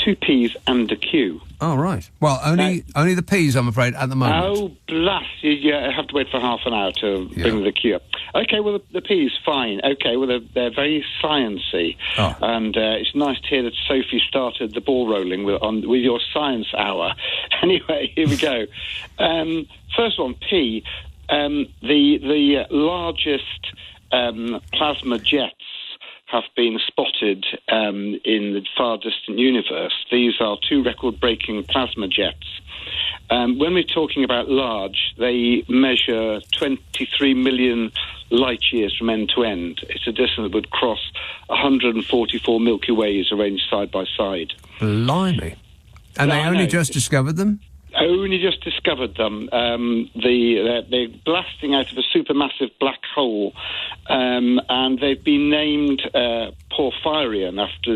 2 P's and a Q. Oh, right. Well, only the P's, I'm afraid, at the moment. Oh, blast. You have to wait for half an hour to bring the Q up. Okay, well, the P's, fine. Okay, well, they're very sciencey. Oh. And it's nice to hear that Sophie started the ball rolling with your science hour. Anyway, here we go. First one, P. The largest plasma jets have been spotted in the far distant universe. These are 2 record-breaking plasma jets. When we're talking about large, they measure 23 million light years from end to end. It's a distance that would cross 144 Milky Ways arranged side by side. Blimey. And they only just discovered them? Only just discovered them. They're blasting out of a supermassive black hole, and they've been named Porphyrion after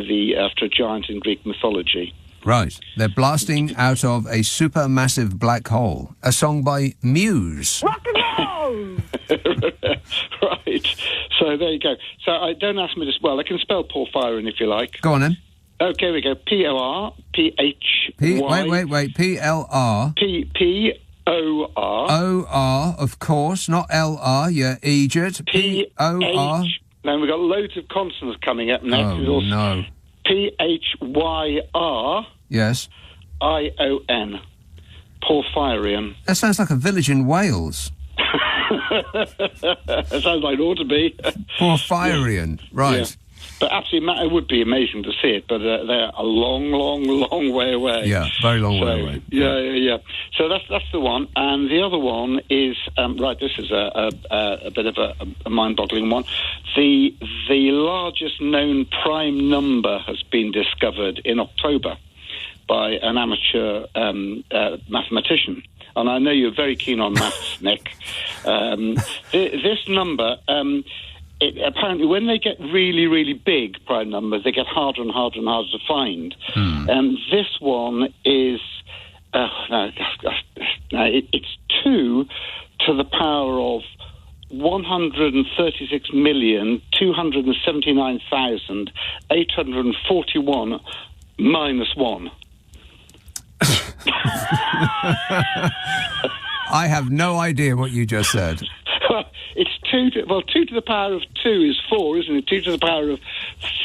a giant in Greek mythology. Right. They're blasting out of a supermassive black hole. A song by Muse. Rock and roll! Right. So there you go. So don't ask me to spell. I can spell Porphyrion if you like. Go on then. Okay, we go. P-O-R-P-H-Y... Wait. P-L-R... P-O-R... O-R, of course, not L-R, you're Egypt. P-O-R... Then we've got loads of consonants coming up next. Oh, no. P-H-Y-R... Yes. I-O-N. Porphyrion. That sounds like a village in Wales. That sounds like it ought to be. Porphyrion, right. Yeah. But absolutely, it would be amazing to see it, but they're a long, long, long way away. Yeah, very long way away. Yeah. So that's the one. And the other one is, this is a bit of a mind-boggling one. The largest known prime number has been discovered in October by an amateur mathematician. and I know you're very keen on maths, Nick. This number, apparently when they get really, really big prime numbers, they get harder and harder and harder to find. This one is, it's 2 to the power of 136,279,841 minus 1. I have no idea what you just said. It's 2 to the power of 2 is 4, isn't it? 2 to the power of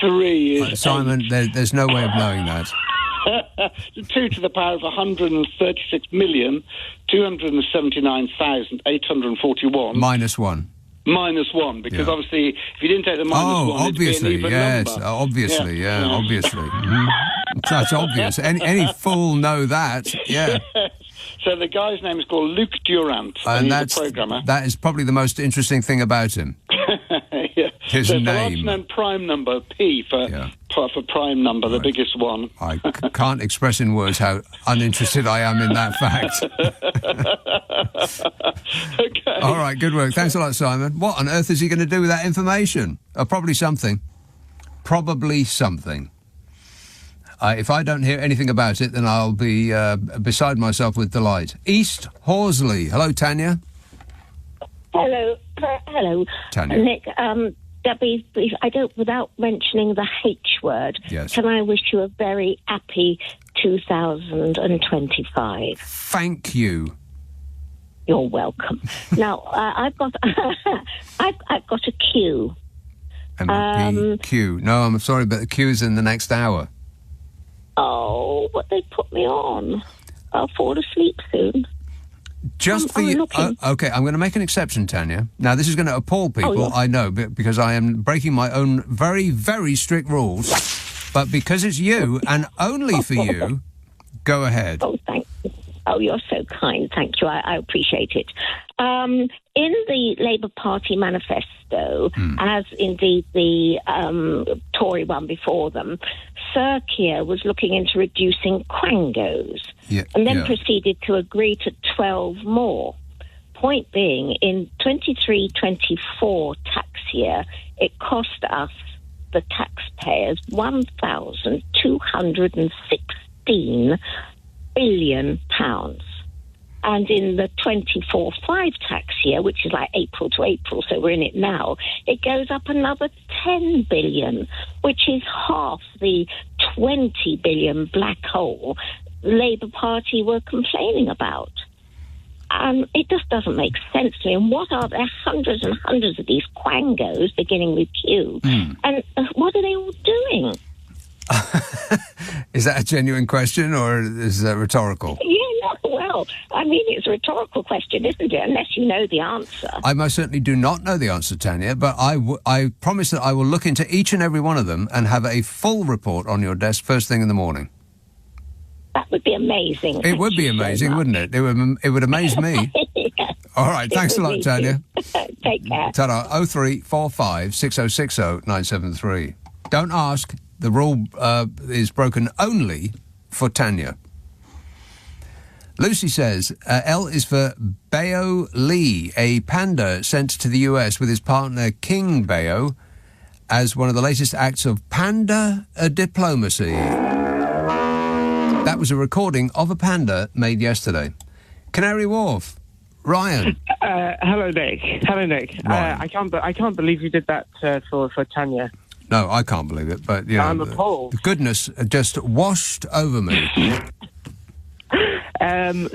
3 is Simon, there's no way of knowing that. 2 to the power of 136,279,841. Minus 1. Minus 1, because obviously, if you didn't take the minus 1, obviously, it'd be an even yes, number. obviously. Mhm. That's obvious. Any fool know that, yeah. So the guy's name is called Luke Durant, and he's the programmer. That is probably the most interesting thing about him. His so name. The large known prime number, P for prime number, the biggest one. I can't express in words how uninterested I am in that fact. Okay. All right, good work. Thanks a lot, Simon. What on earth is he going to do with that information? Probably something. If I don't hear anything about it, then I'll be beside myself with delight. East Horsley. Hello, Tanya. Hello, Tanya. Nick. Debbie, I don't. Without mentioning the H word, yes. Can I wish you a very happy 2025? Thank you. You're welcome. Now I've got I've got a queue. Q. No, I'm sorry, but the queue's in the next hour. Oh, but they put me on. I'll fall asleep soon. Just for you. Okay, I'm going to make an exception, Tanya. Now, this is going to appall people, I know, because I am breaking my own very, very strict rules. But because it's you, and only for you, go ahead. Oh, thank you. Oh, you're so kind. Thank you. I appreciate it. In the Labour Party manifesto, as indeed the Tory one before them, Sir Keir was looking into reducing quangos and then proceeded to agree to 12 more. Point being, in 23-24 tax year, it cost us, the taxpayers, £1,216 billion. And in the 24-5 tax year, which is like April to April, so we're in it now, it goes up another 10 billion, which is half the 20 billion black hole the Labour Party were complaining about. And it just doesn't make sense to me. And what are there? Hundreds and hundreds of these quangos, beginning with Q. And what are they all doing? Is that a genuine question, or is that rhetorical? Yeah, well, I mean, it's a rhetorical question, isn't it? Unless you know the answer. I most certainly do not know the answer, Tanya, but I promise that I will look into each and every one of them and have a full report on your desk first thing in the morning. That would be amazing. It would be amazing, wouldn't it? It would amaze me. Yeah. All right, thanks a lot, Tanya. Take care. Ta-da. 0345 6060 973. Don't ask. The rule is broken only for Tanya. Lucy says, L is for Bayo Lee, a panda sent to the US with his partner King Bayo as one of the latest acts of panda diplomacy. That was a recording of a panda made yesterday. Canary Wharf, Ryan. Hello, Nick. I can't believe you did that for Tanya. No, I can't believe it, but you know, I'm appalled. The goodness just washed over me.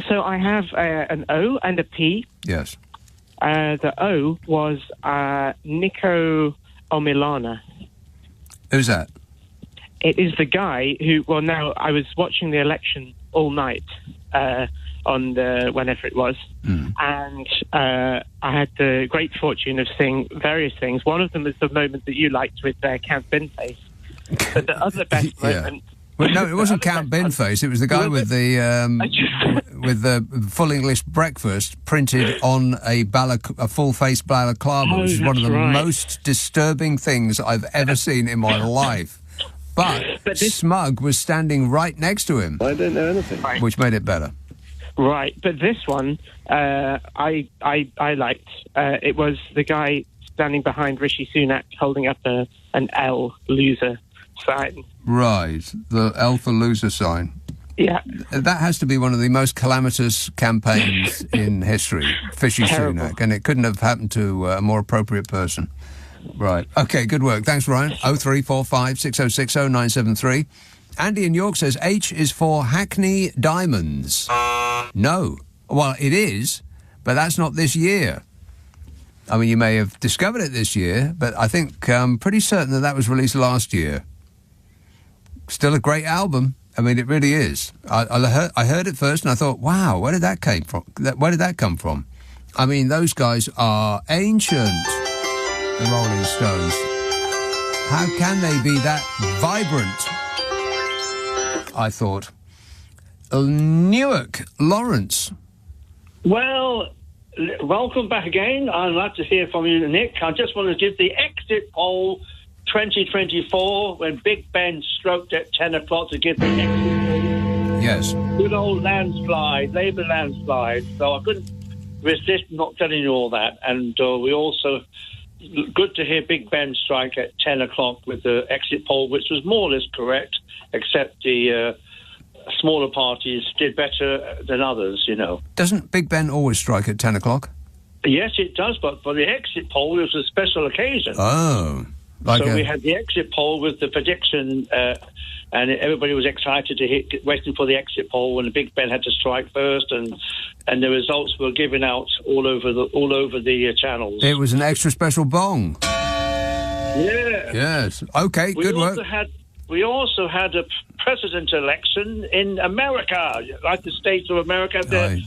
So I have an O and a P. Yes. The O was Nico Omilana. Who's that? It is the guy who. Well, now I was watching the election all night on the whenever it was, and I had the great fortune of seeing various things. One of them was the moment that you liked with Count Binface, but the other best moment. Well, no, it wasn't Count Binface. It was the guy with the full English breakfast printed on a full-face balaclava, which is one of the most disturbing things I've ever seen in my life. But Smug was standing right next to him. I don't know anything. Which made it better. Right, but this one I liked. It was the guy standing behind Rishi Sunak holding up an L loser sign. Right, the L for loser sign. Yeah. That has to be one of the most calamitous campaigns in history, Fishy Terrible. Sunak, and it couldn't have happened to a more appropriate person. Right. Okay, good work. Thanks, Ryan. 0345 6060 973. Andy in York says H is for Hackney Diamonds. No. Well, it is, but that's not this year. I mean, you may have discovered it this year, but I think I'm pretty certain that was released last year. Still a great album. I mean, it really is. I heard it first and I thought, wow, where did that come from? Where did that come from? I mean, those guys are ancient, the Rolling Stones. How can they be that vibrant? I thought. Newark, Lawrence. Well, welcome back again. I'd like to hear from you, Nick. I just want to give the exit poll 2024 when Big Ben stroked at 10 o'clock to give the exit poll. Yes. Good old landslide, Labour landslide. So I couldn't resist not telling you all that. And we also, good to hear Big Ben strike at 10 o'clock with the exit poll, which was more or less correct, except the smaller parties did better than others, you know. Doesn't Big Ben always strike at 10 o'clock? Yes, it does, but for the exit poll, it was a special occasion. Oh. We had the exit poll with the prediction, and everybody was excited to waiting for the exit poll when the Big Ben had to strike first, and the results were given out all over the channels. It was an extra special bong. Yeah. Yes. Okay, good work. We also had a president election in America, like the states of America, the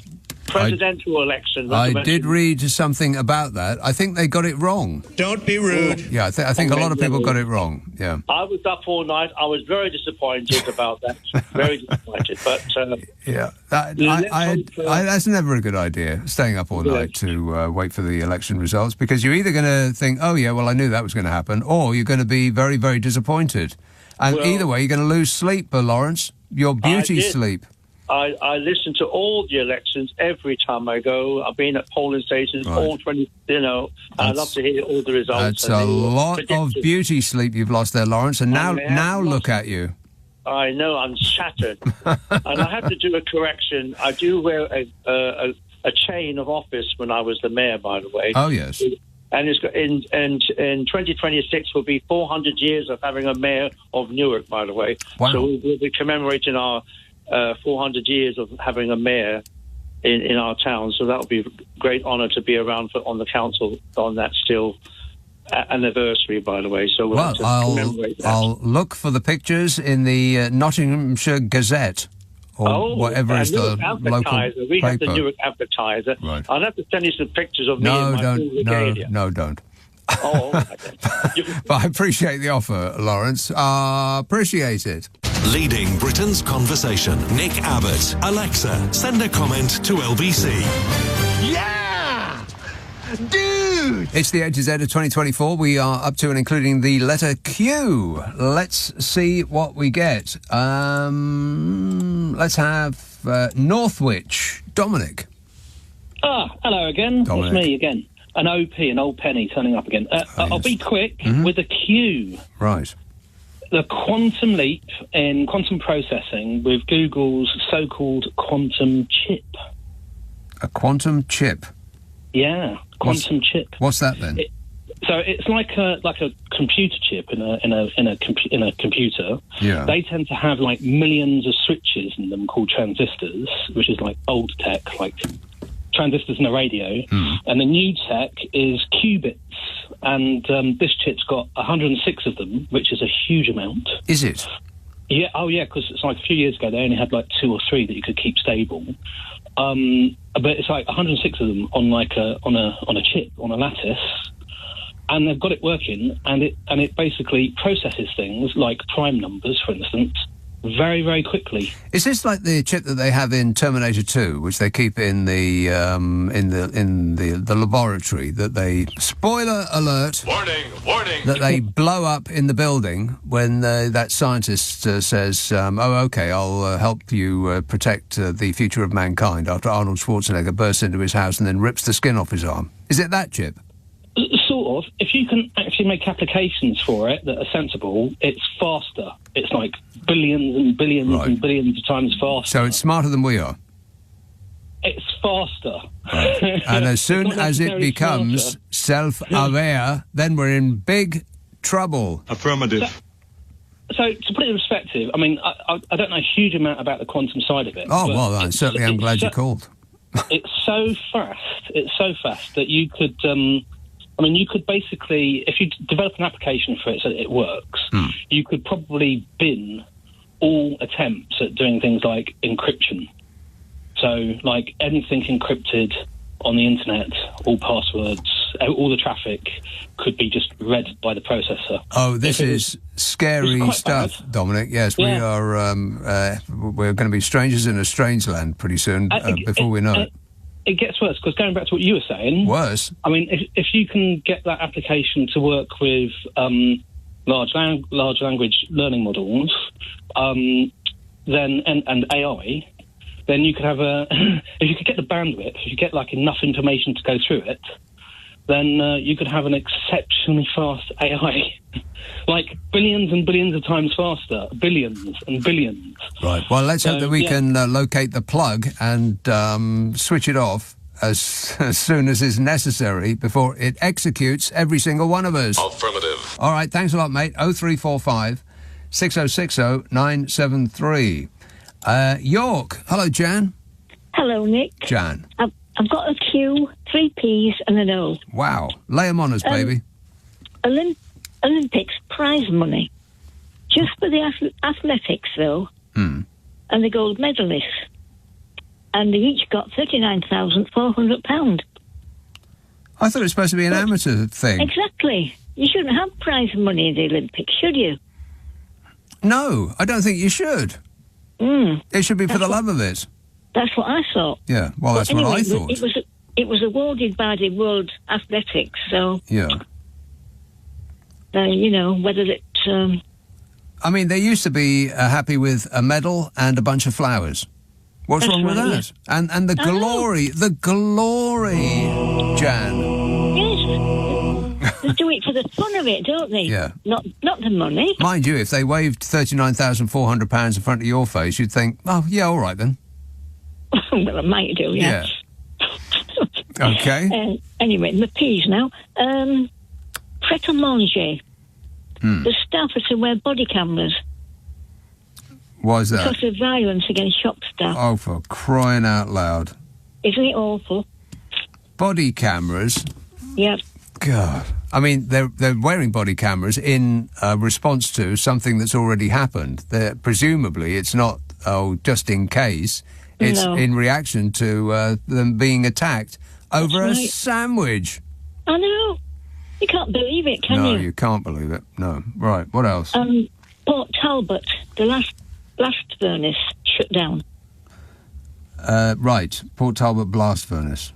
presidential election. I did read something about that. I think they got it wrong. Don't be rude. Yeah, I think a lot of people got it wrong. Yeah. I was up all night. I was very disappointed about that. Very disappointed. But yeah, that's never a good idea. Staying up all night to wait for the election results, because you're either going to think, oh yeah, well I knew that was going to happen, or you're going to be very, very disappointed. And either way, you're going to lose sleep, Lawrence. Your beauty sleep. I listen to all the elections every time I go. I've been at polling stations, all 20, I love to hear all the results. That's a lot of beauty sleep you've lost there, Lawrence. And now look at you. I know, I'm shattered. And I have to do a correction. I do wear a chain of office when I was the mayor, by the way. Oh, yes. And in 2026 will be 400 years of having a mayor of Newark, by the way. Wow. So we'll be commemorating our 400 years of having a mayor in our town. So that will be a great honour to be around on the council on that still anniversary, by the way. So we'll have to commemorate that. I'll look for the pictures in the Nottinghamshire Gazette. Or whatever is the local We have paper. the Newark Advertiser. Right. I'll have to send you some pictures of me in my full regalia. No, don't. Oh, okay. But I appreciate the offer, Lawrence. Appreciate it. Leading Britain's conversation. Nick Abbott. Alexa, send a comment to LBC. Yeah! Dude! It's the A to Z of 2024. We are up to and including the letter Q. Let's see what we get. Let's have Northwich. Dominic. Hello again. Dominic. It's me again. An OP, an old penny, turning up again. I'll be quick with a Q. Right. The quantum leap in quantum processing with Google's so-called quantum chip. A quantum chip? Yeah, quantum chip. What's that then? So it's like a computer chip in a computer. Yeah. They tend to have like millions of switches in them called transistors, which is like old tech, like transistors in a radio. And the new tech is qubits. And this chip's got 106 of them, which is a huge amount. Is it? Yeah. Oh, yeah. Because it's like a few years ago they only had like 2 or 3 that you could keep stable. But it's like 106 of them on like on a chip, on a lattice, and they've got it working, and it basically processes things like prime numbers, for instance, very, very quickly. Is this like the chip that they have in Terminator 2, which they keep in the laboratory, that they, spoiler alert, warning, that they blow up in the building when that scientist says, "Oh, okay, I'll help you protect the future of mankind," after Arnold Schwarzenegger bursts into his house and then rips the skin off his arm? Is it that chip? Sort of. If you can actually make applications for it that are sensible, it's faster. It's like billions and billions and billions of times faster. So it's smarter than we are. It's faster. Right. And as soon as it becomes self-aware, then we're in big trouble. Affirmative. So to put it in perspective, I mean, I don't know a huge amount about the quantum side of it. Oh, well, I certainly am glad you called. It's so fast that you could... you could basically, if you develop an application for it so that it works, you could probably bin all attempts at doing things like encryption. So, like, anything encrypted on the internet, all passwords, all the traffic could be just read by the processor. Oh, this is scary stuff, bad. Dominic. Yes, we are. We're going to be strangers in a strange land pretty soon, before we know it. It gets worse, because going back to what you were saying... Worse? I mean, if you can get that application to work with large language learning models, then and AI, then you could have if you could get the bandwidth, if you get, like, enough information to go through it, then you could have an exceptionally fast AI. Like, billions and billions of times faster. Billions and billions. Right. Well, let's hope that we can locate the plug and switch it off as soon as is necessary before it executes every single one of us. Affirmative. All right. Thanks a lot, mate. 0345 6060 973. York. Hello, Jan. Hello, Nick. Jan. I've got a Q, 3 Ps and an O. Wow. Lay 'em on us, baby. Olympics prize money. Just for the athletics, though, and the gold medalists. And they each got £39,400. I thought it was supposed to be an amateur thing. Exactly. You shouldn't have prize money in the Olympics, should you? No, I don't think you should. It should be for the love of it. That's what I thought. Yeah, well, that's anyway, what I thought. It was awarded by the World Athletics, so... Yeah. Whether it... I mean, they used to be happy with a medal and a bunch of flowers. What's wrong with that? Yeah. And the glory, Jan. Yes. They do it for the fun of it, don't they? Yeah. Not the money. Mind you, if they waved £39,400 in front of your face, you'd think, oh, yeah, all right then. Well, I might do, yeah. Okay. Anyway, the P's now. Pret-a-manger. The staff are to wear body cameras. Why is that? Because of violence against shop staff. Oh, for crying out loud. Isn't it awful? Body cameras? Yep. God. I mean, they're wearing body cameras in response to something that's already happened. Presumably, it's not, just in case. It's in reaction to them being attacked over a sandwich. I know. You can't believe it, can you? No, you can't believe it. No. Right, what else? Port Talbot, the last furnace shut down. Right, Port Talbot blast furnace.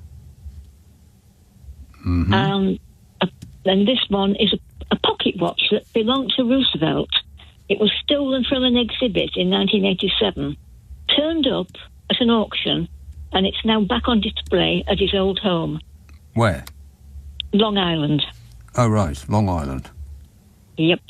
Mm-hmm. And this one is a pocket watch that belonged to Roosevelt. It was stolen from an exhibit in 1987, turned up at an auction, and it's now back on display at his old home. Where? Long Island. Oh, right, Long Island. Yep.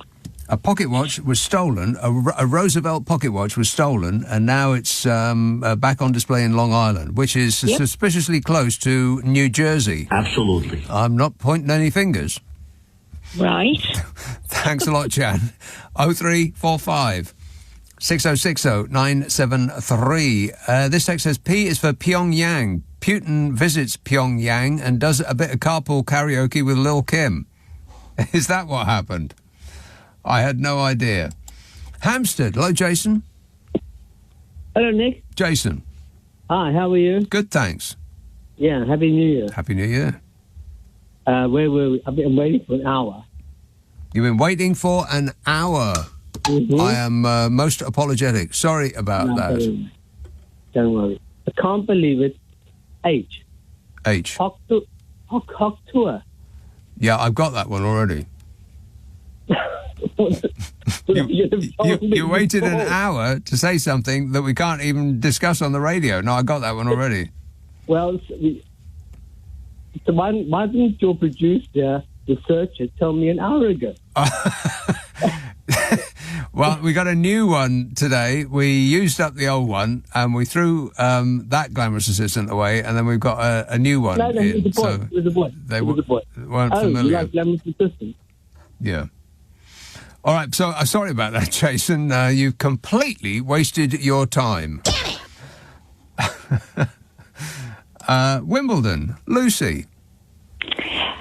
A pocket watch was stolen, a Roosevelt pocket watch was stolen, and now it's back on display in Long Island, which is suspiciously close to New Jersey. Absolutely. I'm not pointing any fingers. Right. Thanks a lot, Jan. 0345 6060 973. This text says P is for Pyongyang. Putin visits Pyongyang and does a bit of carpool karaoke with Lil' Kim. Is that what happened? I had no idea. Hampstead. Hello, Jason. Hello, Nick. Jason. Hi, how are you? Good, thanks. Yeah, Happy New Year. Happy New Year. Where were we? I've been waiting for an hour. You've been waiting for an hour? I am most apologetic. Sorry about that. Don't worry. I can't believe it. H. Hoctua. Yeah, I've got that one already. You waited an hour to say something that we can't even discuss on the radio. No, I got that one already. Well, so why didn't your producer, researcher, tell me an hour ago? Well, we got a new one today. We used up the old one, and we threw that glamorous assistant away, and then we've got a new one. No, it was a boy. It was a boy. They weren't familiar. You like glamorous assistant? Yeah. All right, so sorry about that, Jason. You've completely wasted your time. Wimbledon, Lucy.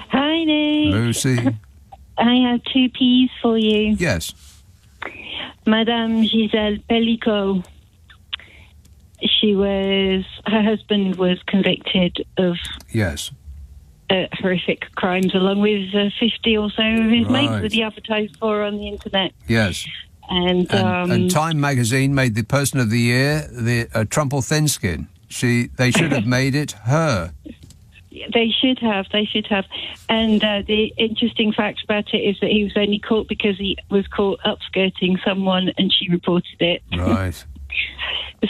Hi, Nick. Lucy. I have 2 P's for you. Yes. Madame Giselle Pellicot. Her husband was convicted of horrific crimes, along with 50 or so of his mates that he advertised for on the internet. Yes. And Time magazine made the person of the year the Trumple Thinskin. They should have made it her. They should have. And the interesting fact about it is that he was only caught because he was caught upskirting someone, and she reported it. Right.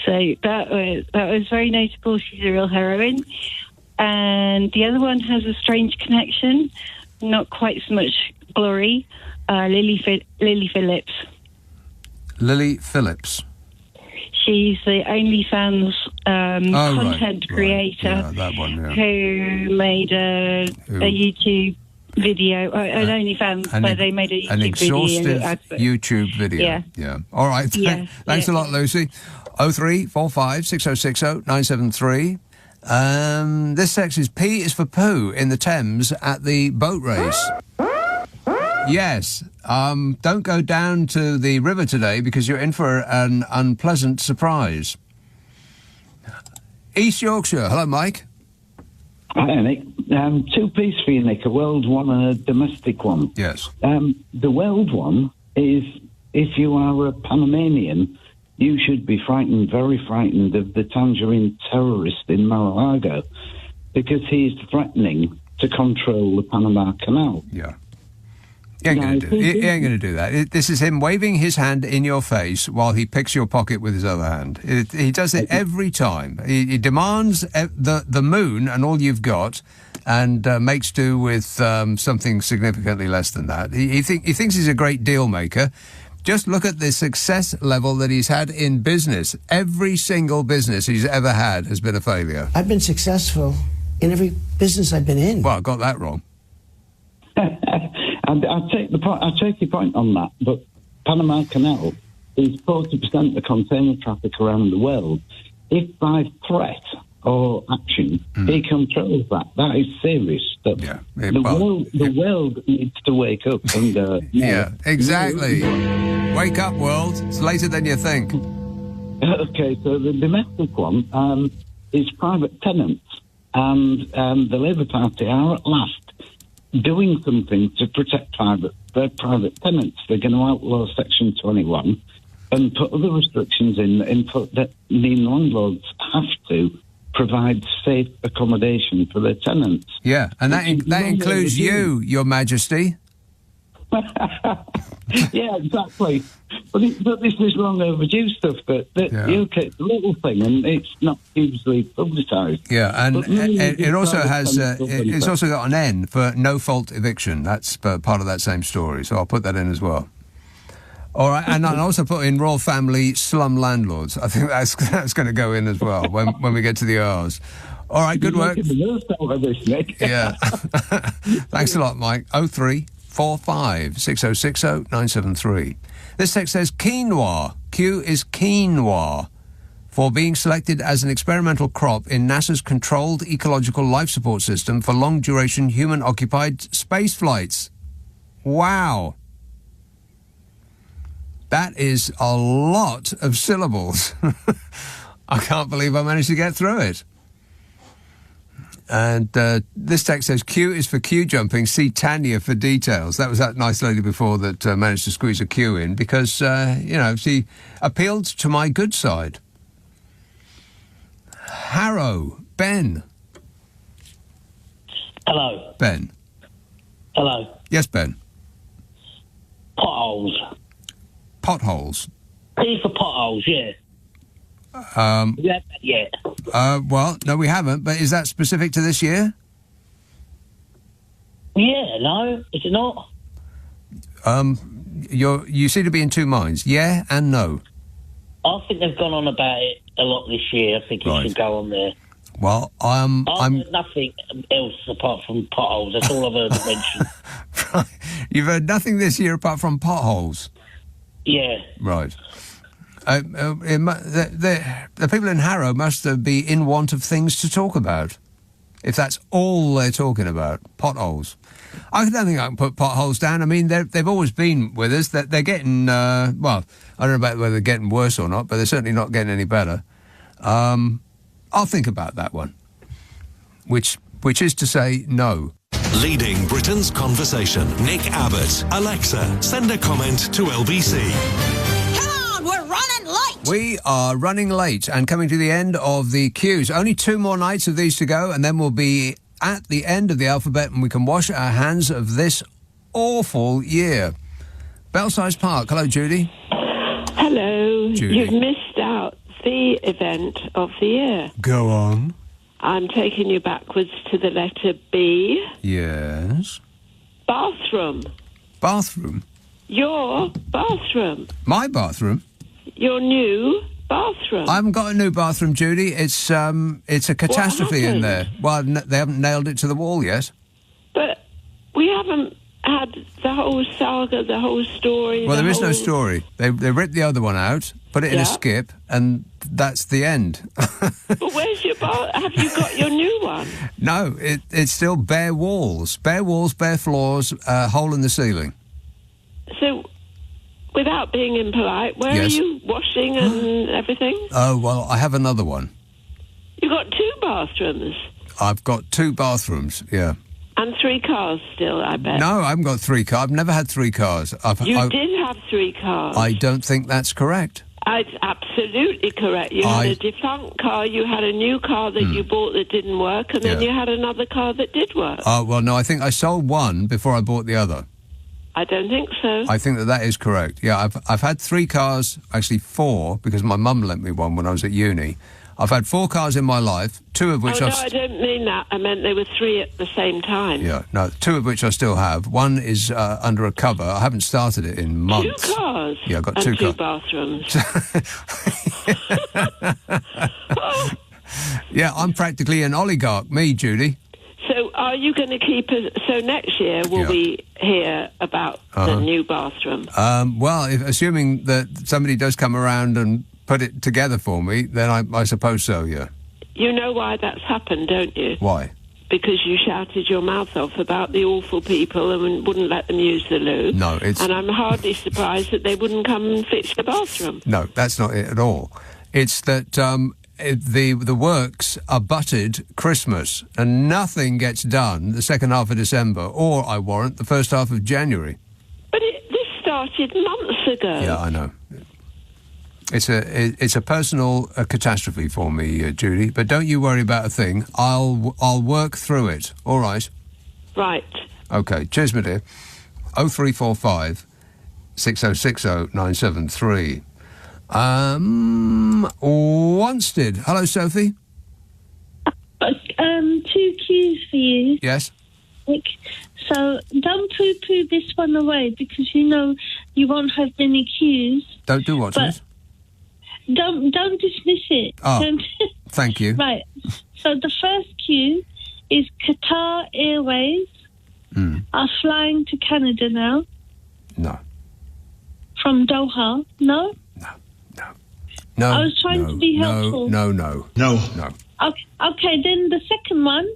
So that was very notable. She's a real heroine. And the other one has a strange connection, not quite so much glory. Lily Phillips. Lily Phillips. She's the OnlyFans content creator who made a YouTube video, an OnlyFans, where they made a YouTube an exhaustive video. YouTube video. Yeah. All right. Thanks a lot, Lucy. 0345 6060 973. This text is P is for poo in the Thames at the boat race. Yes. Don't go down to the river today because you're in for an unpleasant surprise. East Yorkshire. Hello, Mike. Hi, Nick. 2 P's for you, Nick. A world one and a domestic one. Yes. The world one is, if you are a Panamanian, you should be frightened, very frightened, of the tangerine terrorist in Mar-a-Lago, because he is threatening to control the Panama Canal. Yeah. He ain't going to do that. This is him waving his hand in your face while he picks your pocket with his other hand. He does it every time. He demands the moon and all you've got, and makes do with something significantly less than that. He thinks he's a great deal maker. Just look at the success level that he's had in business. Every single business he's ever had has been a failure. I've been successful in every business I've been in. Well, I got that wrong. I take your point on that, but Panama Canal is 40% of container traffic around the world. If by threat or action he controls that, that is serious stuff. Yeah, the world needs to wake up. And yeah, exactly. Wake up, world. It's later than you think. Okay, so the domestic one is private tenants, and the Labour Party are at last doing something to protect their private tenants. They're going to outlaw Section 21 and put other restrictions in that mean landlords have to provide safe accommodation for their tenants. Yeah, and that includes you, Your Majesty. Yeah, exactly. But this is long overdue stuff. But the UK, it's a little thing, and it's not hugely publicised. Yeah, and it also has. It's also got an N for no fault eviction. That's part of that same story. So I'll put that in as well. All right, and I'll also put in royal family slum landlords. I think that's going to go in as well when we get to the R's. All right, good work. Yeah. Thanks a lot, Mike. 0345 6060 973. This text says quinoa. Q is quinoa. For being selected as an experimental crop in NASA's Controlled Ecological Life Support System for long-duration human-occupied space flights. Wow. That is a lot of syllables. I can't believe I managed to get through it. And this text says, Q is for queue jumping, see Tanya for details. That was that nice lady before that managed to squeeze a queue in because, she appealed to my good side. Harrow, Ben. Hello. Ben. Hello. Yes, Ben. Potholes. Potholes? P for potholes, yeah. Yeah, yet. Well, no, we haven't, but is that specific to this year? Yeah, no, is it not? You seem to be in two minds, yeah and no. I think they've gone on about it a lot this year. I think it should go on there. Well, I'm heard nothing else apart from potholes. That's all I've heard mentioned. Right. You've heard nothing this year apart from potholes? Yeah. Right. The people in Harrow must be in want of things to talk about, if that's all they're talking about, potholes. I don't think I can put potholes down. I mean, they've always been with us. They're getting, well, I don't know about whether they're getting worse or not, but they're certainly not getting any better. I'll think about that one, which is to say no. Leading Britain's conversation, Nick Abbott. Alexa, send a comment to LBC. We're running late. We are running late and coming to the end of the queues. Only 2 more nights of these to go, and then we'll be at the end of the alphabet and we can wash our hands of this awful year. Belsize Park. Hello, Judy. Hello. Judy. You've missed out the event of the year. Go on. I'm taking you backwards to the letter B. Yes. Bathroom. Bathroom? Your bathroom. My bathroom? Your new bathroom. I haven't got a new bathroom, Judy. It's a catastrophe in there. Well, they haven't nailed it to the wall yet. But we haven't had the whole saga, the whole story. Well, there is no story. They ripped the other one out, put it in a skip, and that's the end. But where's your bath? Have you got your new one? No, it's still bare walls, bare floors, hole in the ceiling. So, without being impolite, where are you washing and everything? Oh, well, I have another one. You've got 2 bathrooms. I've got 2 bathrooms, yeah. And 3 cars still, I bet. No, I haven't got 3 cars. I've never had 3 cars. You did have 3 cars. I don't think that's correct. It's absolutely correct. You had a defunct car, you had a new car that you bought that didn't work, and then you had another car that did work. Oh, well, no, I think I sold one before I bought the other. I don't think so. I think that is correct. Yeah, I've had 3 cars, actually 4, because my mum lent me one when I was at uni. I've had 4 cars in my life, 2 of which I don't mean that. I meant there were 3 at the same time. Yeah, no, 2 of which I still have. One is under a cover. I haven't started it in months. 2 cars? Yeah, I've got and 2 2 cars. bathrooms. Yeah, I'm practically an oligarch, me, Judy. So are you going to keep us... So next year we'll be here about the new bathroom? Well, assuming that somebody does come around and put it together for me, then I suppose so, yeah. You know why that's happened, don't you? Why? Because you shouted your mouth off about the awful people and wouldn't let them use the loo. No, it's... And I'm hardly surprised that they wouldn't come and fix the bathroom. No, that's not it at all. It's that... the works are butted Christmas and nothing gets done the second half of December or, I warrant, the first half of January. But this started months ago. Yeah, I know. It's a personal catastrophe for me, Judy, but don't you worry about a thing. I'll work through it. All right? Right. OK. Cheers, my dear. 0345 6060 973. Wanstead. Hello, Sophie. 2 cues for you. Yes. So don't poo-poo this one away because you know you won't have many cues. Don't do what? But don't dismiss it. Oh, thank you. Right. So the first cue is Qatar Airways are flying to Canada now. No. From Doha. No. No, I was trying to be helpful. No. Okay, then the second one,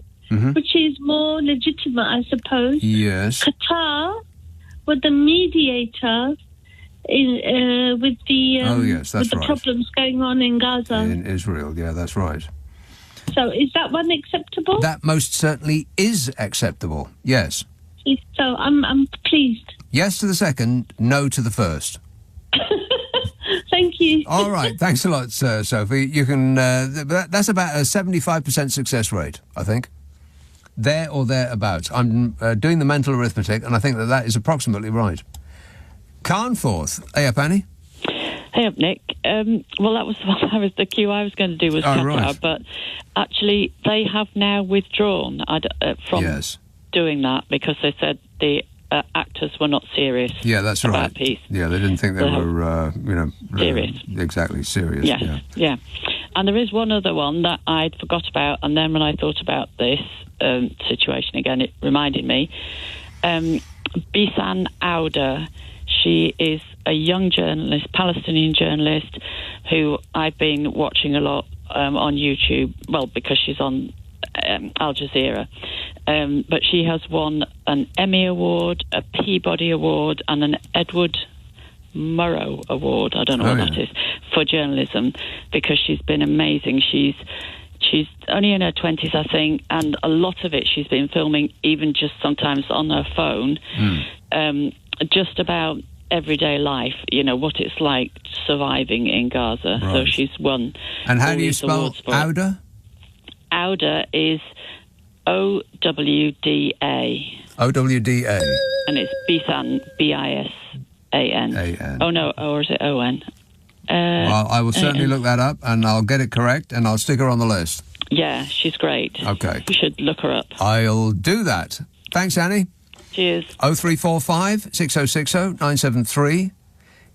which is more legitimate, I suppose. Yes. Qatar were the mediator with the that's with the right. problems going on in Gaza. In Israel, yeah, that's right. So is that one acceptable? That most certainly is acceptable, yes. So I'm pleased. Yes to the second, no to the first. Thank you. All right, thanks a lot, Sophie. You can. That's about a 75% success rate, I think. There or thereabouts. I'm doing the mental arithmetic, and I think that is approximately right. Carnforth. Hey up, Annie. Hey up, Nick. Well, that was the cue I was going to do was Qatar, but actually they have now withdrawn from doing that because they said the actors were not serious. Yeah, that's right. About peace. Yeah, they didn't think they were, serious. Exactly, serious. Yes, yeah. And there is one other one that I'd forgot about, and then when I thought about this situation again, it reminded me. Bisan Auda, she is a young journalist, Palestinian journalist, who I've been watching a lot on YouTube, well, because she's on Al Jazeera. But she has won an Emmy Award, a Peabody Award, and an Edward Murrow Award, I don't know what that is, for journalism, because she's been amazing. She's only in her 20s, I think, and a lot of it she's been filming, even just sometimes on her phone, just about everyday life, what it's like surviving in Gaza. Right. So she's won. And how do you spell Auda? Auda is O-W-D-A. O-W-D-A. And it's Bisan, B-I-S-A-N. A-N. Oh, no, or is it O-N? Well, I will certainly look that up, and I'll get it correct, and I'll stick her on the list. Yeah, she's great. Okay. You should look her up. I'll do that. Thanks, Annie. Cheers. 0345 6060 973.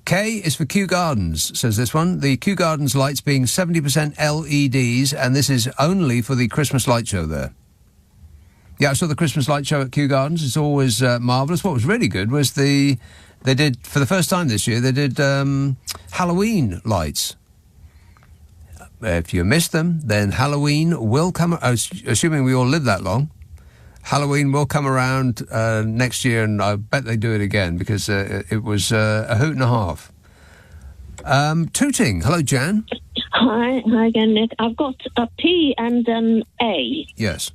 K is for Kew Gardens, says this one. The Kew Gardens lights being 70% LEDs, and this is only for the Christmas light show there. Yeah, I saw the Christmas light show at Kew Gardens. It's always marvellous. What was really good was they did, for the first time this year, they did Halloween lights. If you missed them, then Halloween will come, assuming we all live that long, Halloween will come around next year, and I bet they do it again, because it was a hoot and a half. Tooting. Hello, Jan. Hi again, Nick. I've got a P and an A. Yes.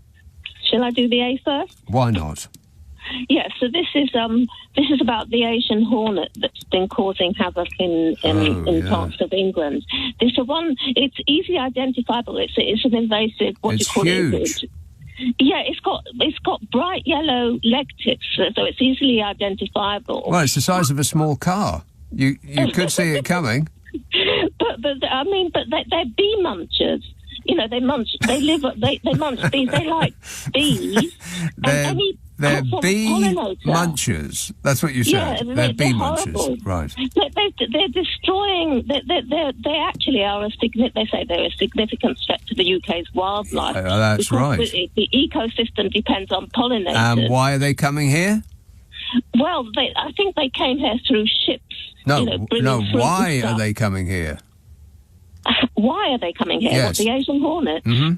Shall I do the A first? Why not? Yeah, so this is about the Asian hornet that's been causing havoc in parts of England. It's easily identifiable. It's an invasive. It's huge. Yeah, it's got bright yellow leg tips, so it's easily identifiable. Well, it's the size of a small car. You could see it coming. But they're bee munchers. They munch bees. They like bees. They're bee munchers. That's what you said. Yeah, they're bee horrible. munchers, right? They're destroying. They actually are they say they're a significant threat to the UK's wildlife. That's right. The ecosystem depends on pollinators. And why are they coming here? Well, I think they came here through ships. No. Why are they coming here? Why are they coming here? Yes. What, the Asian hornets? Mm-hmm.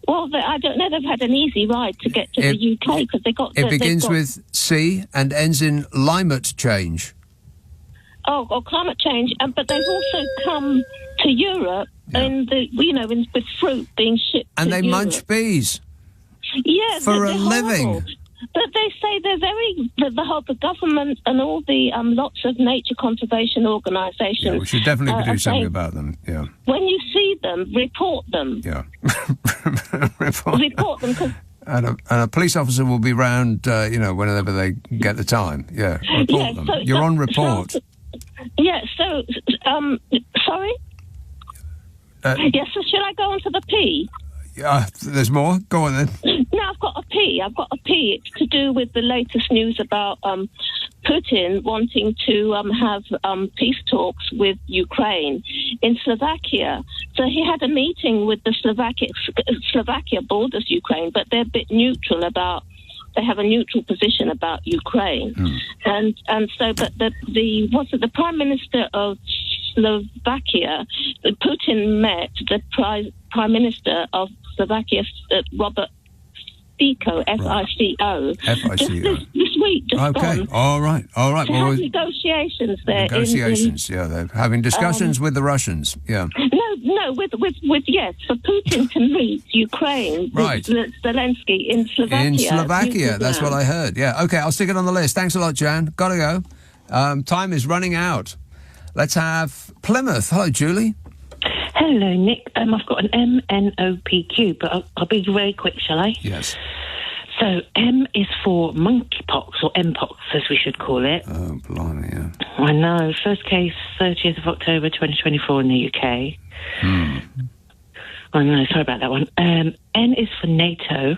Well, I don't know. They've had an easy ride to get to the UK because they got. It begins with C and ends in climate change. Oh, climate change, but they've also come to Europe, with fruit being shipped. And to they Europe. munch bees. Yeah, for a they're living. Horrible. But they say the government and all the lots of nature conservation organisations. Yeah, we should definitely do something about them. Yeah. When you see them, report them. Yeah. report them. Cause and a police officer will be round, whenever they get the time. Yeah. Report them. So You're on report. Sorry. Yes. So should I go on to the P? There's more. Go on then. No, I've got a P. It's to do with the latest news about Putin wanting to have peace talks with Ukraine in Slovakia. So he had a meeting with the Slovakia borders Ukraine, but they're a bit neutral about. They have a neutral position about Ukraine, and so. But the Prime Minister of Slovakia, Putin met the Prime Minister of Slovakia, Robert Fico, Fico, F-I-C-O. this week. Just Okay. gone. All right. To have negotiations there. Negotiations. Yeah, they're having discussions with the Russians. Yeah. No, with for Putin to meet Ukraine, Right. Zelensky in Slovakia. In Slovakia, that's what I heard. Yeah. Okay, I'll stick it on the list. Thanks a lot, Jan. Gotta go. Time is running out. Let's have Plymouth. Hello, Julie. Hello, Nick. I've got an MNOPQ, but I'll be very quick, shall I? Yes. So M is for monkeypox, or Mpox, as we should call it. Oh, blimey, yeah. I know. First case, 30th of October 2024 in the UK. I know. Sorry about that one. N is for NATO.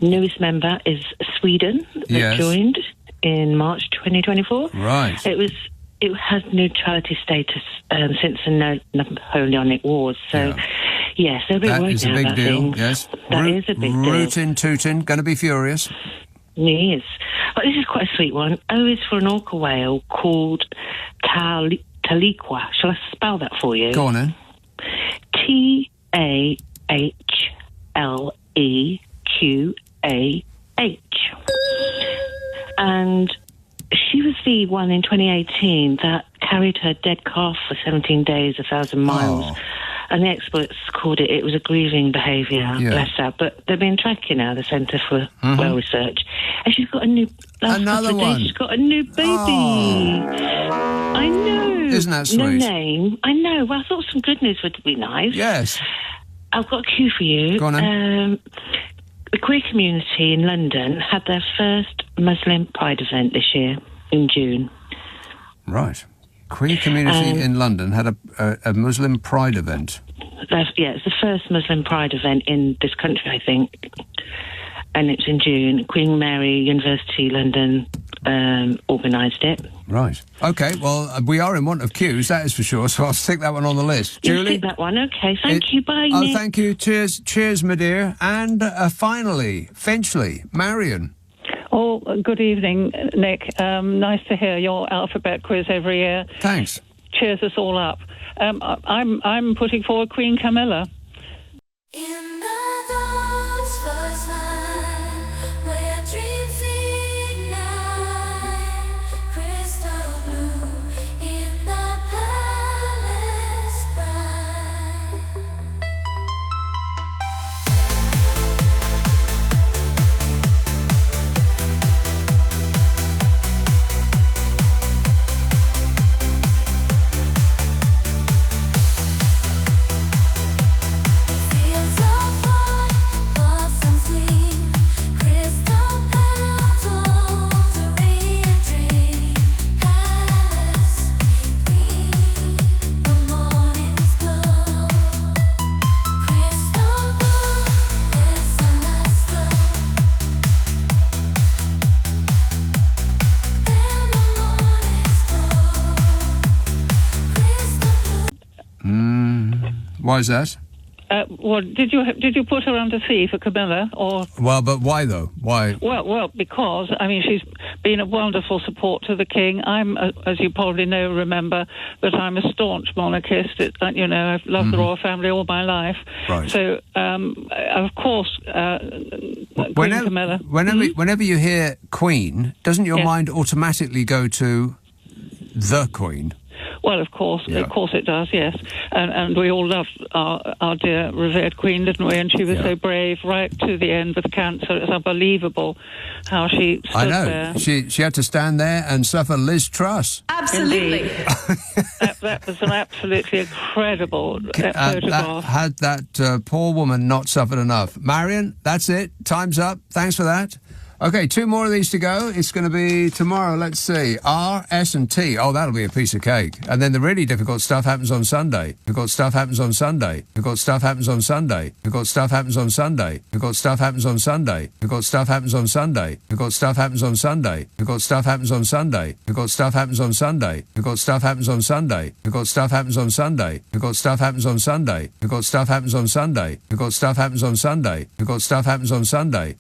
Newest member is Sweden that joined in March 2024. Right. It has neutrality status since the Napoleonic Wars. So, yes, they're a bit worried now about things. Yes. That is a big deal. Rootin' tootin', going to be furious. He is. But this is quite a sweet one. O is for an orca whale called Taliqua. Shall I spell that for you? Go on then. TAHLEQAH. And she was the one in 2018 that carried her dead calf for 17 days, 1,000 miles. Oh. And the experts called it was a grieving behaviour, bless her. But they've been tracking her, the Centre for Whale Research. And she's got a new... Another one. She's got a new baby. I know. Isn't that sweet? No name. I know. Well, I thought some good news would be nice. Yes. I've got a cue for you. Go on then. The queer community in London had their first Muslim Pride event this year in June. Right. Queer community in London had a Muslim Pride event. It's the first Muslim Pride event in this country, I think. And it's in June. Queen Mary University London organised it. Right. Okay, well, we are in want of cues, that is for sure, so I'll stick that one on the list. You Julie? stick that one, okay. Thank you, bye, Oh, Nick. thank you. Cheers, my dear. And finally, Finchley, Marion. Oh, good evening, Nick. Nice to hear your alphabet quiz every year. Thanks. Cheers us all up. I'm putting forward Queen Camilla. Why is that? Well, did you put her under C for Camilla, or? Well, but why though? Why? Well, because she's been a wonderful support to the king. I'm, as you probably remember, that I'm a staunch monarchist. I've loved the royal family all my life. Right. So, of course, Queen Camilla. Whenever you hear Queen, doesn't your mind automatically go to the Queen? Well, of course it does, yes. And we all loved our dear revered Queen, didn't we? And she was so brave right to the end with cancer. It's unbelievable how she stood there. She had to stand there and suffer Liz Truss. Absolutely. that was an absolutely incredible photograph. Had that poor woman not suffered enough. Marion, that's it. Time's up. Thanks for that. Okay, 2 more of these to go. It's going to be tomorrow, let's see, R, S and T. Oh, that'll be a piece of cake. And then the really difficult stuff happens on Sunday. Difficult stuff happens on Sunday. Difficult stuff happens on Sunday. Difficult stuff happens on Sunday. Difficult stuff happens on Sunday. Difficult stuff happens on Sunday. Difficult stuff happens on Sunday. Difficult stuff happens on Sunday. Difficult stuff happens on Sunday. Difficult stuff happens on Sunday. Difficult stuff happens on Sunday. Difficult stuff happens on Sunday. Difficult stuff happens on Sunday. Difficult stuff happens on Sunday. Difficult stuff happens on Sunday.